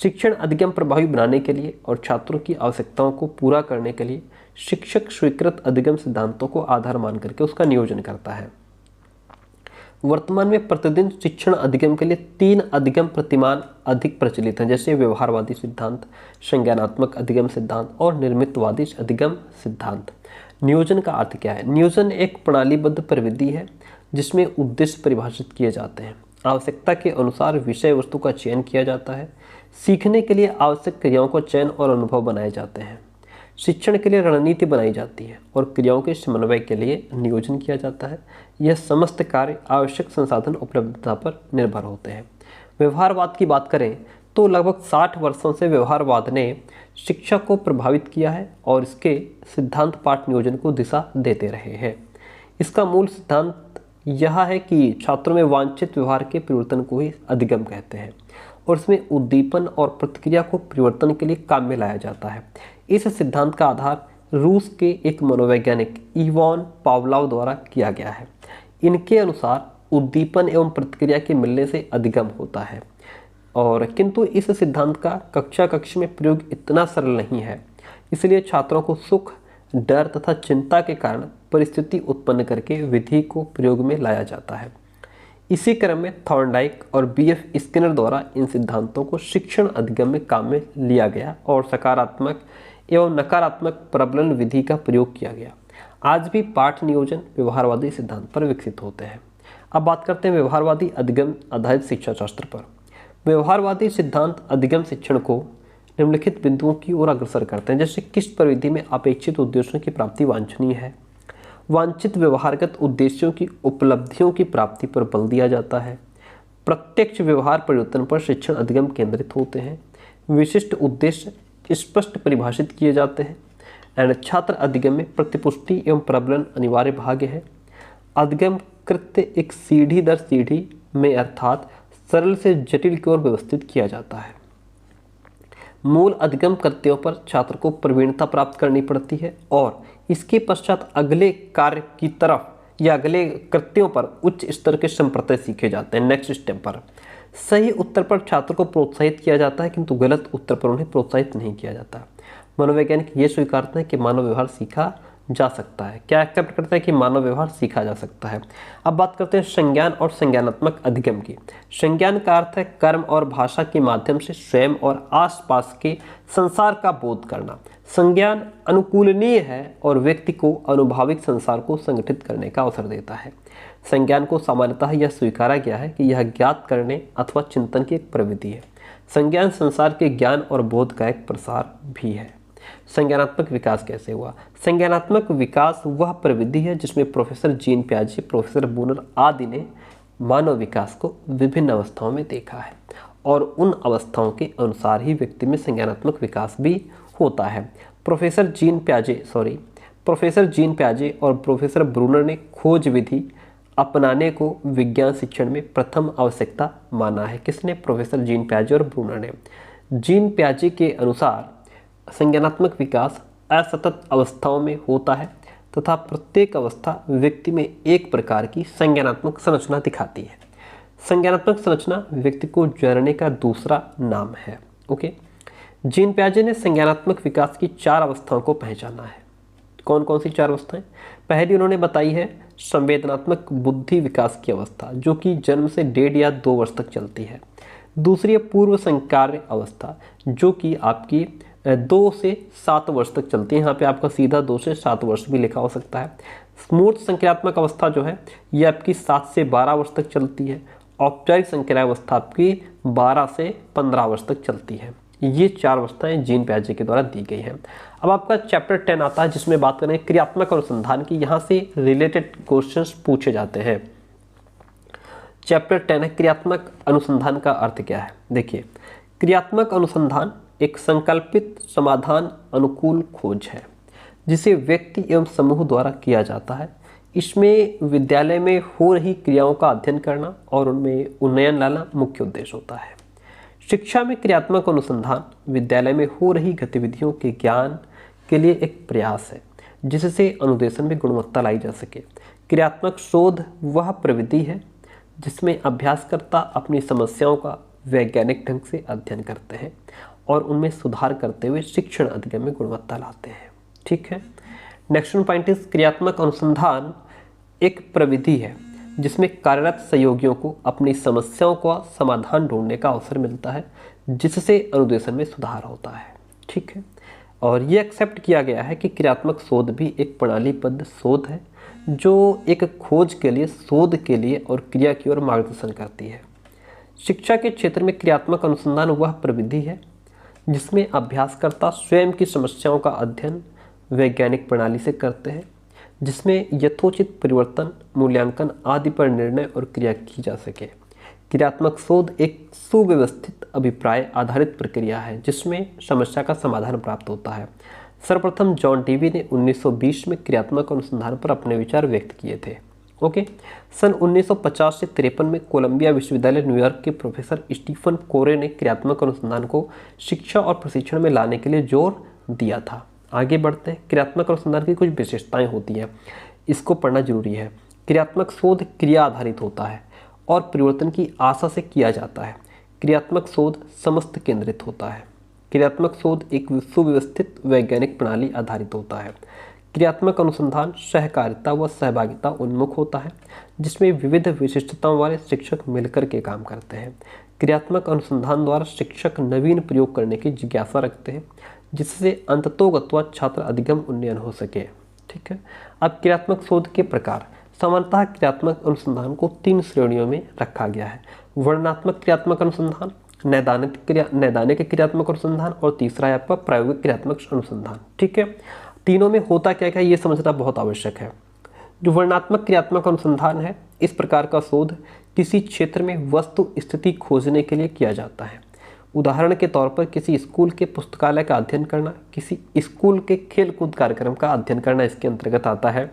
शिक्षण अधिगम प्रभावी बनाने के लिए और छात्रों की आवश्यकताओं को पूरा करने के लिए शिक्षक स्वीकृत अधिगम सिद्धांतों को आधार मान करके उसका नियोजन करता है। वर्तमान में प्रतिदिन शिक्षण अधिगम के लिए 3 अधिगम प्रतिमान अधिक प्रचलित हैं, जैसे व्यवहारवादी सिद्धांत, संज्ञानात्मक अधिगम सिद्धांत और निर्मितवादी अधिगम सिद्धांत। नियोजन का अर्थ क्या है? नियोजन एक प्रणालीबद्ध प्रविधि है जिसमें उद्देश्य परिभाषित किए जाते हैं। आवश्यकता के अनुसार विषय वस्तु का चयन किया जाता है। सीखने के लिए आवश्यक क्रियाओं का चयन और अनुभव बनाए जाते हैं। शिक्षण के लिए रणनीति बनाई जाती है और क्रियाओं के समन्वय के लिए नियोजन किया जाता है। यह समस्त कार्य आवश्यक संसाधन उपलब्धता पर निर्भर होते हैं। व्यवहारवाद की बात करें तो लगभग 60 वर्षों से व्यवहारवाद ने शिक्षा को प्रभावित किया है और इसके सिद्धांत पाठ नियोजन को दिशा देते रहे हैं। इसका मूल सिद्धांत यह है कि छात्रों में वांछित व्यवहार के परिवर्तन को ही अधिगम कहते हैं और इसमें उद्दीपन और प्रतिक्रिया को परिवर्तन के लिए काम में लाया जाता है। इस सिद्धांत का आधार रूस के एक मनोवैज्ञानिक इवान पावलोव द्वारा किया गया है। इनके अनुसार उद्दीपन एवं प्रतिक्रिया के मिलने से अधिगम होता है और किंतु इस सिद्धांत का कक्षा कक्ष में प्रयोग इतना सरल नहीं है, इसलिए छात्रों को सुख, डर तथा चिंता के कारण परिस्थिति उत्पन्न करके विधि को प्रयोग में लाया जाता है। इसी क्रम में थॉर्नडाइक और बीएफ स्किनर द्वारा इन सिद्धांतों को शिक्षण अधिगम में काम में लिया गया और सकारात्मक एवं नकारात्मक प्रबलन विधि का प्रयोग किया गया। आज भी पाठ नियोजन व्यवहारवादी सिद्धांत पर विकसित होते हैं। अब बात करते हैं व्यवहारवादी अधिगम आधारित शिक्षा शास्त्र पर। व्यवहारवादी सिद्धांत अधिगम शिक्षण को निम्नलिखित बिंदुओं की ओर अग्रसर करते हैं, जैसे किस परिधि में अपेक्षित उद्देश्यों की प्राप्ति वांछनीय है, वांछित व्यवहारगत उद्देश्यों की उपलब्धियों की प्राप्ति पर बल दिया जाता है, प्रत्यक्ष व्यवहार परिवर्तन पर शिक्षण अधिगम केंद्रित होते हैं, विशिष्ट उद्देश्य स्पष्ट परिभाषित किए जाते हैं एंड छात्र अधिगम में प्रतिपुष्टि एवं प्रबलन अनिवार्य भाग है। अधिगम कृत्य एक सीढ़ी दर सीढ़ी में अर्थात सरल से जटिल की ओर व्यवस्थित किया जाता है। मूल अधिगम कृत्यों पर छात्र को प्रवीणता प्राप्त करनी पड़ती है और इसके पश्चात अगले कार्य की तरफ या अगले कृत्यों पर उच्च स्तर के संप्रत्यय सीखे जाते हैं। नेक्स्ट स्टेप पर सही उत्तर पर छात्र को प्रोत्साहित किया जाता है, किंतु गलत उत्तर पर उन्हें प्रोत्साहित नहीं किया जाता। मनोवैज्ञानिक ये स्वीकारते हैं कि मानव व्यवहार सीखा जा सकता है। क्या एक्सेप्ट करता है कि मानव व्यवहार सीखा जा सकता है। अब बात करते हैं संज्ञान और संज्ञानात्मक अधिगम की। संज्ञान का अर्थ है कर्म और भाषा के माध्यम से स्वयं और आसपास के संसार का बोध करना। संज्ञान अनुकूलनीय है और व्यक्ति को अनुभाविक संसार को संगठित करने का अवसर देता है। संज्ञान को सामान्यतः यह स्वीकारा गया है कि यह ज्ञात करने अथवा चिंतन की एक प्रवृत्ति है। संज्ञान संसार के ज्ञान और बोध का एक प्रसार भी है। संज्ञानात्मक विकास कैसे हुआ? संज्ञानात्मक विकास वह प्रवृत्ति है जिसमें प्रोफेसर जीन प्याजे, प्रोफेसर बूनर आदि ने मानव विकास को विभिन्न अवस्थाओं में देखा है और उन अवस्थाओं के अनुसार ही व्यक्ति में संज्ञानात्मक विकास भी होता है। प्रोफेसर जीन प्याजे और प्रोफेसर ब्रूनर ने खोज विधि अपनाने को विज्ञान शिक्षण में प्रथम आवश्यकता माना है। किसने? प्रोफेसर जीन प्याजे और ब्रूनर ने। जीन प्याजे के अनुसार संज्ञानात्मक विकास असतत अवस्थाओं में होता है तथा प्रत्येक अवस्था व्यक्ति में एक प्रकार की संज्ञानात्मक संरचना दिखाती है। संज्ञानात्मक संरचना व्यक्ति को जानने का दूसरा नाम है। ओके, जीन प्याजे ने संज्ञानात्मक विकास की 4 अवस्थाओं को पहचाना है। कौन कौन सी 4 अवस्थाएं? पहली उन्होंने बताई है संवेदनात्मक बुद्धि विकास की अवस्था, जो कि जन्म से 1.5 या 2 वर्ष तक चलती है। दूसरी है पूर्व संकार्य अवस्था, जो कि आपकी 2 से 7 वर्ष तक चलती है। यहाँ पे आपका सीधा 2 से 7 वर्ष भी लिखा हो सकता है। मूर्त संक्रियात्मक अवस्था जो है ये आपकी 7 से 12 वर्ष तक चलती है। औपचारिक संक्रिया अवस्था आपकी 12 से 15 वर्ष तक चलती है। ये 4 अवस्थाएं जीन प्याजे के द्वारा दी गई हैं। अब आपका चैप्टर 10 आता है जिसमें बात करें क्रियात्मक अनुसंधान की। यहाँ से रिलेटेड क्वेश्चंस पूछे जाते हैं। चैप्टर 10 है क्रियात्मक अनुसंधान का अर्थ क्या है। देखिए, क्रियात्मक अनुसंधान एक संकल्पित समाधान अनुकूल खोज है जिसे व्यक्ति एवं समूह द्वारा किया जाता है। इसमें विद्यालय में हो रही क्रियाओं का अध्ययन करना और उनमें उन्नयन लाना मुख्य उद्देश्य होता है। शिक्षा में क्रियात्मक अनुसंधान विद्यालय में हो रही गतिविधियों के ज्ञान के लिए एक प्रयास है जिससे अनुदेशन में गुणवत्ता लाई जा सके। क्रियात्मक शोध वह प्रविधि है जिसमें अभ्यासकर्ता अपनी समस्याओं का वैज्ञानिक ढंग से अध्ययन करते हैं और उनमें सुधार करते हुए शिक्षण अधिगम में गुणवत्ता लाते हैं। ठीक है, नेक्स्ट पॉइंट इज क्रियात्मक अनुसंधान एक प्रविधि है जिसमें कार्यरत सहयोगियों को अपनी समस्याओं का समाधान ढूंढने का अवसर मिलता है जिससे अनुदेशन में सुधार होता है। ठीक है, और ये एक्सेप्ट किया गया है कि क्रियात्मक शोध भी एक प्रणालीबद्ध शोध है जो एक खोज के लिए, शोध के लिए और क्रिया की ओर मार्गदर्शन करती है। शिक्षा के क्षेत्र में क्रियात्मक अनुसंधान वह प्रविधि है जिसमें अभ्यासकर्ता स्वयं की समस्याओं का अध्ययन वैज्ञानिक प्रणाली से करते हैं, जिसमें यथोचित परिवर्तन, मूल्यांकन आदि पर निर्णय और क्रिया की जा सके। क्रियात्मक शोध एक सुव्यवस्थित अभिप्राय आधारित प्रक्रिया है जिसमें समस्या का समाधान प्राप्त होता है। सर्वप्रथम जॉन डीवी ने 1920 में क्रियात्मक अनुसंधान पर अपने विचार व्यक्त किए थे। ओके, सन 1950 से 53 में कोलंबिया विश्वविद्यालय न्यूयॉर्क के प्रोफेसर स्टीफन कोरे ने क्रियात्मक अनुसंधान को शिक्षा और प्रशिक्षण में लाने के लिए जोर दिया था। आगे बढ़ते हैं। क्रियात्मक अनुसंधान की कुछ विशेषताएं होती हैं, इसको पढ़ना जरूरी है। क्रियात्मक शोध क्रिया आधारित होता है और परिवर्तन की आशा से किया जाता है। क्रियात्मक शोध समस्त केंद्रित होता है। क्रियात्मक शोध एक सुव्यवस्थित वैज्ञानिक प्रणाली आधारित होता है। क्रियात्मक अनुसंधान सहकारिता व सहभागिता उन्मुख होता है, जिसमें विविध विशिष्टताओं वाले शिक्षक मिलकर के काम करते हैं। क्रियात्मक अनुसंधान द्वारा शिक्षक नवीन प्रयोग करने की जिज्ञासा रखते हैं, जिससे अंततोगत्वा छात्र अधिगम उन्नयन हो सके। ठीक है। अब क्रियात्मक शोध के प्रकार। सामान्यतः क्रियात्मक अनुसंधान को 3 श्रेणियों में रखा गया है: वर्णनात्मक क्रियात्मक अनुसंधान, नैदानिक क्रियात्मक अनुसंधान और तीसरा है आपका प्रायोगिक क्रियात्मक अनुसंधान। ठीक है। तीनों में होता क्या क्या ये समझना बहुत आवश्यक है। जो वर्णनात्मक क्रियात्मक अनुसंधान है, इस प्रकार का शोध किसी क्षेत्र में वस्तु स्थिति खोजने के लिए किया जाता है। उदाहरण के तौर पर किसी स्कूल के पुस्तकालय का अध्ययन करना, किसी स्कूल के खेलकूद कार्यक्रम का अध्ययन करना इसके अंतर्गत आता है।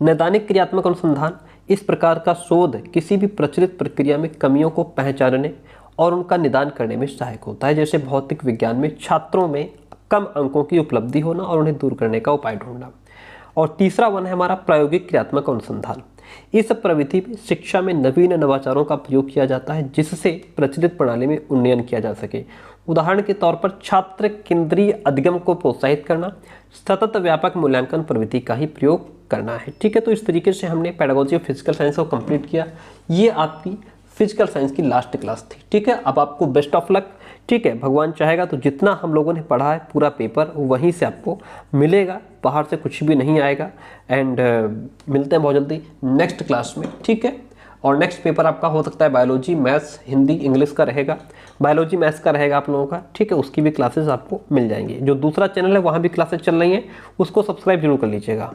नैदानिक क्रियात्मक अनुसंधान इस प्रकार का शोध किसी भी प्रचलित प्रक्रिया में कमियों को पहचानने और उनका निदान करने में सहायक होता है। जैसे भौतिक विज्ञान में छात्रों में कम अंकों की उपलब्धि होना और उन्हें दूर करने का उपाय ढूंढना। और तीसरा वन है हमारा प्रायोगिक क्रियात्मक अनुसंधान। इस प्रविधि में शिक्षा में नवीन नवाचारों का प्रयोग किया जाता है, जिससे प्रचलित प्रणाली में उन्नयन किया जा सके। उदाहरण के तौर पर छात्र केंद्रीय अधिगम को प्रोत्साहित करना, सतत व्यापक मूल्यांकन प्रविधि का ही प्रयोग करना है। ठीक है। तो इस तरीके से हमने पेडागोजी ऑफ फिजिकल साइंस को कंप्लीट किया। ये आपकी फिजिकल साइंस की लास्ट क्लास थी। ठीक है। अब आपको बेस्ट ऑफ लक। ठीक है। भगवान चाहेगा तो जितना हम लोगों ने पढ़ा है पूरा पेपर वहीं से आपको मिलेगा, बाहर से कुछ भी नहीं आएगा। एंड मिलते हैं बहुत जल्दी नेक्स्ट क्लास में। ठीक है। और नेक्स्ट पेपर आपका हो सकता है बायोलॉजी, मैथ्स, हिंदी, इंग्लिश का रहेगा। बायोलॉजी मैथ्स का रहेगा आप लोगों का। ठीक है। उसकी भी क्लासेस आपको मिल जाएंगी। जो दूसरा चैनल है वहाँ भी क्लासेस चल रही हैं, उसको सब्सक्राइब जरूर कर लीजिएगा।